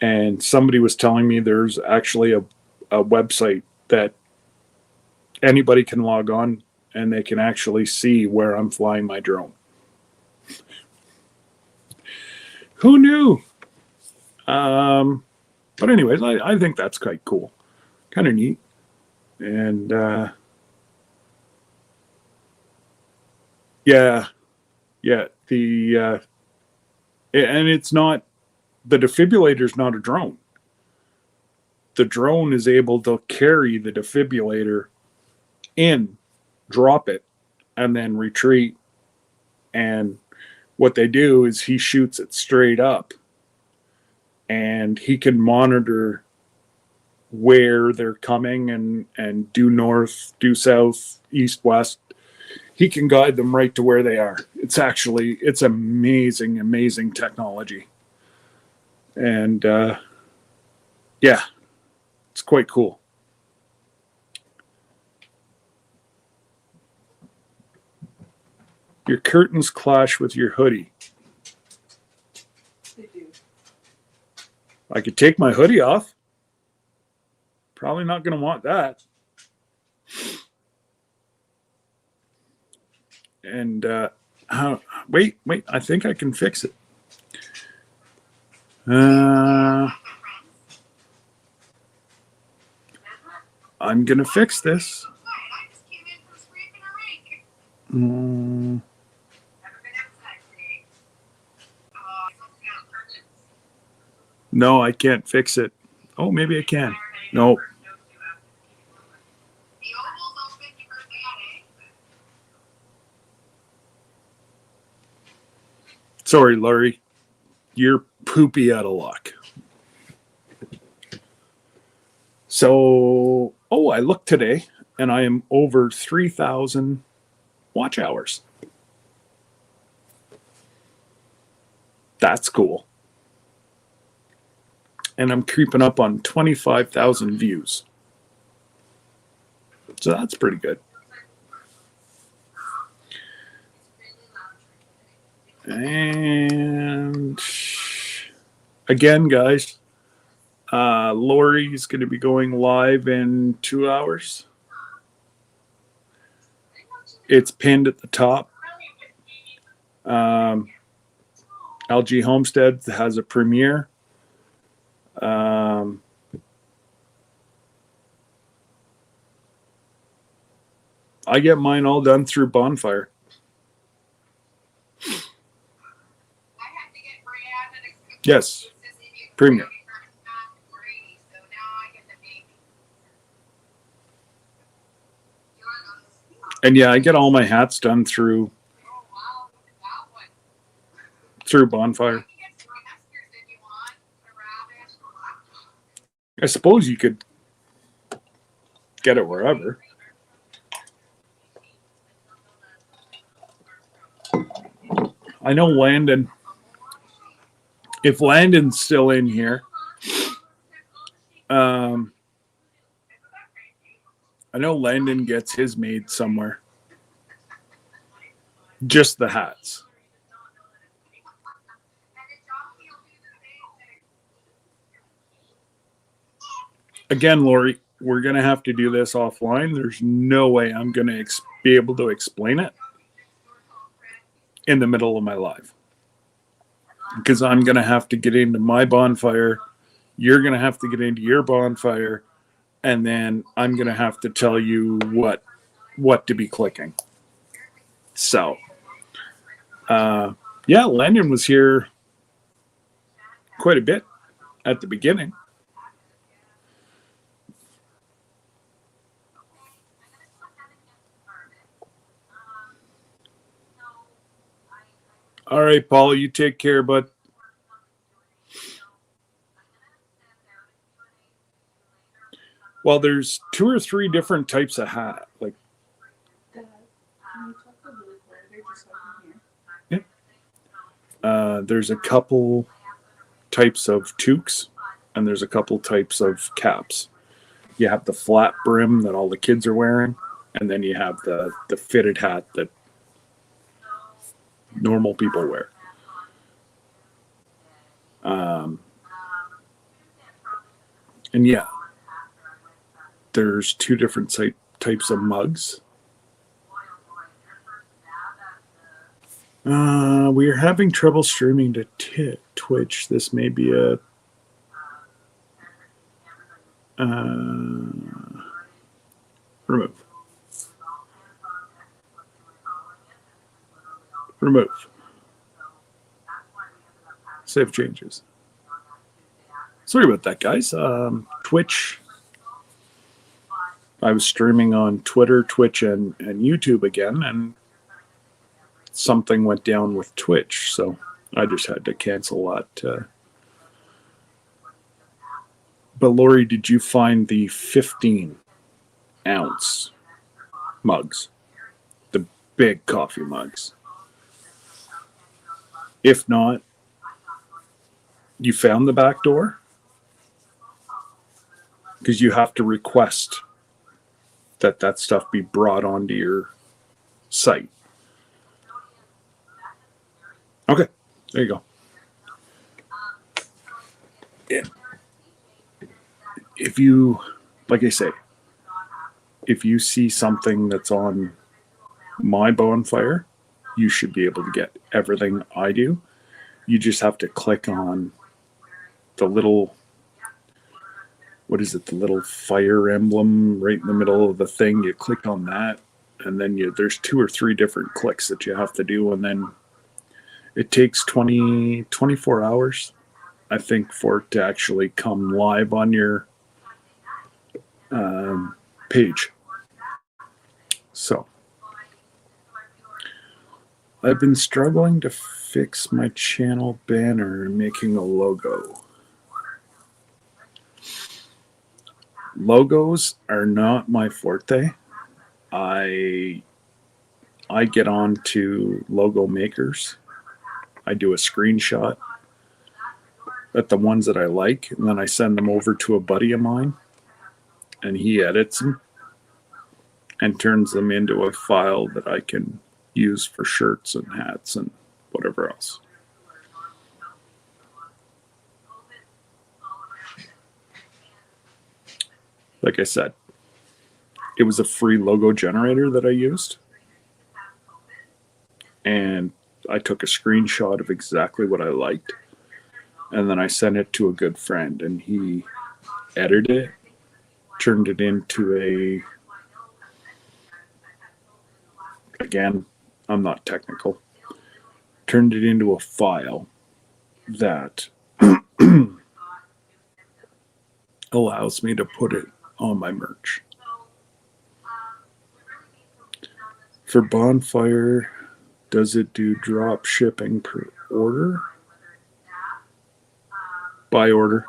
[SPEAKER 1] And somebody was telling me there's actually a website that anybody can log on, and they can actually see where I'm flying my drone. Who knew? But anyways, I think that's quite cool. Kind of neat. And yeah, the and it's not, the defibrillator's not a drone. The drone is able to carry the defibrillator in, drop it, and then retreat. And what they do is he shoots it straight up, and he can monitor where they're coming and due north, due south, east, west. He can guide them right to where they are. It's amazing technology. And yeah, it's quite cool. Your curtains clash with your hoodie.
[SPEAKER 2] They do.
[SPEAKER 1] I could take my hoodie off. Probably not going to want that. And wait, I think I can fix it. I'm going to fix this. No, I can't fix it. Oh, maybe I can. No. Sorry, Laurie. You're poopy out of luck. So, I looked today, and I am over 3,000 watch hours. That's cool. And I'm creeping up on 25,000 views. So that's pretty good. And again, guys, Lori's going to be going live in 2 hours. It's pinned at the top. LG Homestead has a premiere. I get mine all done through Bonfire. Yes, premiere. And yeah, I get all my hats done through Bonfire. I suppose you could get it wherever. I know Landon. If Landon's still in here, I know Landon gets his made somewhere. Just the hats. Again, Lori, we're going to have to do this offline. There's no way I'm going to be able to explain it in the middle of my live. Because I'm going to have to get into my bonfire. You're going to have to get into your bonfire. And then I'm going to have to tell you what to be clicking. So, yeah, Landon was here quite a bit at the beginning. All right, Paul, you take care, bud. Well, there's 2 or 3 different types of hat. Like,
[SPEAKER 2] Dad, can you talk a little quieter just so I can hear?
[SPEAKER 1] there's a couple types of toques, and there's a couple types of caps. You have the flat brim that all the kids are wearing, and then you have the fitted hat that normal people wear. And yeah, there's 2 different types of mugs. We are having trouble streaming to Twitch. This may be a remove. Save changes. Sorry about that, guys. Twitch. I was streaming on Twitter, Twitch, and YouTube again, and something went down with Twitch, so I just had to cancel that. But Lori, did you find the 15-ounce mugs? The big coffee mugs? If not, you found the back door? Because you have to request that stuff be brought onto your site. Okay, there you go. Yeah. If you, like I say, if you see something that's on my bonfire, you should be able to get everything I do. You just have to click on the little, what is it, the little fire emblem right in the middle of the thing. You click on that, and then there's 2 or 3 different clicks that you have to do, and then it takes 24 hours, I think, for it to actually come live on your page. So I've been struggling to fix my channel banner and making a logo. Logos are not my forte. I get on to logo makers. I do a screenshot at the ones that I like, and then I send them over to a buddy of mine, and he edits them and turns them into a file that I can use for shirts and hats and whatever else. Like I said, it was a free logo generator that I used, and I took a screenshot of exactly what I liked, and then I sent it to a good friend, and he edited it, turned it into again, I'm not technical, turned it into a file that allows me to put it on my merch. For Bonfire, does it do drop shipping per order? By order.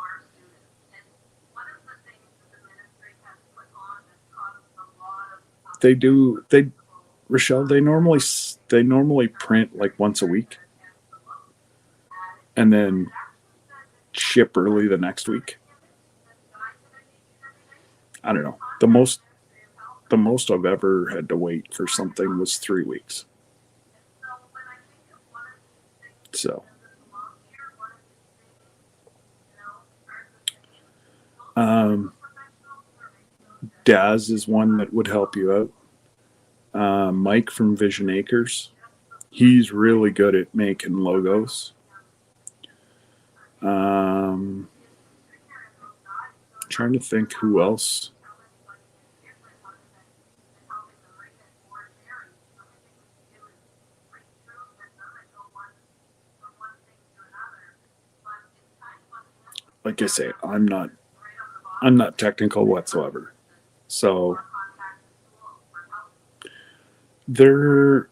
[SPEAKER 1] They do. Rochelle, they normally print like once a week, and then ship early the next week. I don't know. The most I've ever had to wait for something was 3 weeks. So, Daz is one that would help you out. Mike from Vision Acres, he's really good at making logos. Trying to think who else. Like I say, I'm not technical whatsoever. So they've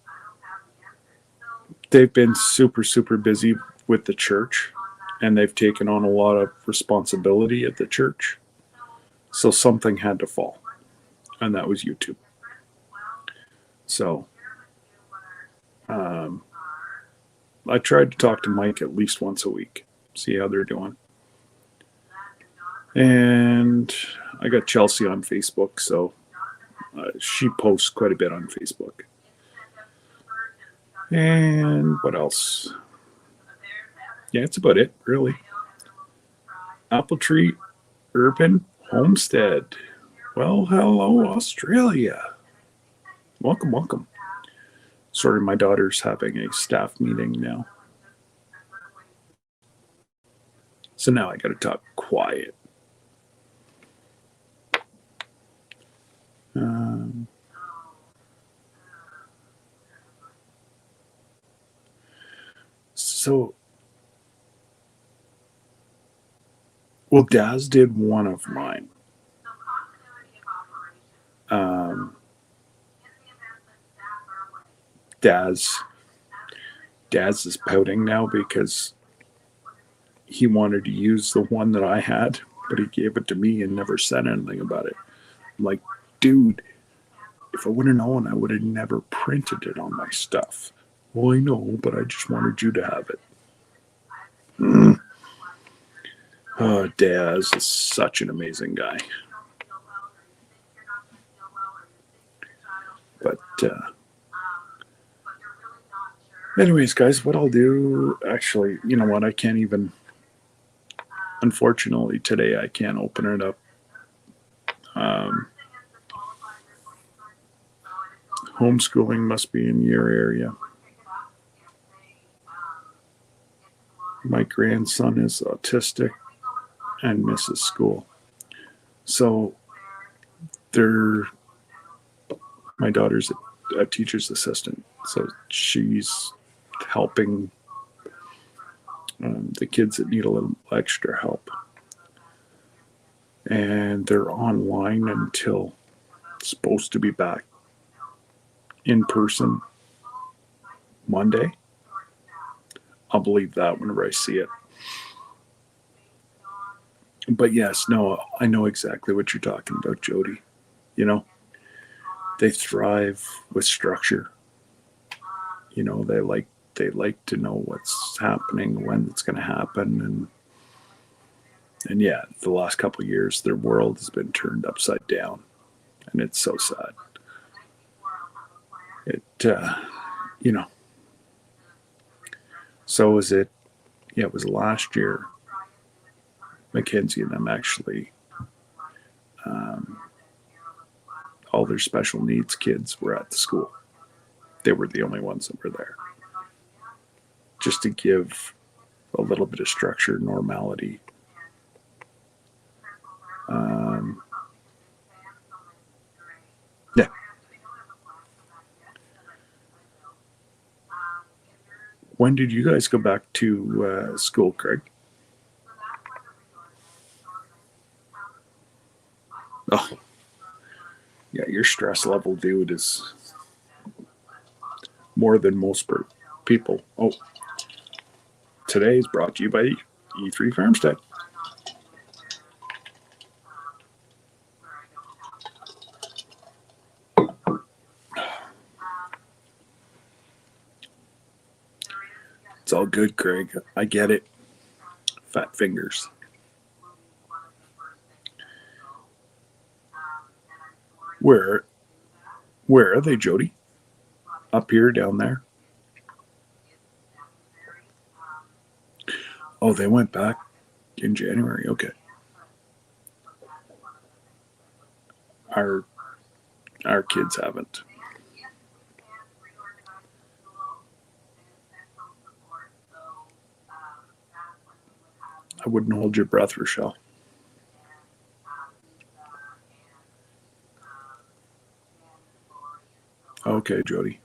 [SPEAKER 1] been super busy with the church, and they've taken on a lot of responsibility at the church. So something had to fall, and that was YouTube. So I tried to talk to Mike at least once a week, see how they're doing. And I got Chelsea on Facebook, so she posts quite a bit on Facebook. And what else? Yeah, it's about it, really. Apple Tree Urban Homestead. Well, hello, Australia. Welcome. Sorry, my daughter's having a staff meeting now. So now I got to talk quiet. Well, Daz did one of mine. Daz is pouting now because he wanted to use the one that I had, but he gave it to me and never said anything about it. I'm like, dude, if I would have known, I would have never printed it on my stuff. Well, I know, but I just wanted you to have it. Oh, Daz is such an amazing guy. But anyways, guys, what I'll do, actually, you know what, I can't even, unfortunately, today I can't open it up. Homeschooling must be in your area. My grandson is autistic and misses school. So my daughter's a teacher's assistant. So she's helping the kids that need a little extra help. And they're online until supposed to be back in person Monday. I'll believe that whenever I see it. But yes, no, I know exactly what you're talking about, Jody. You know, they thrive with structure. You know, they like to know what's happening, when it's going to happen, and yeah, the last couple of years, their world has been turned upside down, and it's so sad. You know. So was it? Yeah, it was last year. Mackenzie and them actually, all their special needs kids were at the school. They were the only ones that were there, just to give a little bit of structure, normality. Yeah. When did you guys go back to school, Craig? Oh, yeah, your stress level, dude, is more than most people. Oh, today is brought to you by E3 Farmstead. It's all good, Craig. I get it. Fat fingers. Where are they, Jody? Up here, down there? Oh, they went back in January. Okay. Our kids haven't. I wouldn't hold your breath, Rochelle. Okay, Jody.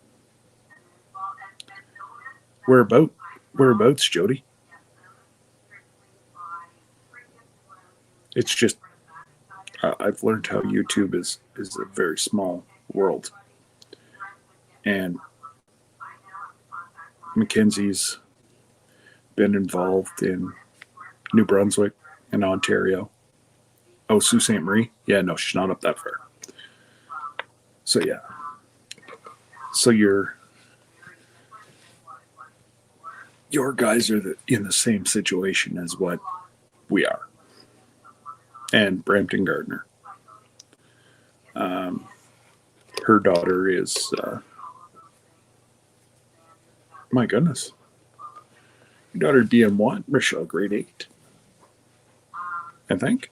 [SPEAKER 1] Whereabouts, Jody? It's just I've learned how YouTube is a very small world, and Mackenzie's been involved in New Brunswick and Ontario. Oh, Sault Ste. Marie? Yeah, no, she's not up that far. So yeah. So your guys are in the same situation as what we are. And Brampton Gardner. Her daughter is, my goodness. Your daughter be in what? Rochelle, grade 8. I think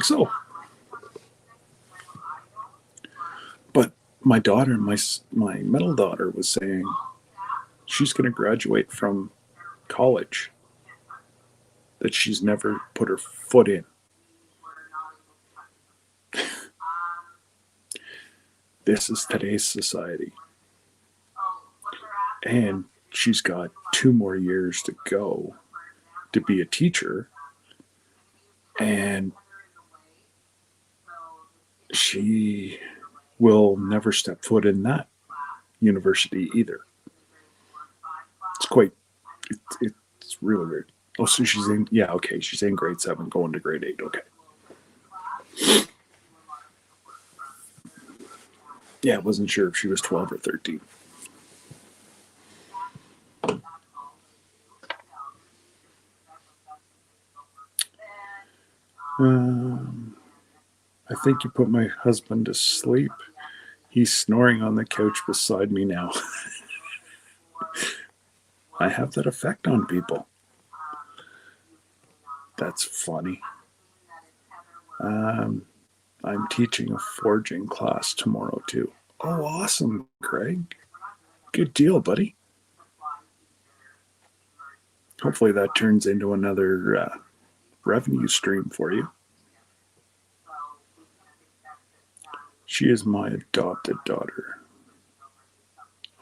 [SPEAKER 1] so. But my daughter, my middle daughter, was saying she's going to graduate from college that she's never put her foot in. This is today's society. And she's got 2 more years to go to be a teacher. And she will never step foot in that university either. It's really weird. Oh, so she's in, yeah, okay. She's in grade 7 going to grade 8. Okay. Yeah, I wasn't sure if she was 12 or 13. I think you put my husband to sleep. He's snoring on the couch beside me now. I have that effect on people. That's funny. I'm teaching a forging class tomorrow too. Oh, awesome, Craig. Good deal, buddy. Hopefully that turns into another revenue stream for you. She is my adopted daughter.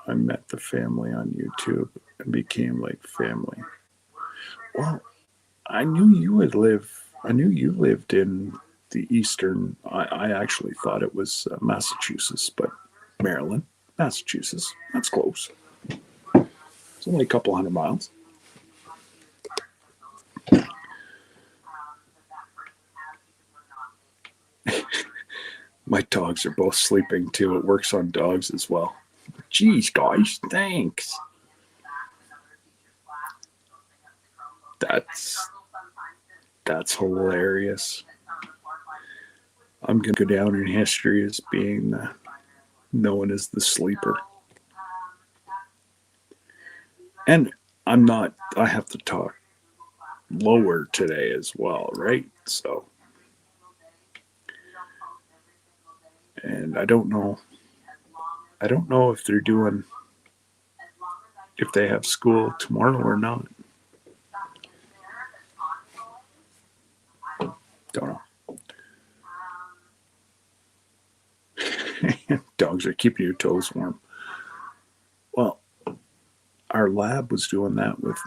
[SPEAKER 1] I met the family on YouTube and became like family. Well, I knew you lived in the eastern. I actually thought it was Massachusetts, but Maryland, Massachusetts. That's close. It's only a couple 100 miles. My dogs are both sleeping too. It works on dogs as well. Geez, guys, thanks. That's hilarious. I'm going to go down in history as being known as the sleeper. And I have to talk lower today as well, right? So, and I don't know if if they have school tomorrow or not. Don't know. Dogs are keeping your toes warm. Well, our lab was doing that with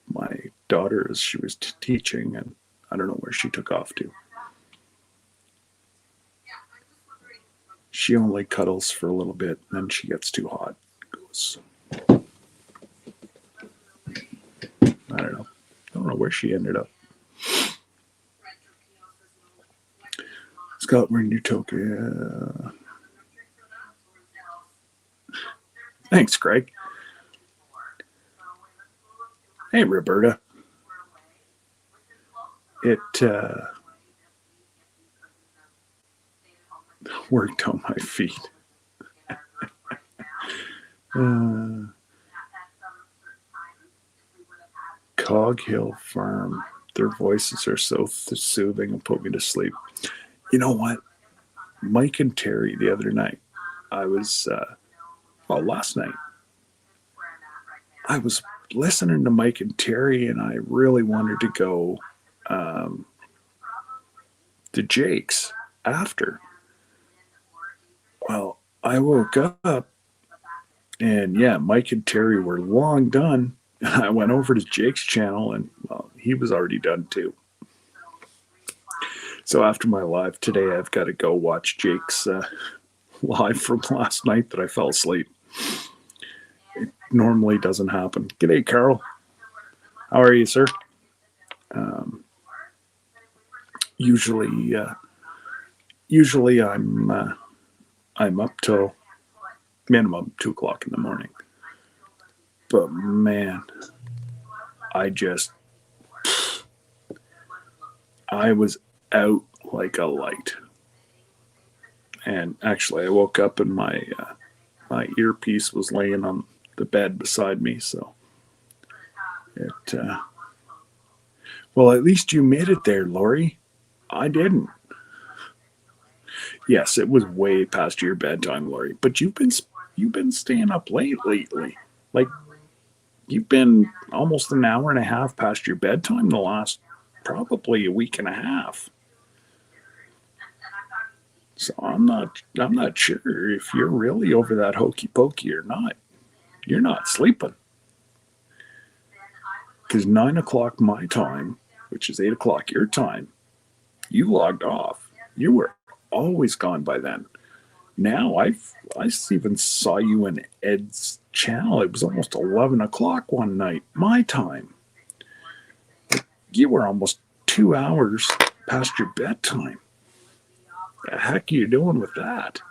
[SPEAKER 1] my daughter as she was teaching, and I don't know where she took off to. She only cuddles for a little bit, and then she gets too hot. Goes, I don't know. I don't know where she ended up. Scott, we're in Utopia. Thanks, Greg. Hey, Roberta. It worked on my feet. Cog Hill Farm. Their voices are so soothing and put me to sleep. You know what? Mike and Terry the other night, last night, I was listening to Mike and Terry, and I really wanted to go to Jake's after. Well, I woke up, and yeah, Mike and Terry were long done. I went over to Jake's channel, and well, he was already done too. So after my live today, I've got to go watch Jake's live from last night that I fell asleep. It normally doesn't happen. G'day, Carl. How are you, sir? Usually I'm up till minimum 2 o'clock in the morning. But man, I was out like a light. And actually, I woke up and my earpiece was laying on the bed beside me. So well, at least you made it there, Lori. I didn't. Yes, it was way past your bedtime, Lori. But you've been staying up late lately. Like you've been almost an hour and a half past your bedtime the last probably a week and a half. So I'm not sure if you're really over that hokey pokey or not. You're not sleeping. Because 9 o'clock my time, which is 8 o'clock your time, you logged off. You were always gone by then. Now I even saw you in Ed's channel. It was almost 11 o'clock one night, my time. You were almost 2 hours past your bedtime. The heck are you doing with that?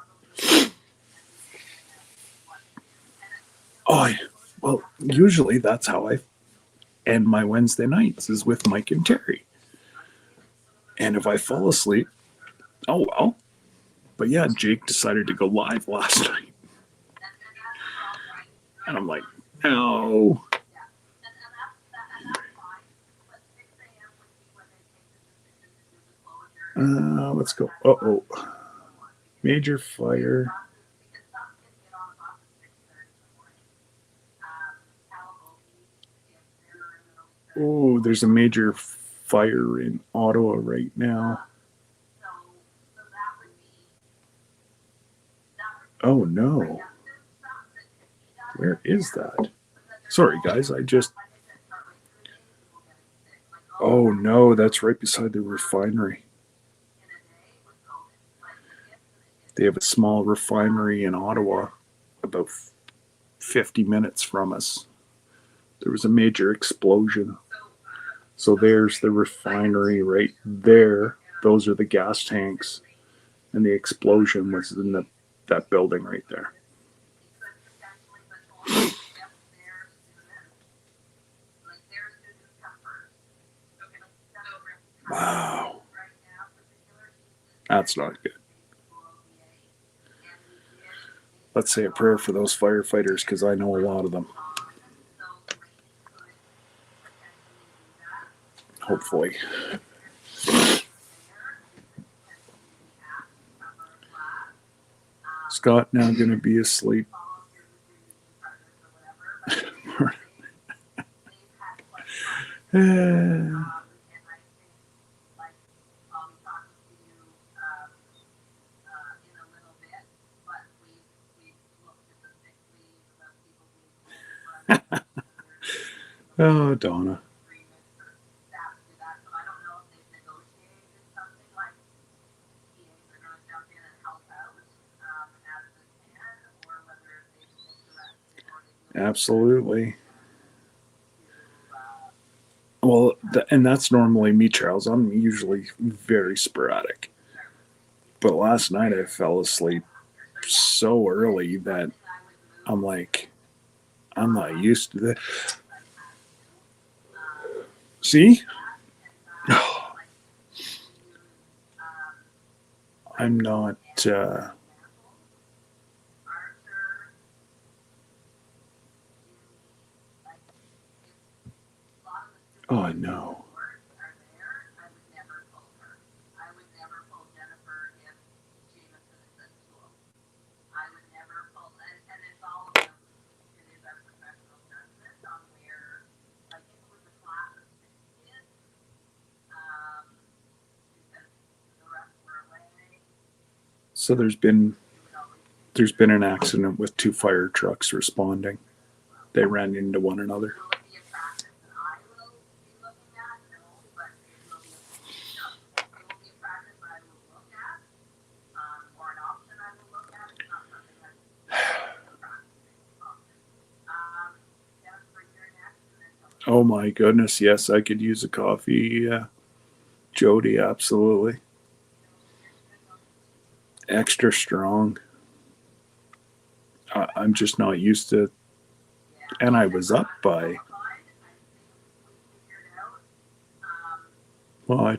[SPEAKER 1] Well, usually that's how I end my Wednesday nights, is with Mike and Terry. And if I fall asleep, oh well. But yeah, Jake decided to go live last night. And I'm like, no. Let's go. Uh-oh. Major fire. Oh, there's a major fire in Ottawa right now. Oh no. Where is that? Sorry guys, oh no, that's right beside the refinery. They have a small refinery in Ottawa about 50 minutes from us. There was a major explosion. So there's the refinery right there. Those are the gas tanks. And the explosion was in that building right there. Wow. That's not good. Let's say a prayer for those firefighters, because I know a lot of them. Hopefully. Scott now going to be asleep. Oh, Donna. Absolutely. Well, and that's normally me, Charles. I'm usually very sporadic. But last night I fell asleep so early that I'm like, I'm not used to this. See? I'm not. Oh, no. So there's been an accident with two fire trucks responding. They ran into one another. Oh my goodness, yes, I could use a coffee. Jody, absolutely. Extra strong. I'm just not used to, and I was up by, well,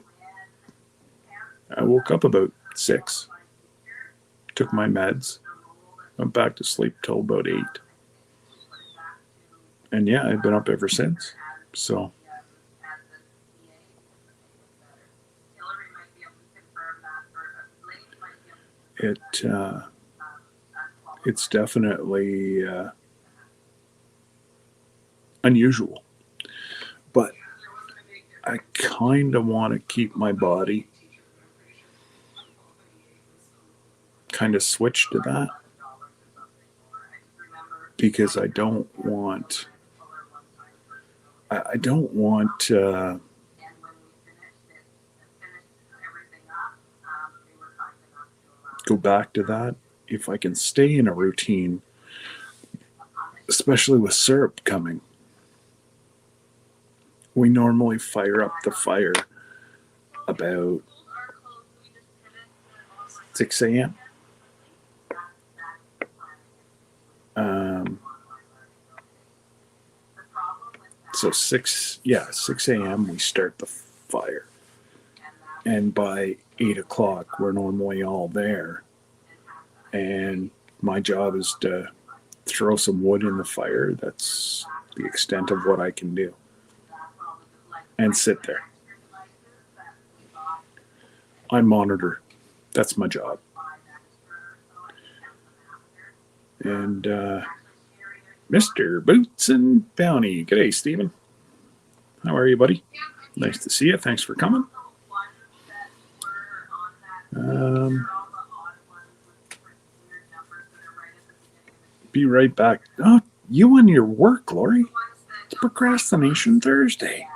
[SPEAKER 1] I woke up about 6, took my meds, went back to sleep till about 8. And yeah, I've been up ever since. So it's definitely unusual, but I kind of want to keep my body kind of switched to that because I don't want go back to that. If I can stay in a routine, especially with syrup coming, we normally fire up the fire about 6 a.m. So 6 a.m. we start the fire, and by 8 o'clock we're normally all there. And my job is to throw some wood in the fire. That's the extent of what I can do, and sit there. I monitor. That's my job. And Mr. Boots and Bounty. G'day, Stephen. How are you, buddy? Nice to see you. Thanks for coming. Be right back. Oh, you and your work, Lori. It's Procrastination Thursday.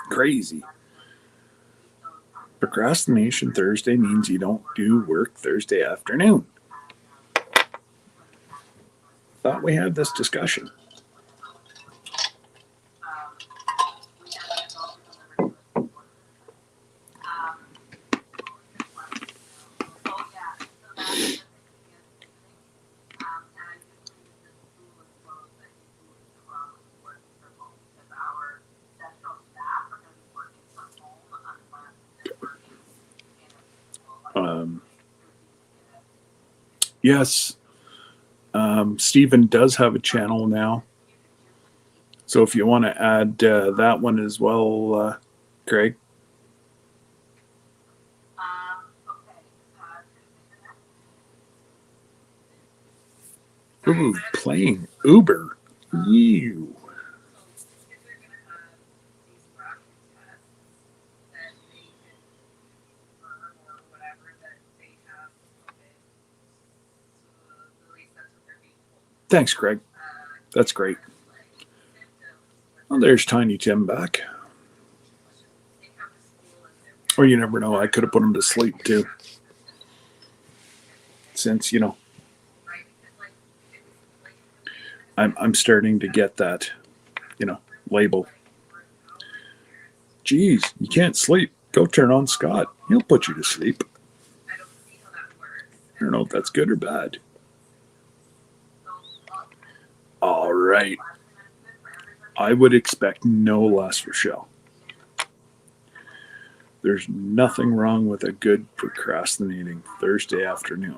[SPEAKER 1] Crazy. Procrastination Thursday means you don't do work Thursday afternoon. Thought we had this discussion. Yes, Stephen does have a channel now. So if you want to add that one as well, Craig. Ooh, playing Uber. You. Thanks, Craig. That's great. Well, there's Tiny Tim back. Or you never know. I could have put him to sleep too. since, I'm starting to get that, label. Geez, you can't sleep. Go turn on Scott. He'll put you to sleep. I don't know if that's good or bad. All right. I would expect no less, Rochelle. There's nothing wrong with a good procrastinating Thursday afternoon.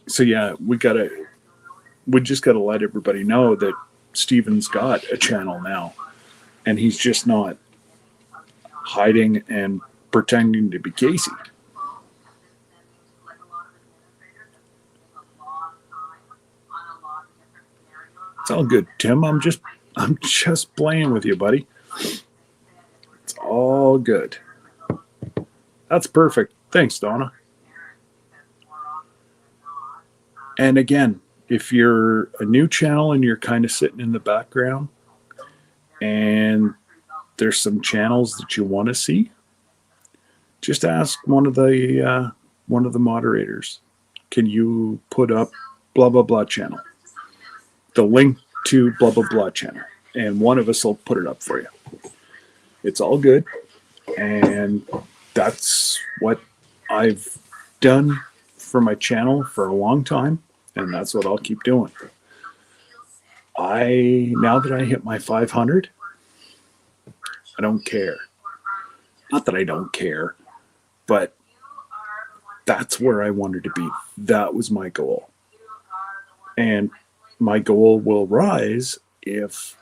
[SPEAKER 1] So yeah, we just gotta let everybody know that Steven's got a channel now, and he's just not hiding and pretending to be Casey. It's all good, Tim. I'm just playing with you, buddy. It's all good. That's perfect. Thanks, Donna. And again, if you're a new channel and you're kind of sitting in the background and there's some channels that you want to see, just ask one of the moderators, can you put up blah blah blah channel, the link to blah blah blah channel, and one of us will put it up for you. It's all good, and that's what I've done for my channel for a long time, and that's what I'll keep doing. Now that I hit my 500, I don't care. Not that I don't care, but that's where I wanted to be. That was my goal. And my goal will rise if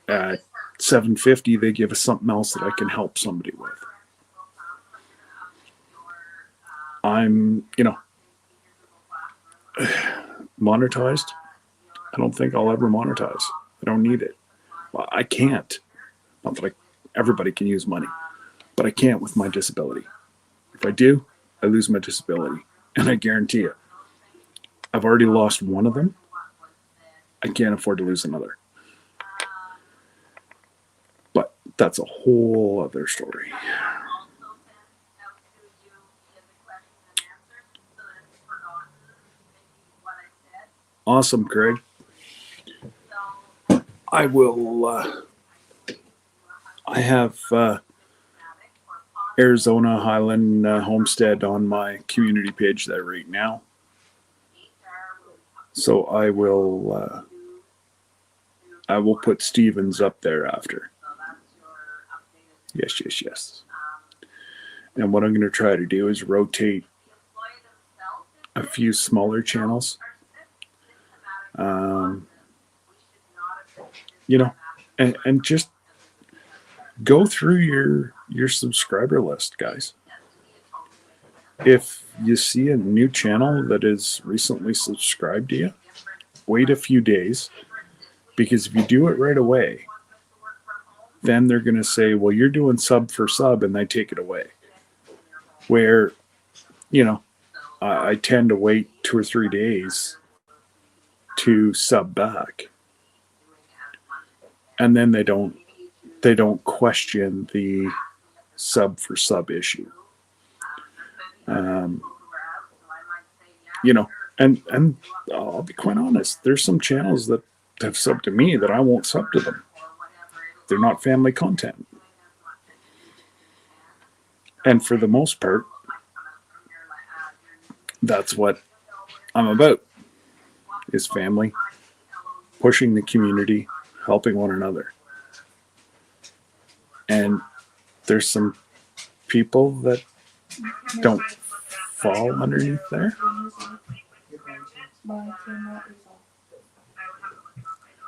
[SPEAKER 1] at 750 they give us something else that I can help somebody with. I'm, monetized. I don't think I'll ever monetize. I don't need it. Well, I can't. Not that everybody can use money, but I can't with my disability. If I do, I lose my disability. And I guarantee you, I've already lost one of them. I can't afford to lose another. But that's a whole other story. Awesome, Craig. I will. I have Arizona Highland Homestead on my community page there right now. So I will put Stevens up there after. Yes. And what I'm going to try to do is rotate a few smaller channels. And just go through your subscriber list, guys. If you see a new channel that is recently subscribed to you, wait a few days, because if you do it right away, then they're going to say, well, you're doing sub for sub, and they take it away. Where, I tend to wait 2 or 3 days to sub back. And then they don't question the sub for sub issue. And I'll be quite honest, there's some channels that have subbed to me that I won't sub to them. They're not family content. And for the most part, that's what I'm about, is family, pushing the community, helping one another. And there's some people that don't fall underneath there.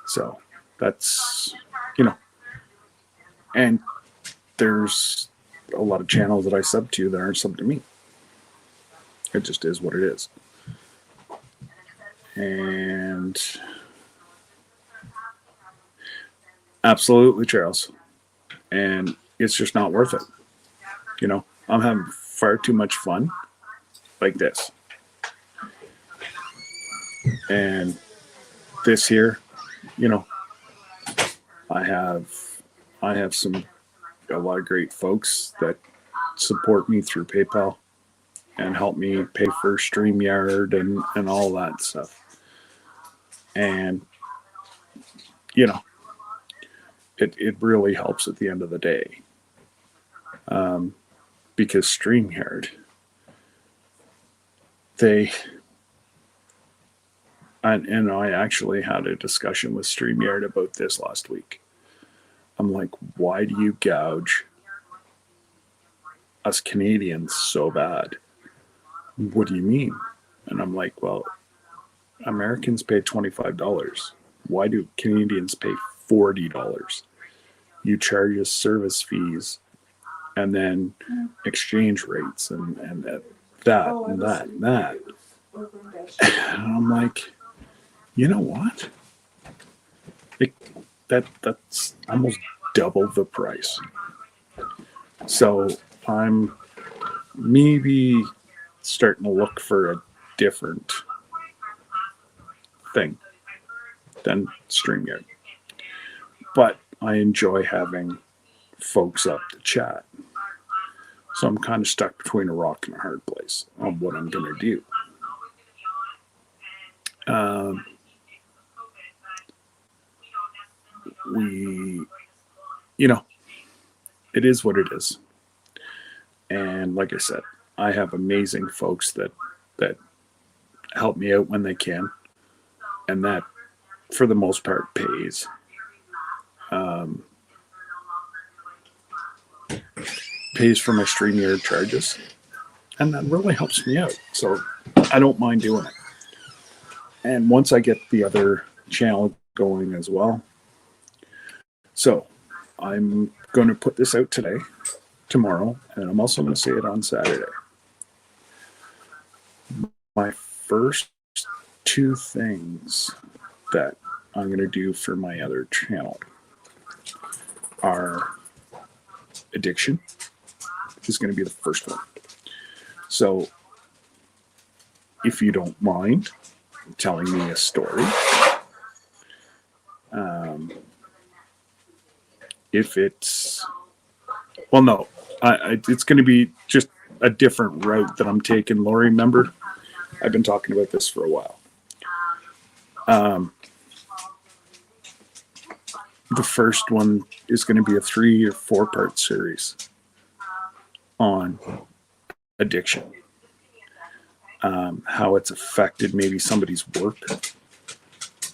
[SPEAKER 1] So that's, and there's a lot of channels that I sub to that aren't sub to me. It just is what it is. And absolutely, Charles. And it's just not worth it. I'm having far too much fun like this. And this year, you know, I have a lot of great folks that support me through PayPal and help me pay for StreamYard and all that stuff. And, you know, it really helps at the end of the day. Because StreamYard, and I actually had a discussion with StreamYard about this last week. I'm like, why do you gouge us Canadians so bad? What do you mean? And I'm like, well, Americans pay $25. Why do Canadians pay $40? You charge us service fees and then exchange rates and that and that and that. And I'm like, you know what? That's almost double the price. So I'm maybe starting to look for a different thing than StreamYard. But I enjoy having folks up to chat. So I'm kind of stuck between a rock and a hard place on what I'm going to do. You know, it is what it is. And like I said, I have amazing folks that help me out when they can. And that, for the most part, pays. Pays for my StreamYard charges. And that really helps me out. So I don't mind doing it. And once I get the other channel going as well. So I'm going to put this out today, tomorrow, and I'm also going to say it on Saturday. My first two things that I'm going to do for my other channel are addiction is going to be the first one. So if you don't mind telling me a story, if it's, well, no, it's going to be just a different route that I'm taking. Lori, remember, I've been talking about this for a while. The first one is going to be a 3 or 4 part series on addiction, how it's affected maybe somebody's work,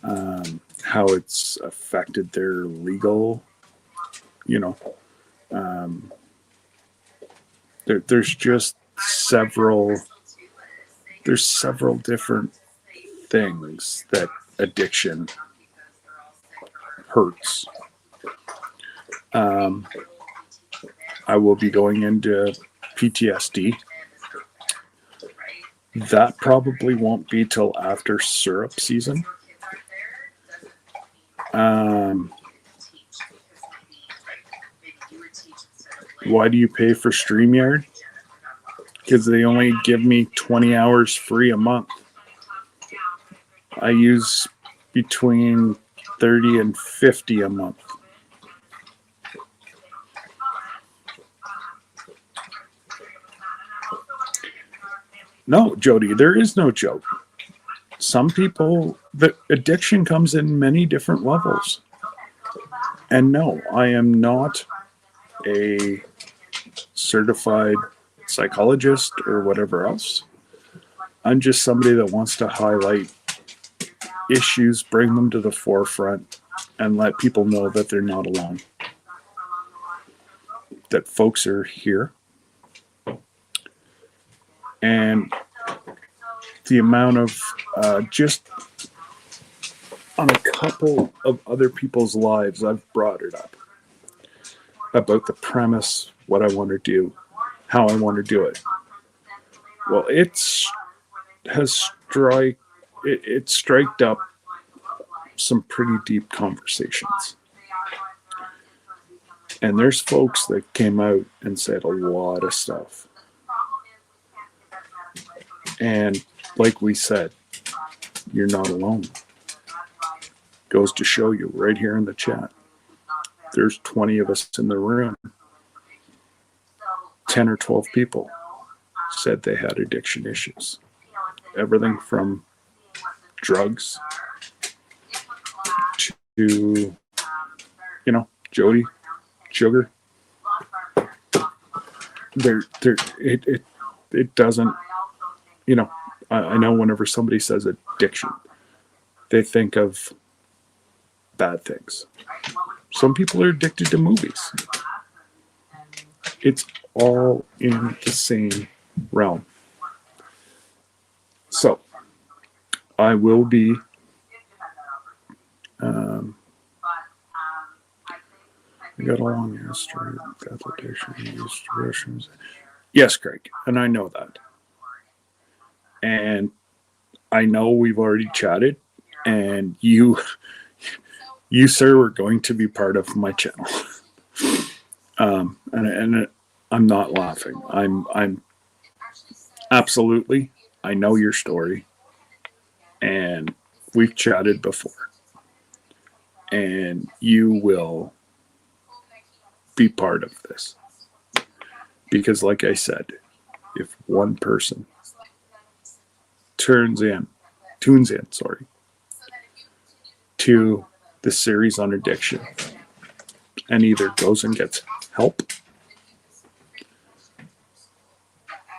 [SPEAKER 1] how it's affected their legal, you know, there's just several different things that addiction hurts. I will be going into PTSD. That probably won't be till after syrup season. Why do you pay for StreamYard? Because they only give me 20 hours free a month. I use between 30 and 50 a month. No, Jody, there is no joke. Some people, the addiction comes in many different levels. And no, I am not a certified psychologist or whatever else. I'm just somebody that wants to highlight issues, bring them to the forefront, and let people know that they're not alone. That folks are here. And the amount of just on a couple of other people's lives, I've brought it up about the premise, what I want to do, how I want to do it. Well, it striked up some pretty deep conversations. And there's folks that came out and said a lot of stuff. And like we said, you're not alone. Goes to show you right here in the chat. There's 20 of us in the room. 10 or 12 people said they had addiction issues. Everything from drugs to, Jody, sugar. It doesn't, I know whenever somebody says addiction, they think of bad things. Some people are addicted to movies. It's all in the same realm. So, I will be I got along yesterday. Yes, Craig, and I know that. And I know we've already chatted, and you, sir, are going to be part of my channel. And I'm not laughing. I'm absolutely, I know your story, and we've chatted before, and you will be part of this. Because like I said, if one person tunes in, to the series on addiction and either goes and gets help,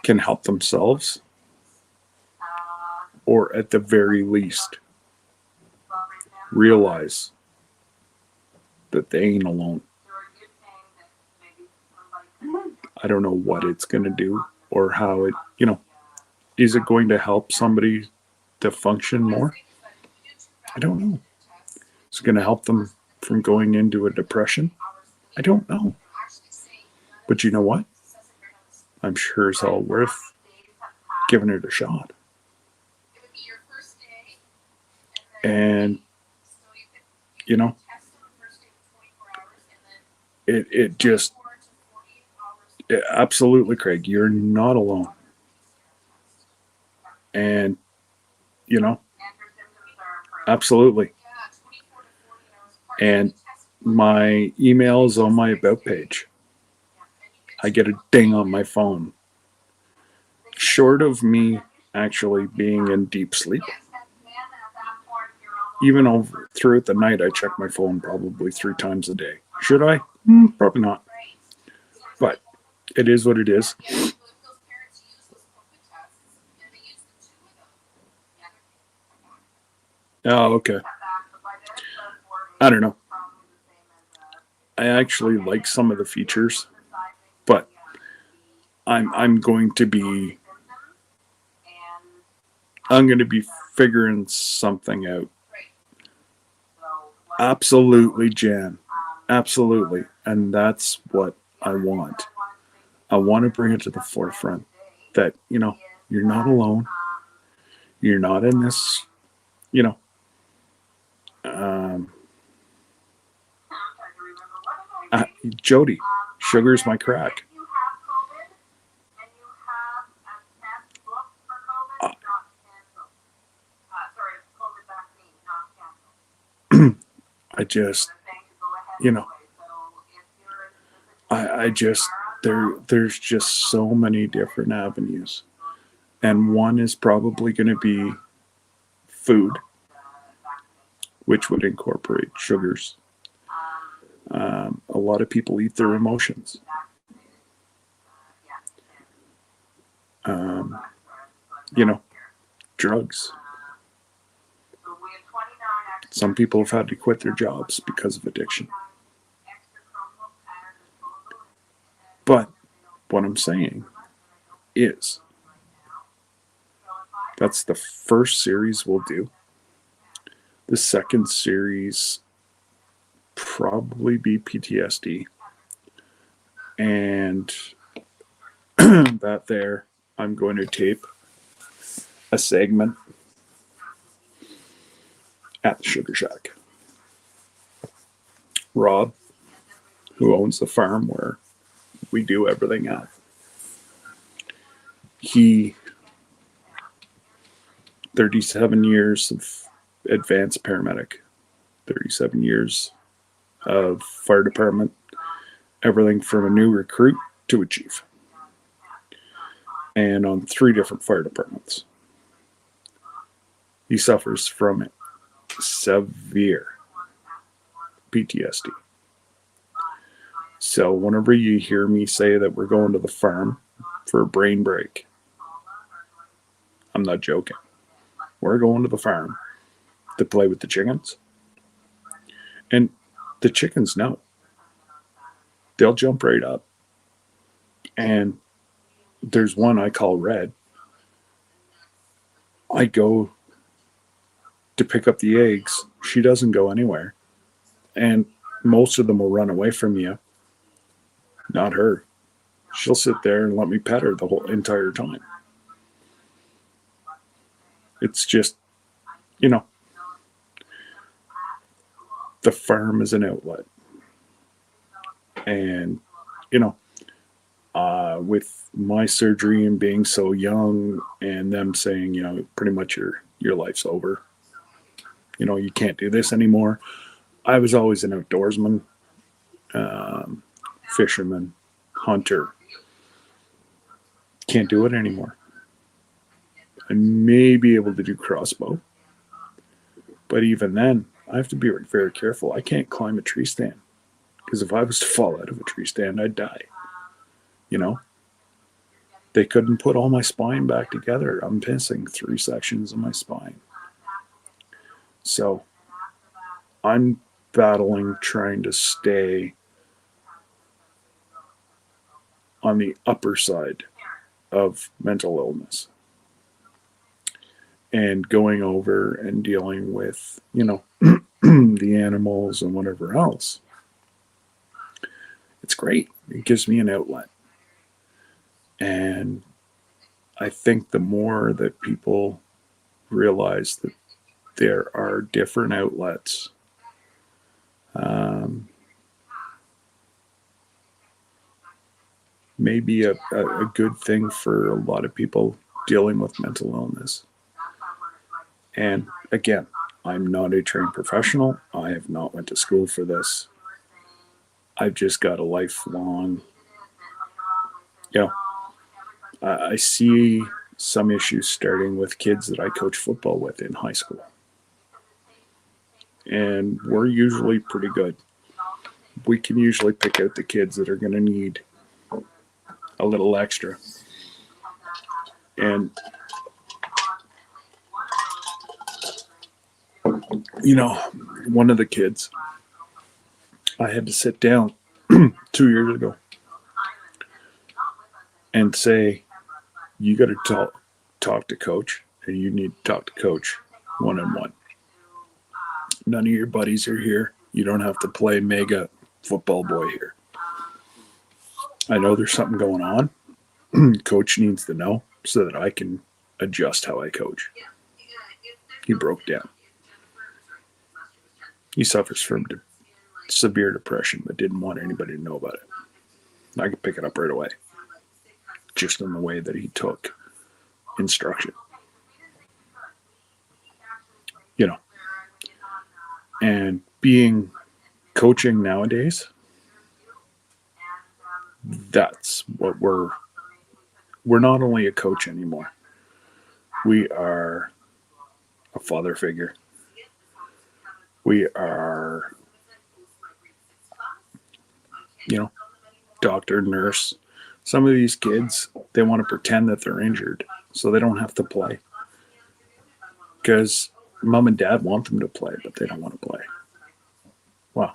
[SPEAKER 1] can help themselves, or at the very least realize that they ain't alone. I don't know what it's going to do or how it, is it going to help somebody to function more? I don't know. Is it going to help them from going into a depression? I don't know. But you know what? I'm sure it's all worth giving it a shot. And, it just, absolutely, Craig, you're not alone. And, absolutely. And my email is on my About page. I get a ding on my phone. Short of me actually being in deep sleep, even throughout the night, I check my phone probably 3 times a day. Should I? Probably not. But it is what it is. Oh, okay. I don't know. I actually like some of the features, but I'm going to be figuring something out. Absolutely, Jan. Absolutely. And that's what I want. I want to bring it to the forefront that, you're not alone. You're not in this, Jody, sugar's my crack. I just, I just, there's just so many different avenues. And one is probably going to be food, which would incorporate sugars. A lot of people eat their emotions. Drugs. Some people have had to quit their jobs because of addiction. But what I'm saying is, that's the first series we'll do. The second series probably be PTSD. And that there, I'm going to tape a segment at the Sugar Shack. Rob, who owns the farm where we do everything at, he 37 years of advanced paramedic, 37 years of fire department, everything from a new recruit to a chief, and on 3 different fire departments. He suffers from severe PTSD. So whenever you hear me say that we're going to the farm for a brain break, I'm not joking. We're going to the farm to play with the chickens. And the chickens know. They'll jump right up. And there's one I call Red. I go to pick up the eggs. She doesn't go anywhere. And most of them will run away from you. Not her. She'll sit there and let me pet her the whole entire time. It's just, the farm is an outlet. And, with my surgery and being so young and them saying, pretty much your life's over. You can't do this anymore. I was always an outdoorsman, fisherman, hunter. Can't do it anymore. I may be able to do crossbow. But even then, I have to be very careful. I can't climb a tree stand. Because if I was to fall out of a tree stand, I'd die. They couldn't put all my spine back together. I'm missing 3 sections of my spine. So I'm battling trying to stay on the upper side of mental illness. And going over and dealing with, the animals and whatever else. It's great. It gives me an outlet. And I think the more that people realize that there are different outlets, may be a good thing for a lot of people dealing with mental illness. And again, I'm not a trained professional. I have not went to school for this. I've just got a lifelong, I see some issues starting with kids that I coach football with in high school. And we're usually pretty good. We can usually pick out the kids that are going to need a little extra. And, one of the kids, I had to sit down 2 years ago and say, you got to talk to coach, and you need to talk to coach one-on-one. None of your buddies are here. You don't have to play mega football boy here. I know there's something going on. Coach needs to know so that I can adjust how I coach. He broke down. He suffers from severe depression, but didn't want anybody to know about it. I could pick it up right away, just in the way that he took instruction. And being coaching nowadays, that's what we're not only a coach anymore. We are a father figure. We are, doctor, nurse. Some of these kids, they want to pretend that they're injured so they don't have to play. Because mom and dad want them to play, but they don't want to play. Well,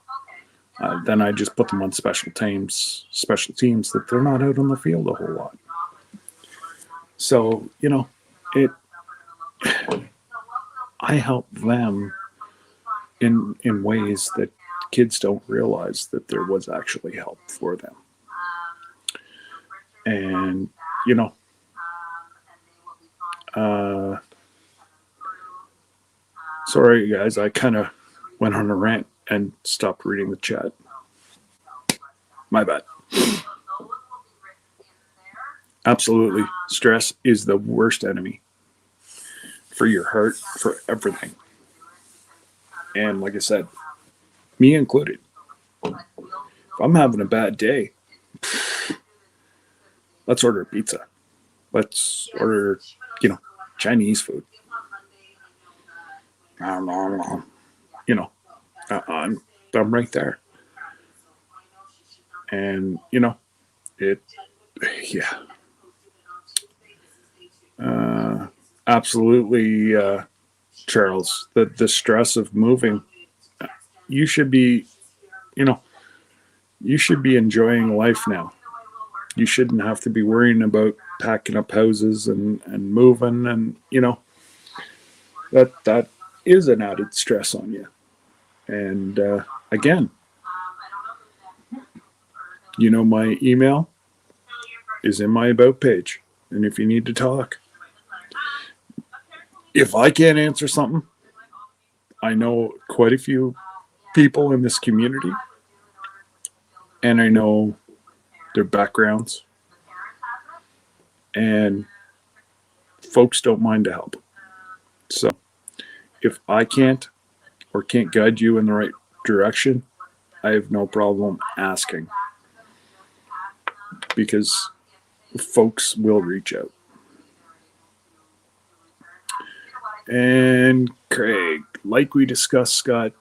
[SPEAKER 1] then I just put them on special teams that they're not out on the field a whole lot. So, I help them in ways that kids don't realize that there was actually help for them. And, sorry guys, I kind of went on a rant and stopped reading the chat. My bad. Absolutely. Stress is the worst enemy. for your heart, for everything. And like I said, me included, if I'm having a bad day, let's order a pizza. Let's order, Chinese food. You know, I'm right there. And, it, yeah. Absolutely, Charles, the stress of moving, you should be, you should be enjoying life now. You shouldn't have to be worrying about packing up houses and moving, and that is an added stress on you. And again, my email is in my about page, and if you need to talk, if I can't answer something, I know quite a few people in this community, and I know their backgrounds, and folks don't mind to help. So if I can't guide you in the right direction, I have no problem asking, because folks will reach out. And Craig, like we discussed, Scott,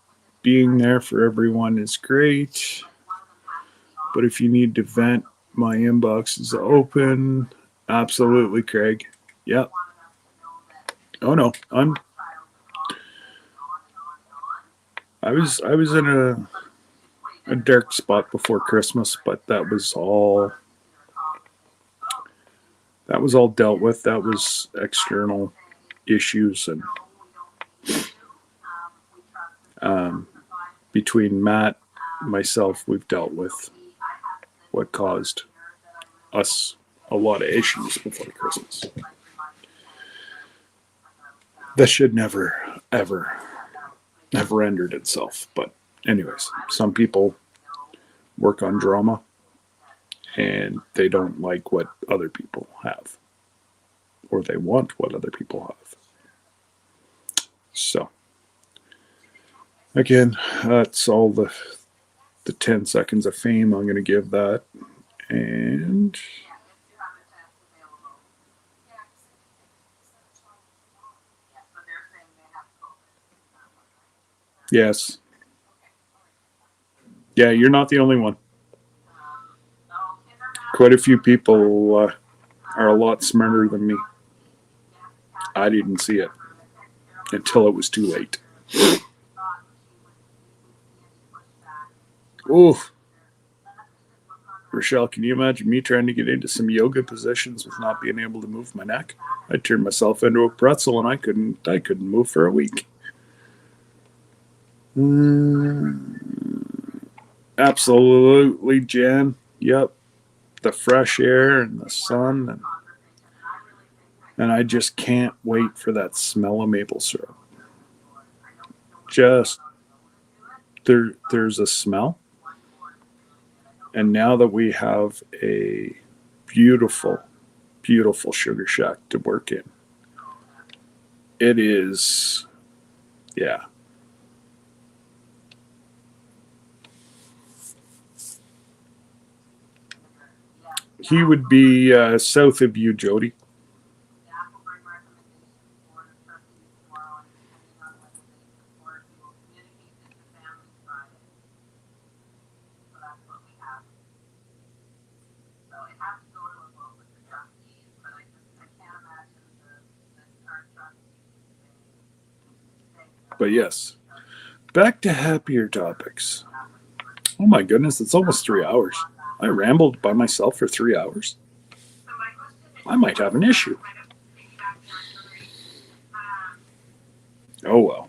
[SPEAKER 1] being there for everyone is great, but if you need to vent, my inbox is open. Absolutely, Craig. Yep. Oh no, I was in a dark spot before Christmas, but that was all dealt with. That was external issues, and between Matt, myself, we've dealt with what caused us a lot of issues before Christmas. That should never, ever rendered itself. But anyways, some people work on drama and they don't like what other people have, or they want what other people have. So again, that's all the 10 seconds of fame I'm going to give that. And yes. Yeah, you're not the only one. Quite a few people are a lot smarter than me. I didn't see it until it was too late. Ooh. Rochelle, can you imagine me trying to get into some yoga positions with not being able to move my neck? I turned myself into a pretzel and I couldn't move for a week. Absolutely, Jen. Yep. The fresh air and the sun, and I just can't wait for that smell of maple syrup. Just there's a smell. And now that we have a beautiful, beautiful sugar shack to work in, it is, yeah. He would be south of you, Jody. But yes, back to happier topics. Oh my goodness, it's almost 3 hours. I rambled by myself for 3 hours. I might have an issue. Oh well.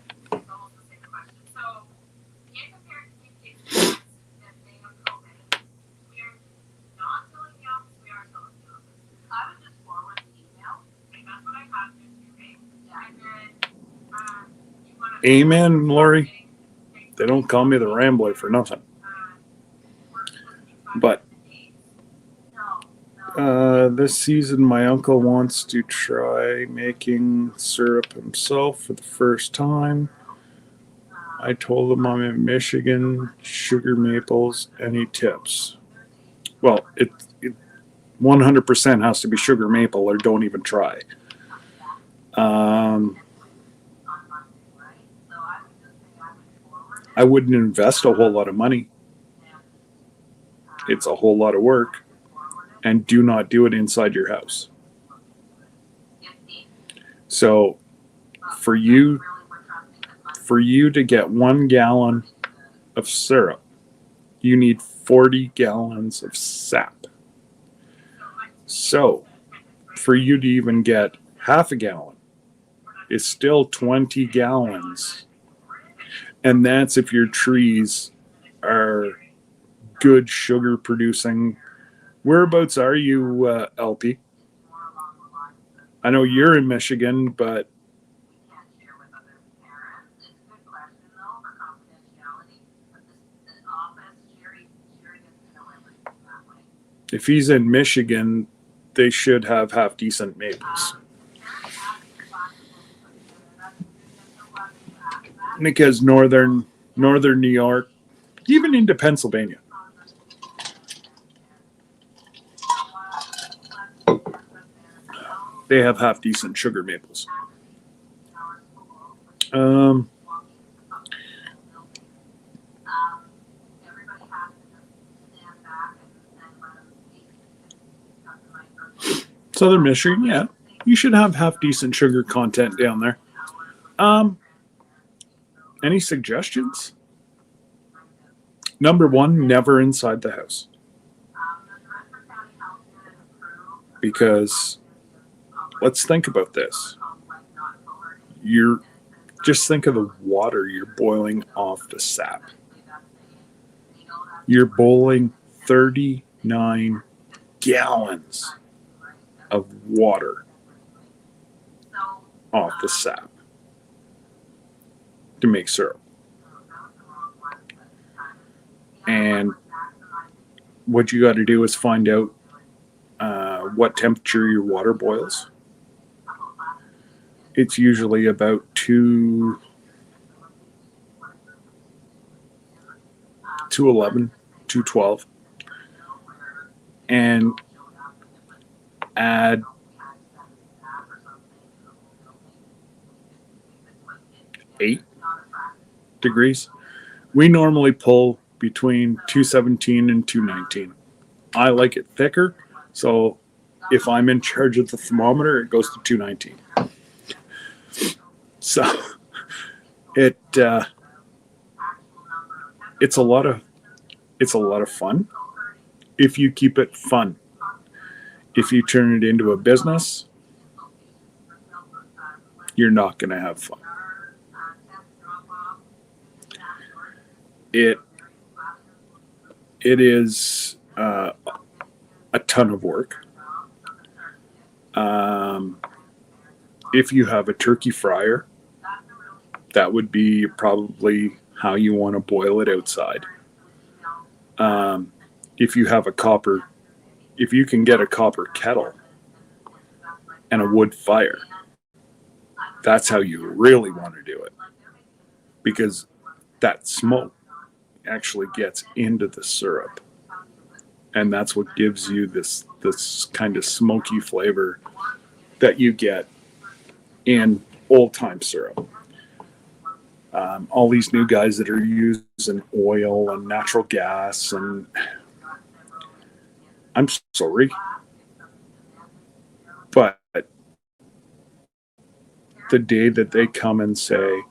[SPEAKER 1] Amen, Lori. They don't call me the Rambler for nothing. But This season, my uncle wants to try making syrup himself for the first time. I told him I'm in Michigan, sugar maples, any tips? Well, it 100% has to be sugar maple or don't even try. I wouldn't invest a whole lot of money. It's a whole lot of work. And do not do it inside your house. So for you to get 1 gallon of syrup, you need 40 gallons of sap. So for you to even get half a gallon is still 20 gallons. And that's if your trees are good sugar producing. Whereabouts are you, LP? I know you're in Michigan, but if he's in Michigan, they should have half decent maples. Because northern New York, even into Pennsylvania, they have half decent sugar maples. Southern Michigan, yeah, you should have half decent sugar content down there. Any suggestions? Number 1, never inside the house. Because let's think about this. Just think of the water you're boiling off the sap. You're boiling 39 gallons of water off the sap to make syrup. And what you got to do is find out what temperature your water boils. It's usually about 211, 212. And add 8 degrees. We normally pull between 217 and 219. I like it thicker, so if I'm in charge of the thermometer, it goes to 219. So it's a lot of fun if you keep it fun. If you turn it into a business, you're not going to have fun. It is a ton of work. If you have a turkey fryer, that would be probably how you want to boil it outside. If you have if you can get a copper kettle and a wood fire, that's how you really want to do it. Because that smoke actually gets into the syrup. And that's what gives you this kind of smoky flavor that you get in old-time syrup. All these new guys that are using oil and natural gas, and I'm sorry, but the day that they come and say,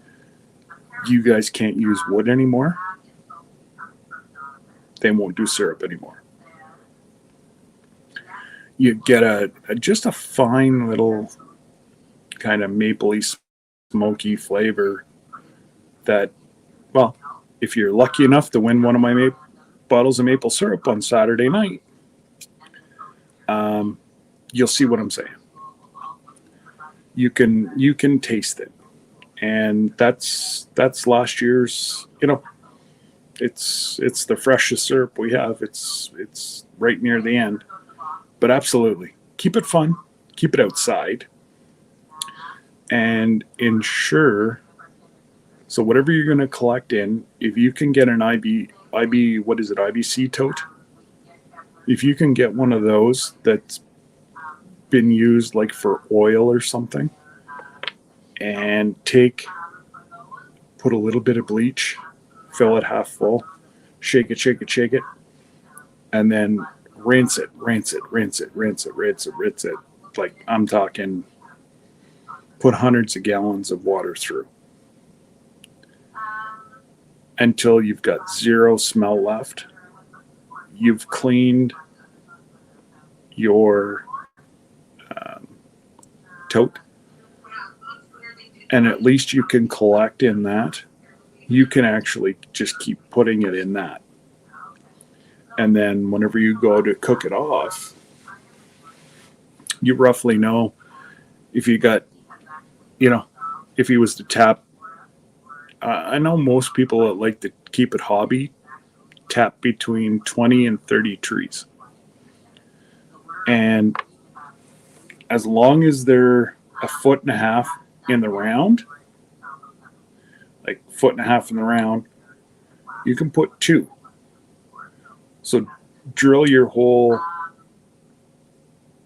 [SPEAKER 1] you guys can't use wood anymore, they won't do syrup anymore. You get just a fine little kind of mapley, smoky flavor that, well, if you're lucky enough to win one of my bottles of maple syrup on Saturday night, you'll see what I'm saying. You can taste it, and that's last year's. It's the freshest syrup we have. It's right near the end, But absolutely, keep it fun, keep it outside, and ensure. So whatever you're going to collect in, if you can get an what is it, IBC tote? If you can get one of those that's been used like for oil or something, and put a little bit of bleach, fill it half full, shake it, shake it, shake it, and then rinse it. Like I'm talking, put hundreds of gallons of water through until you've got zero smell left. You've cleaned your tote, and at least you can collect in that. You can actually just keep putting it in that. And then whenever you go to cook it off, you roughly know if you got, if he was to tap. I know most people that like to keep it hobby tap between 20 and 30 trees. And as long as they're a foot and a half in the round, like foot and a half in the round, you can put 2. So drill your hole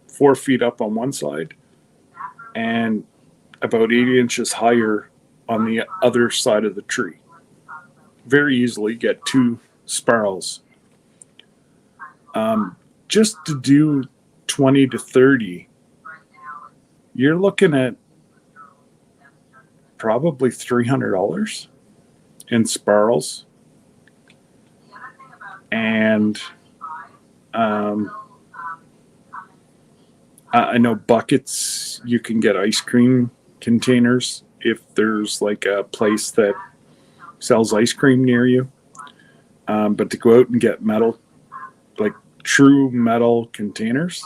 [SPEAKER 1] 4 feet up on one side and about 8 inches higher on the other side of the tree. Very easily get 2 spirals. Just to do 20 to 30, you're looking at probably $300 in spirals. And I know buckets, you can get ice cream containers if there's like a place that sells ice cream near you. But to go out and get metal, like true metal containers,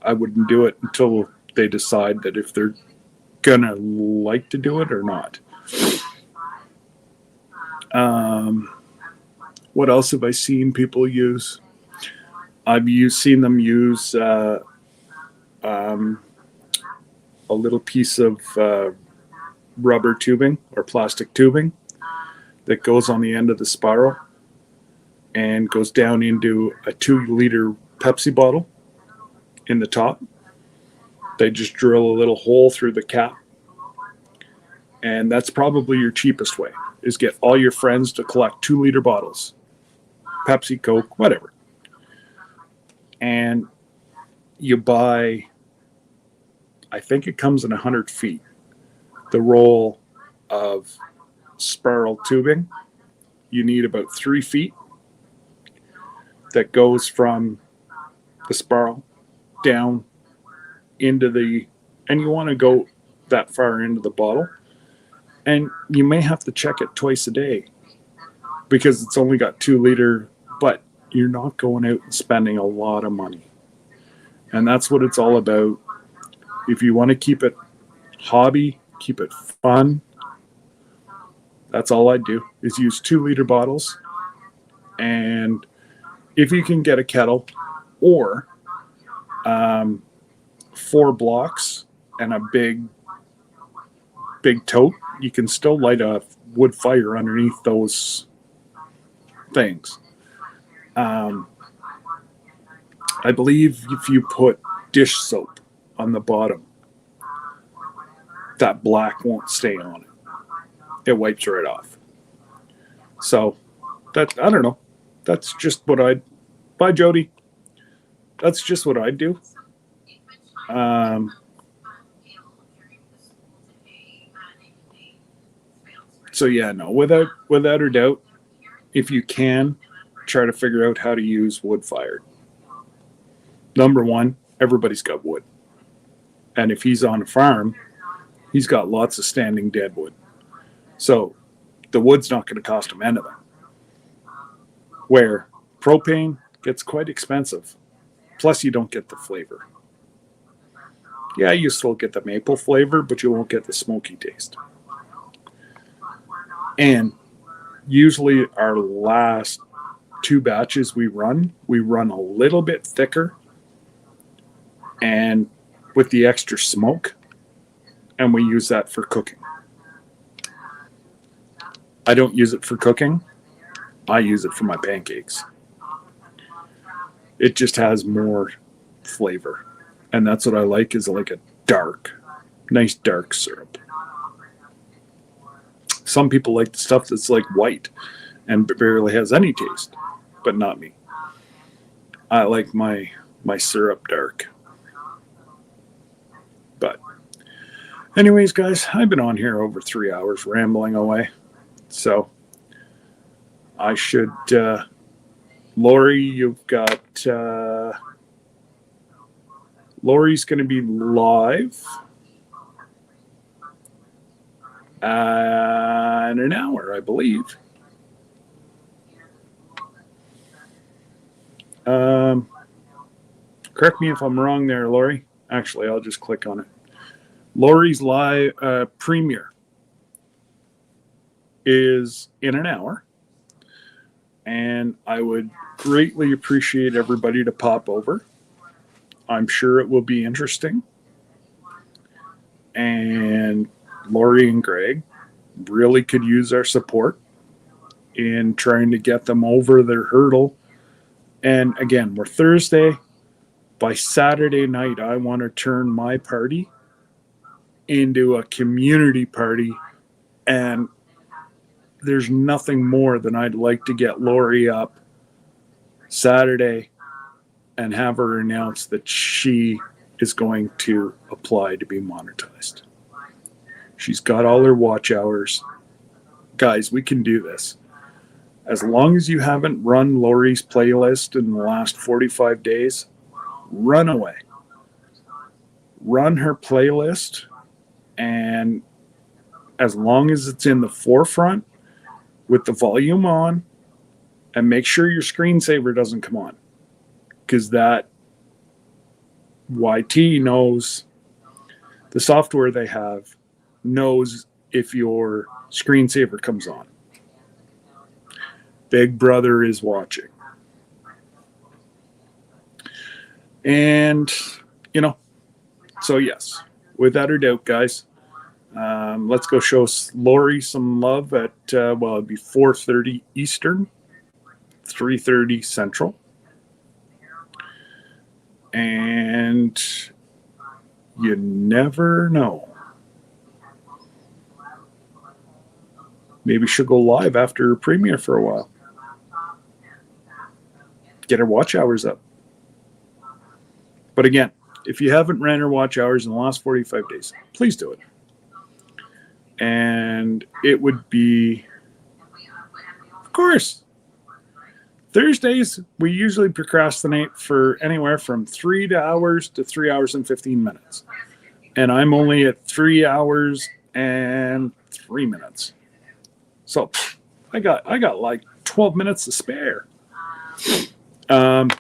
[SPEAKER 1] I wouldn't do it until they decide that if they're gonna like to do it or not. What else have I seen people use? I've seen them use a little piece of rubber tubing or plastic tubing that goes on the end of the spiral and goes down into a 2-liter Pepsi bottle in the top. They just drill a little hole through the cap. And that's probably your cheapest way, is get all your friends to collect 2-liter bottles. Pepsi, Coke, whatever. And you buy, I think it comes in 100 feet, the roll of spiral tubing. You need about 3 feet that goes from the spiral down into and you want to go that far into the bottle. And you may have to check it twice a day because it's only got 2-liter, but you're not going out and spending a lot of money. And that's what it's all about. If you want to keep it hobby, keep it fun, that's all I do, is use 2-liter bottles. And if you can get a kettle or 4 blocks and a big tote, you can still light a wood fire underneath those things. I believe if you put dish soap on the bottom, that black won't stay on it. It wipes right off. So that, I don't know. That's just what bye Jody. That's just what I'd do. So yeah, no, without a doubt, if you can, try to figure out how to use wood fired. Number one, everybody's got wood. And if he's on a farm, he's got lots of standing deadwood. So the wood's not going to cost him anything. Where propane gets quite expensive. Plus you don't get the flavor. Yeah, you still get the maple flavor, but you won't get the smoky taste. And usually our last 2 batches we run a little bit thicker and with the extra smoke, and we use that for cooking. I don't use it for cooking. I use it for my pancakes. It just has more flavor. And that's what I like, is like a nice dark syrup. Some people like the stuff that's like white and barely has any taste, but not me. I like my syrup dark. But anyways, guys, I've been on here over 3 hours rambling away. So I should, Lori, you've got, Lori's going to be live in an hour, I believe. Correct me if I'm wrong there, Lori. Actually, I'll just click on it. Lori's live premiere is in an hour, and I would greatly appreciate everybody to pop over. I'm sure it will be interesting. And Lori and Greg really could use our support in trying to get them over their hurdle. And again, we're Thursday. By Saturday night, I want to turn my party into a community party. And there's nothing more than I'd like to get Lori up Saturday and have her announce that she is going to apply to be monetized. She's got all her watch hours. Guys, we can do this. As long as you haven't run Lori's playlist in the last 45 days, run away. Run her playlist, and as long as it's in the forefront with the volume on, and make sure your screensaver doesn't come on, because that YT knows, the software they have knows if your screensaver comes on. Big Brother is watching. And, so yes, without a doubt, guys, let's go show Lori some love at, it'd be 4:30 Eastern, 3:30 Central. And you never know. Maybe she'll go live after her premiere for a while. Get her watch hours up. But again, if you haven't ran her watch hours in the last 45 days, please do it. And it would be, of course, Thursdays, we usually procrastinate for anywhere from 3 hours to 3 hours and 15 minutes. And I'm only at 3 hours and 3 minutes. So I got like 12 minutes to spare. But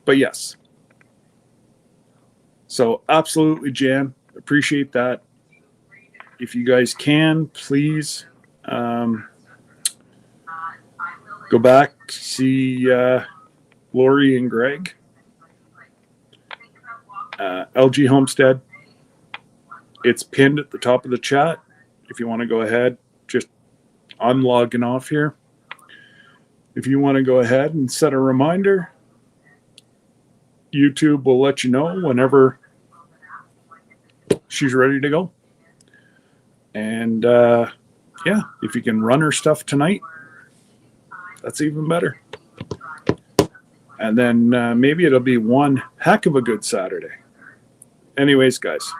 [SPEAKER 1] yes. So absolutely, Jan, appreciate that. If you guys can, please go back, see Lori and Greg. LG Homestead. It's pinned at the top of the chat. If you want to go ahead, I'm logging off here. If you want to go ahead and set a reminder, YouTube will let you know whenever she's ready to go. And if you can run her stuff tonight, that's even better. And then maybe it'll be one heck of a good Saturday. Anyways, guys.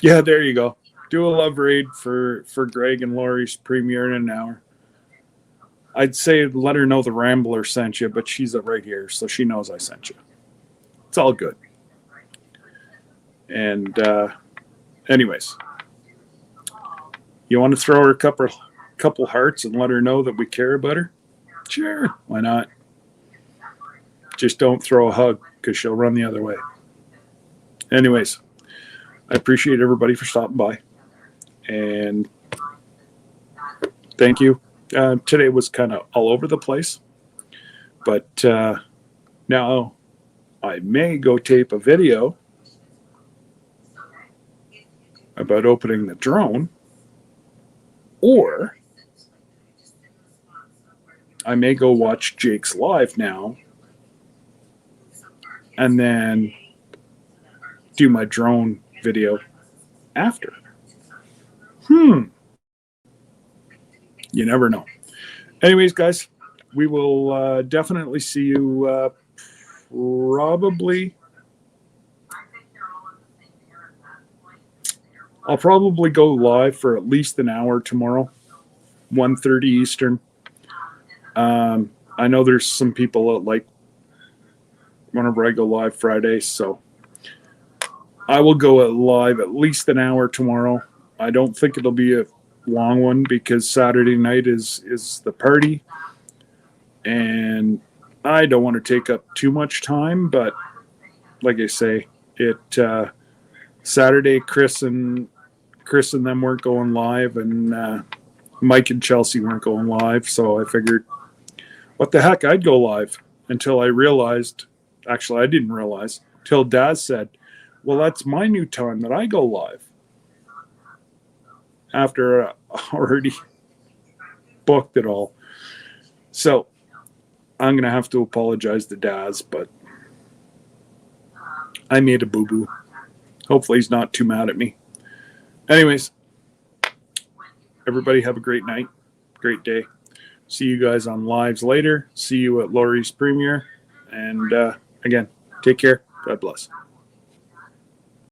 [SPEAKER 1] There you go. Do a love raid for Greg and Lori's premiere in an hour. I'd say let her know the Rambler sent you, but she's right here, so she knows I sent you. It's all good. And anyways, you want to throw her a couple hearts and let her know that we care about her? Sure, why not? Just don't throw a hug, because she'll run the other way. Anyways, I appreciate everybody for stopping by. And thank you. Today was kind of all over the place. But now I may go tape a video about opening the drone, or I may go watch Jake's live now and then do my drone video after. You never know. Anyways, guys, we will definitely see you probably. I'll probably go live for at least an hour tomorrow, 1:30 Eastern. I know there's some people that like whenever I go live Friday, so I will go live at least an hour tomorrow. I don't think it'll be a long one because Saturday night is the party, and I don't want to take up too much time. But like I say, Saturday Chris and them weren't going live, and Mike and Chelsea weren't going live, so I figured, what the heck, I'd go live until I realized. Actually, I didn't realize till Daz said, well, that's my new time that I go live. After already booked it all. So I'm going to have to apologize to Daz, but I made a boo-boo. Hopefully he's not too mad at me. Anyways, everybody have a great night, great day. See you guys on lives later. See you at Laurie's premiere. And again, take care. God bless.